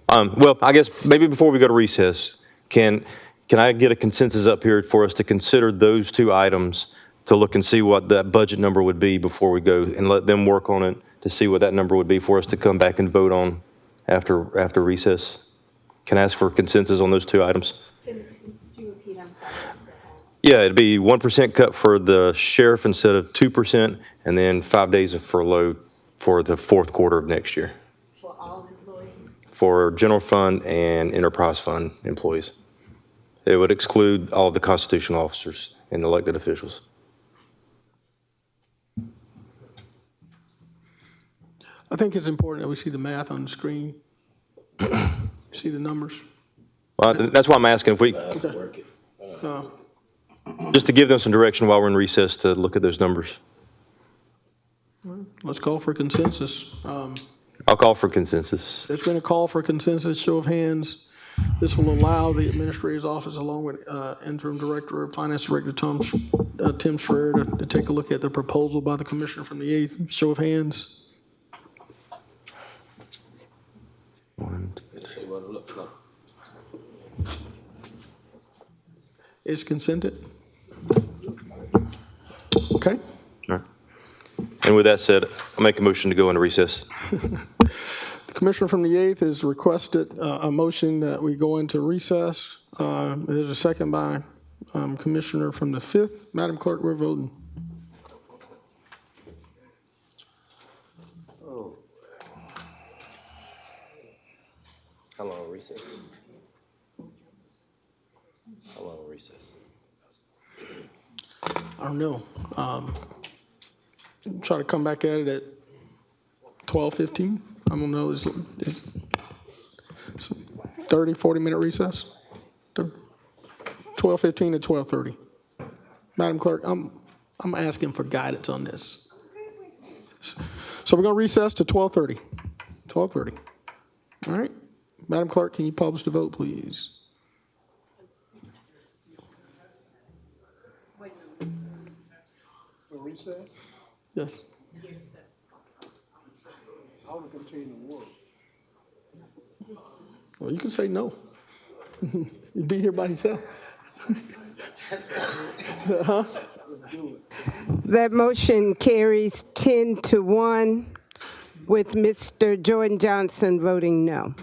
Well, I guess maybe before we go to recess, can I get a consensus up here for us to consider those 2 items to look and see what that budget number would be before we go, and let them work on it to see what that number would be for us to come back and vote on after recess? Can I ask for consensus on those 2 items? Could you repeat? I'm sorry. Yeah, it'd be 1% cut for the sheriff instead of 2%, and then 5 days of furlough for the 4th quarter of next year. For all employees? For general fund and enterprise fund employees. It would exclude all of the constitutional officers and elected officials. I think it's important that we see the math on the screen, see the numbers. Well, that's why I'm asking if we, just to give them some direction while we're in recess to look at those numbers. Let's call for consensus. I'll call for consensus. There's been a call for consensus, show of hands. This will allow the administrator's office, along with interim director of finance director Tim Schreier, to take a look at the proposal by the commissioner from the 8th. Show of hands. Is consented? Okay. All right. And with that said, I'll make a motion to go into recess. The commissioner from the 8th has requested a motion that we go into recess. There's a second by commissioner from the 5th. Madam Clerk, we're voting. Oh. How long recess? How long recess? I don't know. Try to come back at it at 12:15. I don't know, it's 30, 40-minute recess? 12:15 to 12:30. Madam Clerk, I'm asking for guidance on this. So we're going to recess to 12:30. 12:30. All right. Madam Clerk, can you publish the vote, please? Recess? Yes. I want to continue to work. Well, you can say no. You'd be here by yourself. Huh? That motion carries 10-1 with Mr. Jordan Johnson voting no.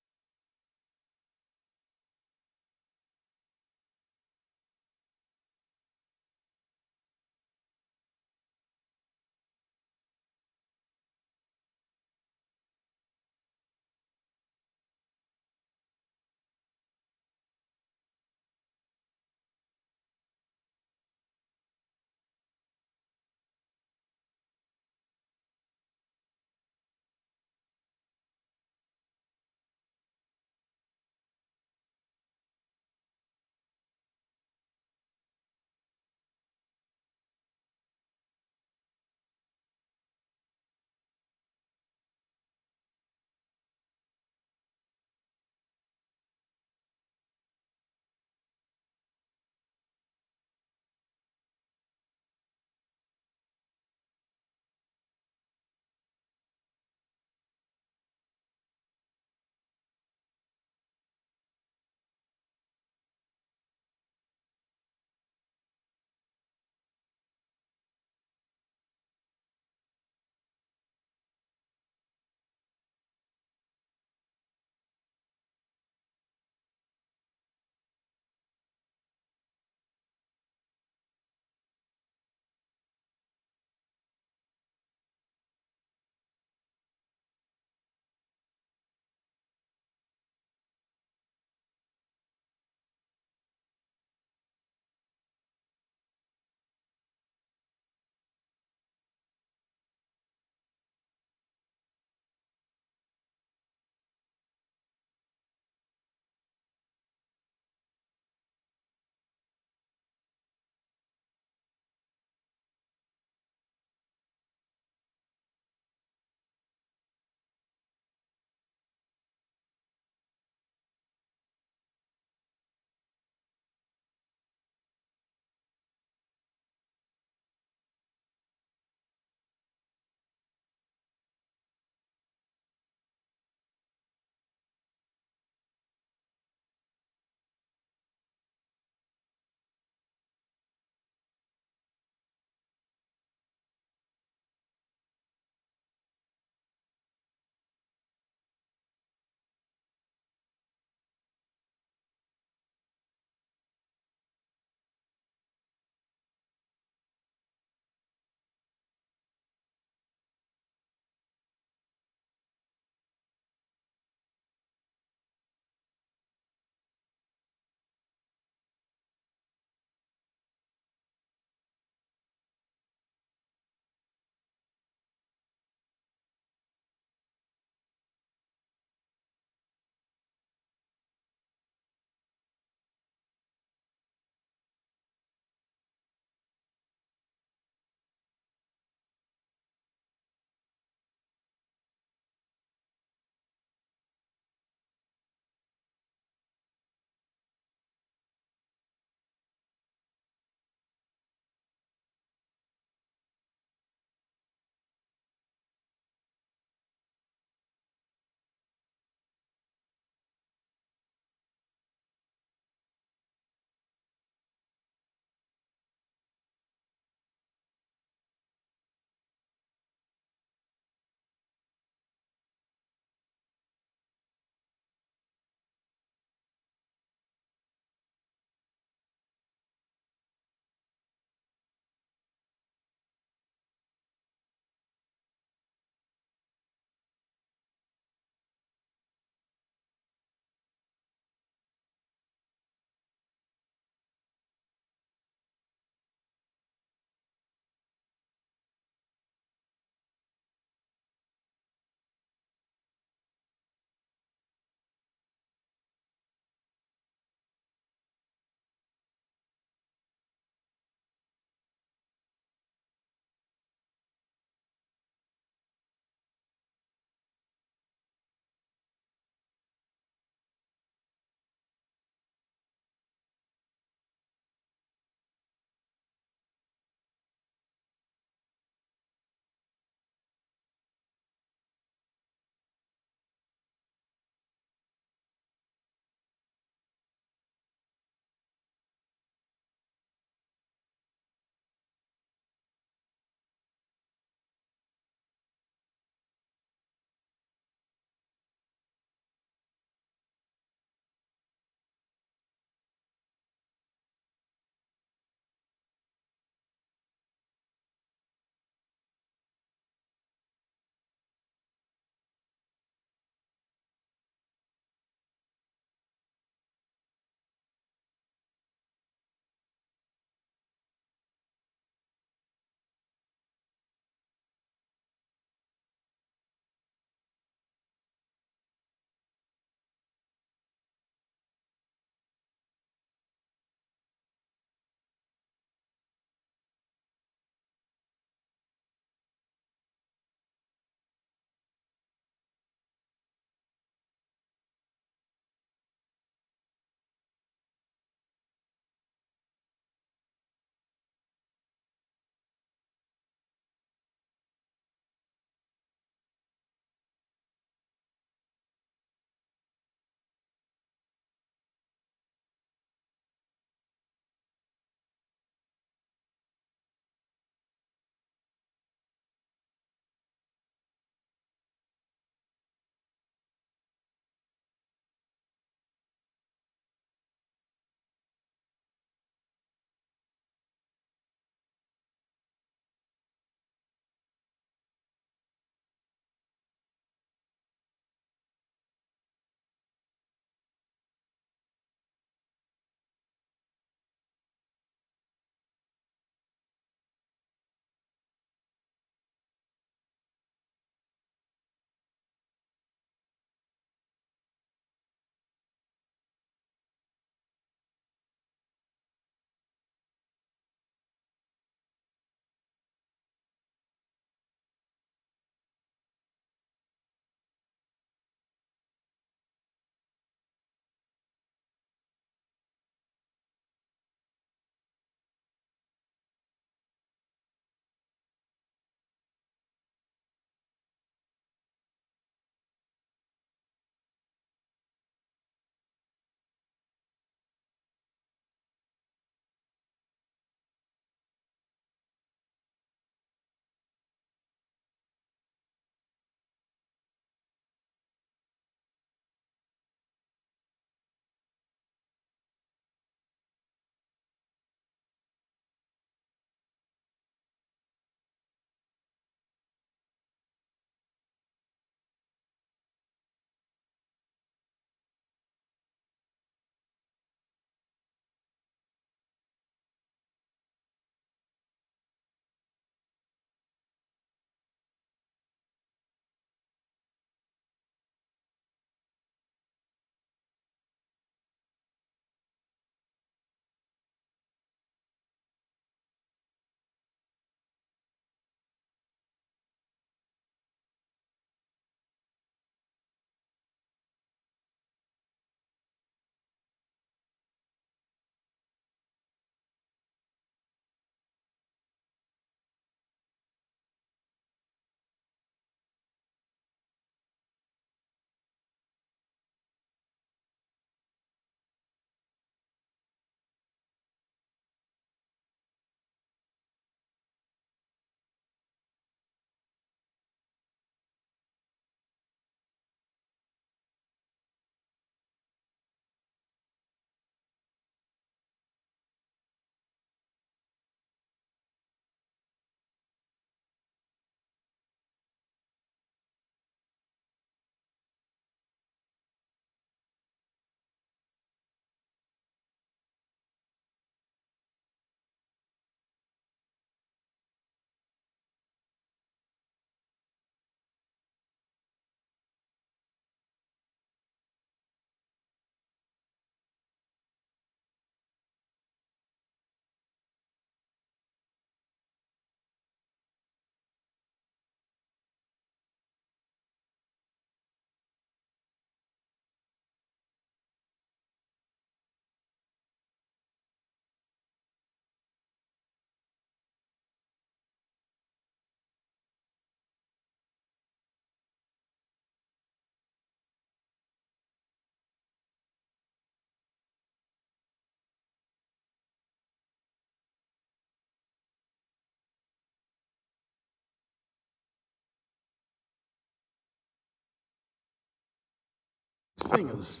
fingers.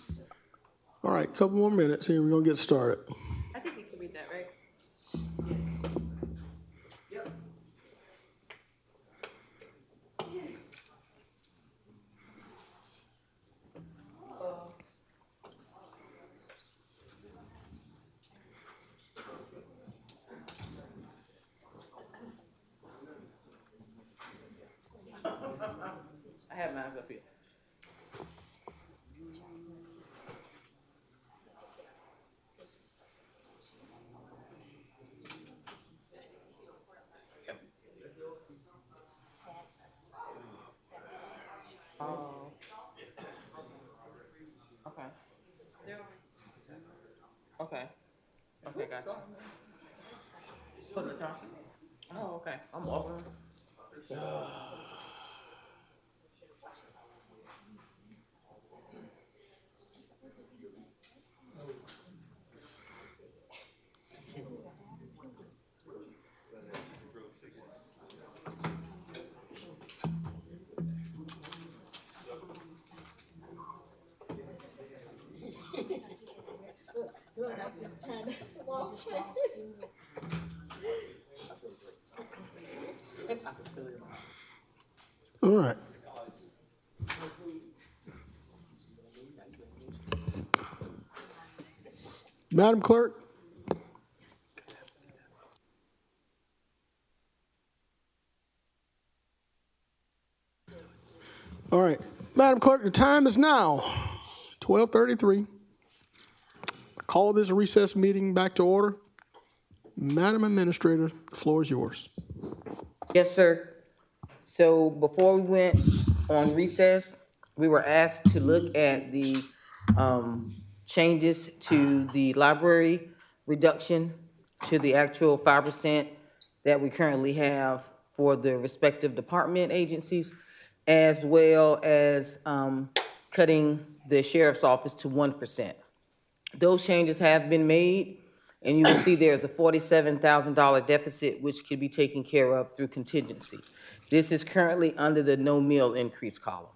All right, couple more minutes here. We're going to get started. I think you can read that, right? I have mine up here. Oh. Okay. Okay. Okay, gotcha. For Natasha? Oh, okay. I'm open. All right. Madam Clerk? All right. Madam Clerk, the time is now 12:33. Call this recess meeting back to order. Madam Administrator, the floor is yours. Yes, sir. So before we went on recess, we were asked to look at the changes to the library reduction to the actual 5% that we currently have for the respective department agencies, as well as cutting the sheriff's office to 1%. Those changes have been made, and you will see there's a $47,000 deficit which can be taken care of through contingency. This is currently under the no meal increase column.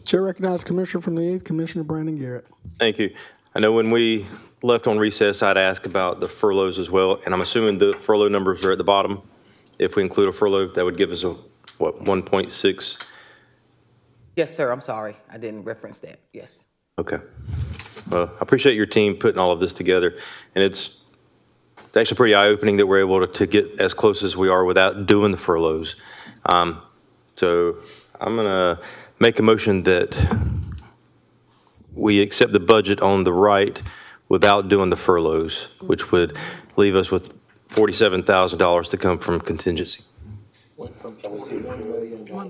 Chair recognizes Commissioner from the 8th, Commissioner Brandon Garrett. Thank you. I know when we left on recess, I'd ask about the furloughs as well, and I'm assuming the furlough numbers are at the bottom. If we include a furlough, that would give us a, what, 1.6? Yes, sir, I'm sorry, I didn't reference that, yes. Okay. Well, I appreciate your team putting all of this together, and it's actually pretty eye-opening that we're able to get as close as we are without doing the furloughs. So I'm going to make a motion that we accept the budget on the right without doing the furloughs, which would leave us with $47,000 to come from contingency.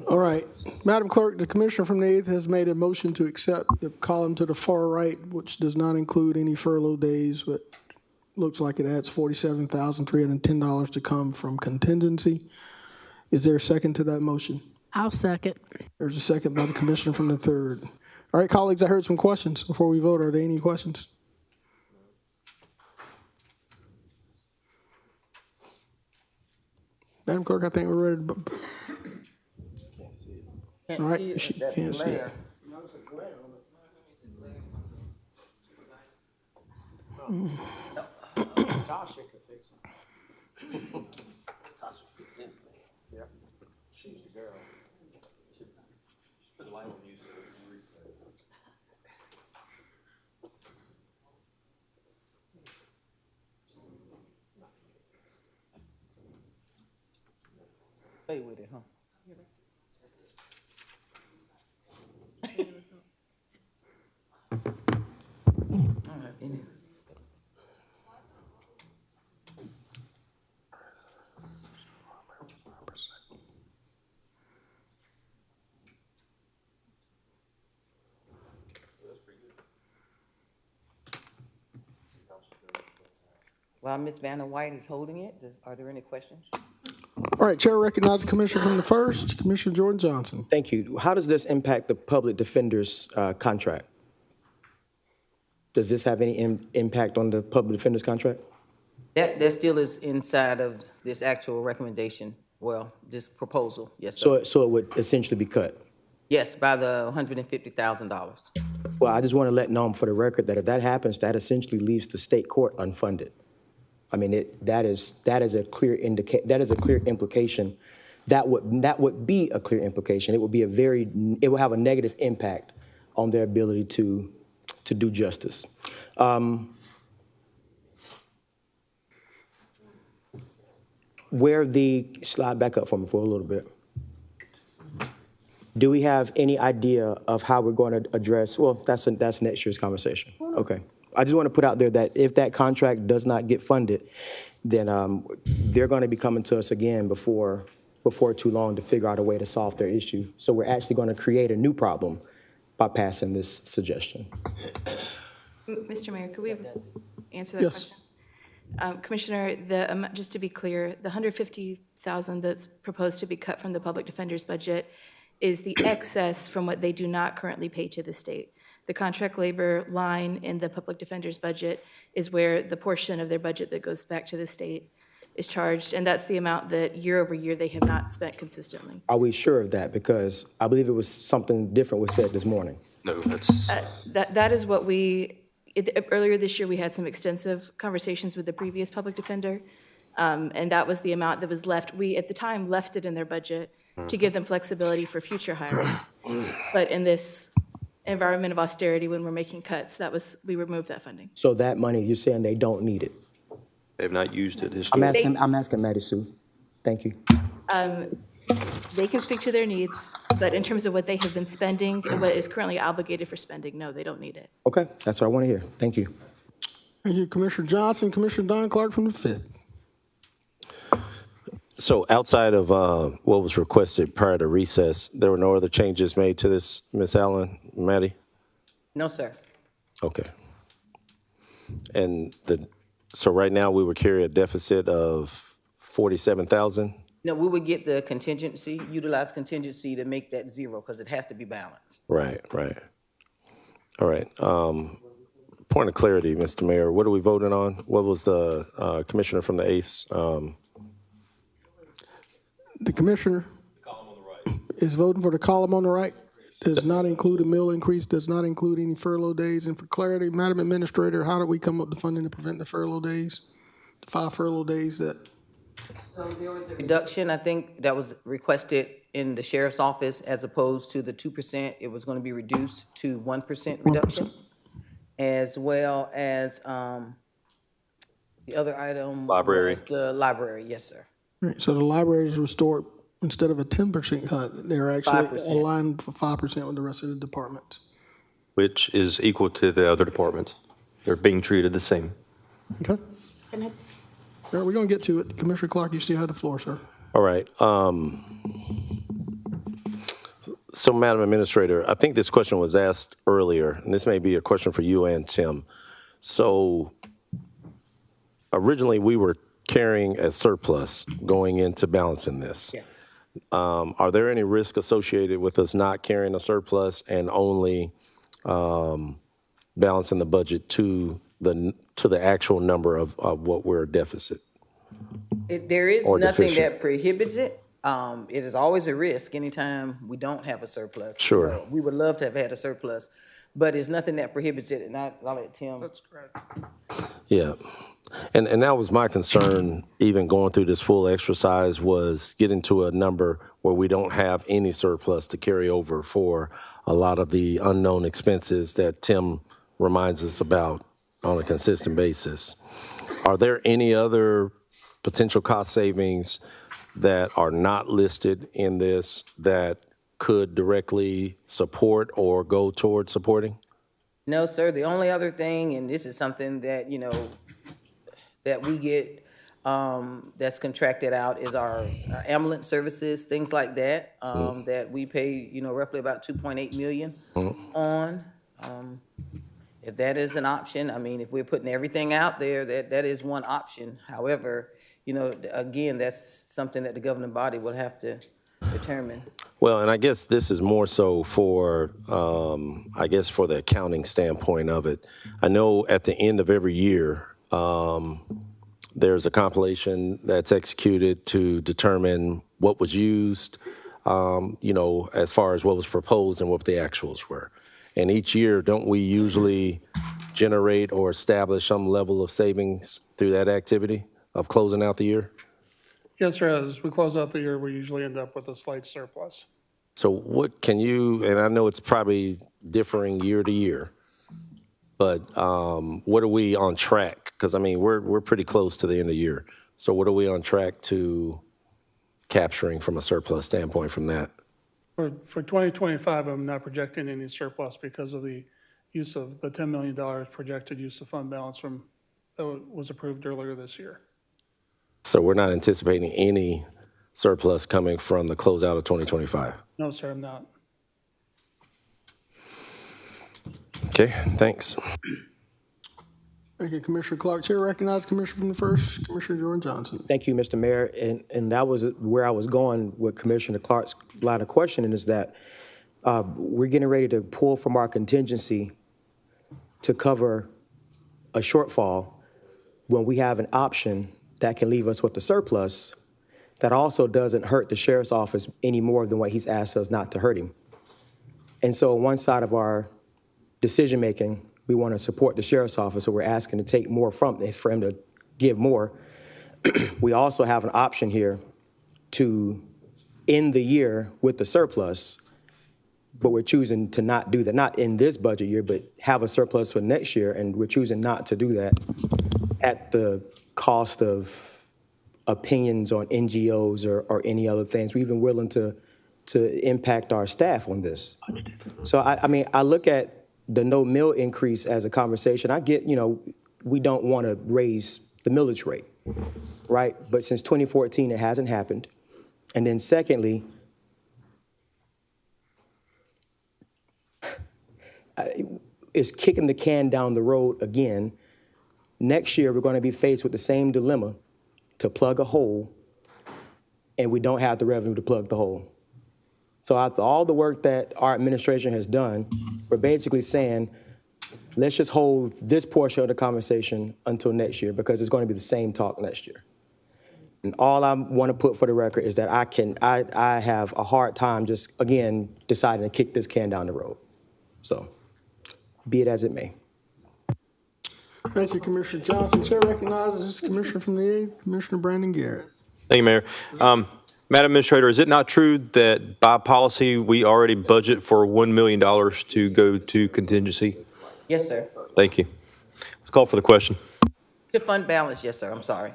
All right. Madam Clerk, the Commissioner from the 8th has made a motion to accept the column to the far right, which does not include any furlough days, but looks like it adds $47,310 to come from contingency. Is there a second to that motion? I'll second. There's a second by the Commissioner from the 3rd. All right, colleagues, I heard some questions before we vote. Are there any questions? Madam Clerk, I think we're ready to. All right, she can't see it. Tasha could fix it. Tasha fix it. Yep. She's the girl. Put the light on you so we can replay. Play with it, huh? While Ms. Vanna White is holding it, are there any questions? All right, Chair recognizes Commissioner from the 1st, Commissioner Jordan Johnson. Thank you. How does this impact the public defender's contract? Does this have any impact on the public defender's contract? That still is inside of this actual recommendation well, this proposal, yes, sir. So it would essentially be cut? Yes, by the $150,000. Well, I just want to let known for the record that if that happens, that essentially leaves the state court unfunded. I mean, that is a clear implication. That would be a clear implication. It would have a negative impact on their ability to do justice. Slide back up for me for a little bit. Do we have any idea of how we're going to address, well, that's next year's conversation. Okay. I just want to put out there that if that contract does not get funded, then they're going to be coming to us again before too long to figure out a way to solve their issue. So we're actually going to create a new problem by passing this suggestion. Mr. Mayor, could we answer that question? Commissioner, just to be clear, the $150,000 that's proposed to be cut from the public defender's budget is the excess from what they do not currently pay to the state. The contract labor line in the public defender's budget is where the portion of their budget that goes back to the state is charged, and that's the amount that year over year they have not spent consistently. Are we sure of that? Because I believe it was something different was said this morning. No, that's... That is what earlier this year we had some extensive conversations with the previous public defender, and that was the amount that was left. We, at the time, left it in their budget to give them flexibility for future hiring. But in this environment of austerity, when we're making cuts, we removed that funding. So that money, you're saying they don't need it? They have not used it historically. I'm asking Maddie Sue. Thank you. They can speak to their needs, but in terms of what they have been spending and what is currently obligated for spending, no, they don't need it. Okay, that's what I want to hear. Thank you. Thank you, Commissioner Johnson. Commissioner Don Clark from the 5th. So outside of what was requested prior to recess, there were no other changes made to this, Ms. Allen, Maddie? No, sir. Okay. And so right now we would carry a deficit of 47,000? No, we would get the contingency, utilize contingency to make that zero because it has to be balanced. Right. All right. Point of clarity, Mr. Mayor, what are we voting on? What was the commissioner from the 8th? The commissioner is voting for the column on the right. Does not include a meal increase, does not include any furlough days. And for clarity, Madam Administrator, how do we come up with funding to prevent the furlough days? The 5 furlough days that... So there was a reduction, I think, that was requested in the sheriff's office as opposed to the 2%. It was going to be reduced to 1% reduction, 1%. As well as the other item. Library. Was the library, yes, sir. Right, so the library is restored, instead of a 10% cut, they're actually 5%. aligned for 5% with the rest of the departments. Which is equal to the other departments. They're being treated the same. Okay. All right, we're going to get to it. Commissioner Clark, you still have the floor, sir. All right. So, Madam Administrator, I think this question was asked earlier, and this may be a question for you and Tim. So, originally we were carrying a surplus going into balancing this. Yes. Are there any risks associated with us not carrying a surplus and only balancing the budget to the actual number of what we're deficit? There is or nothing deficient? that prohibits it. It is always a risk anytime we don't have a surplus. Sure. We would love to have had a surplus, but it's nothing that prohibits it. And I'll let Tim. That's correct. Yeah. And that was my concern, even going through this full exercise, was getting to a number where we don't have any surplus to carry over for a lot of the unknown expenses that Tim reminds us about on a consistent basis. Are there any other potential cost savings that are not listed in this that could directly support or go towards supporting? No, sir. The only other thing, and this is something that, that we get that's contracted out, is our ambulance services, things like that, that we pay, roughly about $2.8 million on. If that is an option, I mean, if we're putting everything out there, that is one option. However, again, that's something that the governing body will have to determine. Well, and I guess this is more so for, for the accounting standpoint of it. I know at the end of every year, There's a compilation that's executed to determine what was used, as far as what was proposed and what the actuals were. And each year, don't we usually generate or establish some level of savings through that activity of closing out the year? Yes, sir. As we close out the year, we usually end up with a slight surplus. So what can you, and I know it's probably differing year to year, but what are we on track? Because, I mean, we're pretty close to the end of the year. So what are we on track to capturing from a surplus standpoint from that? For 2025, I'm not projecting any surplus because of the use of the $10 million projected use of fund balance that was approved earlier this year. So we're not anticipating any surplus coming from the closeout of 2025? No, sir, I'm not. Okay, thanks. Thank you, Commissioner Clark. Chair recognizes Commissioner from the first, Commissioner Jordan Johnson. Thank you, Mr. Mayor. And that was where I was going with Commissioner Clark's line of questioning, is that we're getting ready to pull from our contingency to cover a shortfall when we have an option that can leave us with a surplus that also doesn't hurt the sheriff's office any more than what he's asked us not to hurt him. And so on one side of our decision-making, we want to support the sheriff's office, so we're asking to take more from it for him to give more. We also have an option here to end the year with the surplus, but we're choosing to not do that, not in this budget year, but have a surplus for next year, and we're choosing not to do that at the cost of opinions on NGOs or any other things. We're even willing to impact our staff on this. So I mean, I look at the no mill increase as a conversation. I get, we don't want to raise the millage rate, right? But since 2014, it hasn't happened. And then secondly, it's kicking the can down the road again. Next year, we're going to be faced with the same dilemma to plug a hole, and we don't have the revenue to plug the hole. So after all the work that our administration has done, we're basically saying, let's just hold this portion of the conversation until next year, because it's going to be the same talk next year. And all I want to put for the record is that I have a hard time just, again, deciding to kick this can down the road. So be it as it may. Thank you, Commissioner Johnson. Chair recognizes Commissioner from the 8th, Commissioner Brandon Garrett. Thank you, Mayor. Madam Administrator, is it not true that by policy, we already budget for $1 million to go to contingency? Yes, sir. Thank you. Let's call for the question. To fund balance, yes, sir, I'm sorry.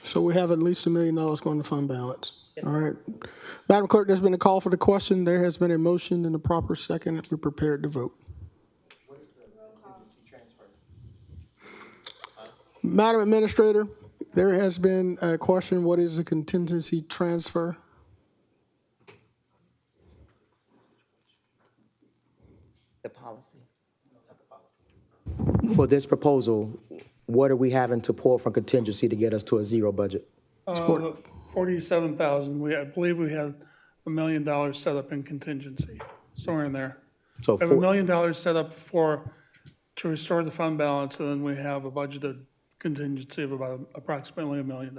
So we have at least $1 million going to fund balance. Yes. All right. Madam Clerk, there's been a call for the question. There has been a motion and a proper second. We're prepared to vote. What is the contingency transfer? Madam Administrator, there has been a question. What is a contingency transfer? The policy. For this proposal, what are we having to pull from contingency to get us to a zero budget? 47,000. I believe we had $1 million set up in contingency, somewhere in there. So we have $1 million set up to restore the fund balance, and then we have a budgeted contingency of about approximately $1 million.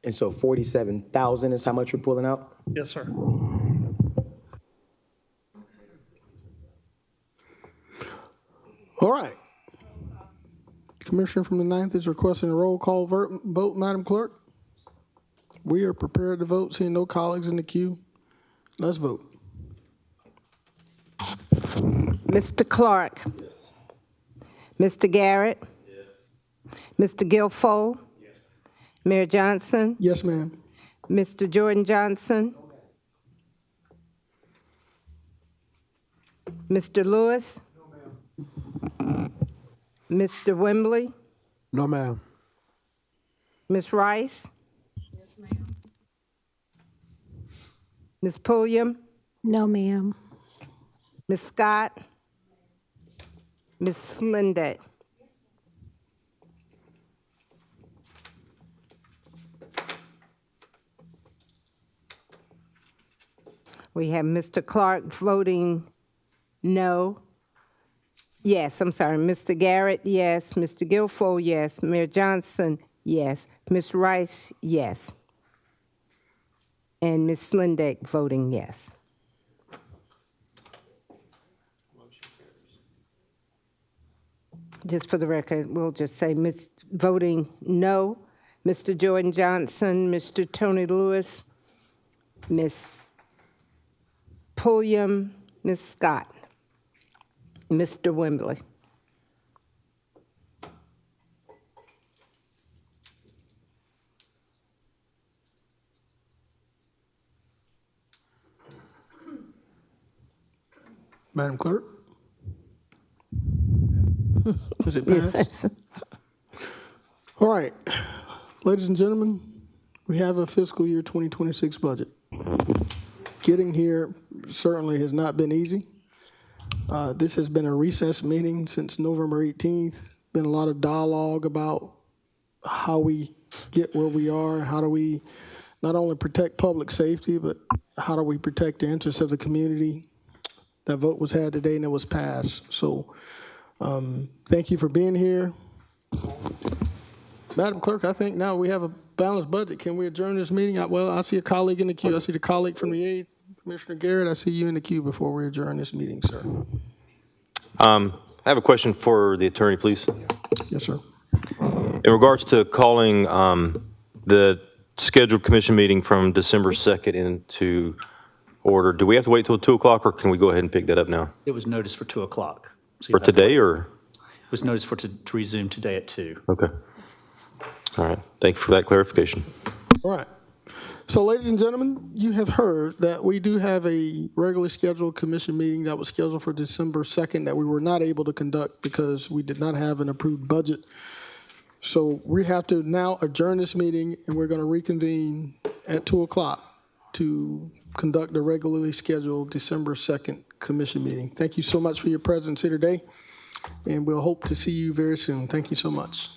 And so 47,000 is how much we're pulling out? Yes, sir. All right. Commissioner from the 9th is requesting a roll call vote, Madam Clerk. We are prepared to vote, seeing no colleagues in the queue. Let's vote. Mr. Clark? Yes. Mr. Garrett? Yes. Mr. Guilfoyle? Yes. Mayor Johnson? Yes, ma'am. Mr. Jordan Johnson? No, Mr. Lewis? No, ma'am. Mr. Wembley? No, ma'am. Ms. Rice? Yes, ma'am. Ms. Pulliam? No, ma'am. Ms. Scott? Ms. Lindet? We have Mr. Clark voting no, Yes, I'm sorry. Mr. Garrett, yes. Mr. Guilfoyle, yes. Mayor Johnson, yes. Ms. Rice, yes. And Ms. Slindeck voting yes. Just for the record, we'll just say Ms. voting no. Mr. Jordan Johnson, Mr. Tony Lewis, Ms. Pulliam, Ms. Scott, Mr. Wembley. Madam Clerk? Does it pass? Yes. All right, ladies and gentlemen, we have a fiscal year 2026 budget. Getting here certainly has not been easy. This has been a recess meeting since November 18th. Been a lot of dialogue about how we get where we are, how do we not only protect public safety, but how do we protect the interests of the community. That vote was had today and it was passed. So thank you for being here. Madam Clerk, I think now we have a balanced budget. Can we adjourn this meeting? Well, I see a colleague in the queue. I see the colleague from the 8th. Commissioner Garrett, I see you in the queue before we adjourn this meeting, sir. I have a question for the attorney, please. Yes, sir. In regards to calling the scheduled commission meeting from December 2nd into order, do we have to wait till 2 o'clock or can we go ahead and pick that up now? It was noticed for 2 o'clock. So For today or? It was noticed for to resume today at 2. Okay. All right. Thank you for that clarification. All right. So, ladies and gentlemen, you have heard that we do have a regularly scheduled commission meeting that was scheduled for December 2nd that we were not able to conduct because we did not have an approved budget. So we have to now adjourn this meeting and we're going to reconvene at 2 o'clock to conduct the regularly scheduled December 2nd commission meeting. Thank you so much for your presence here today, and we'll hope to see you very soon. Thank you so much.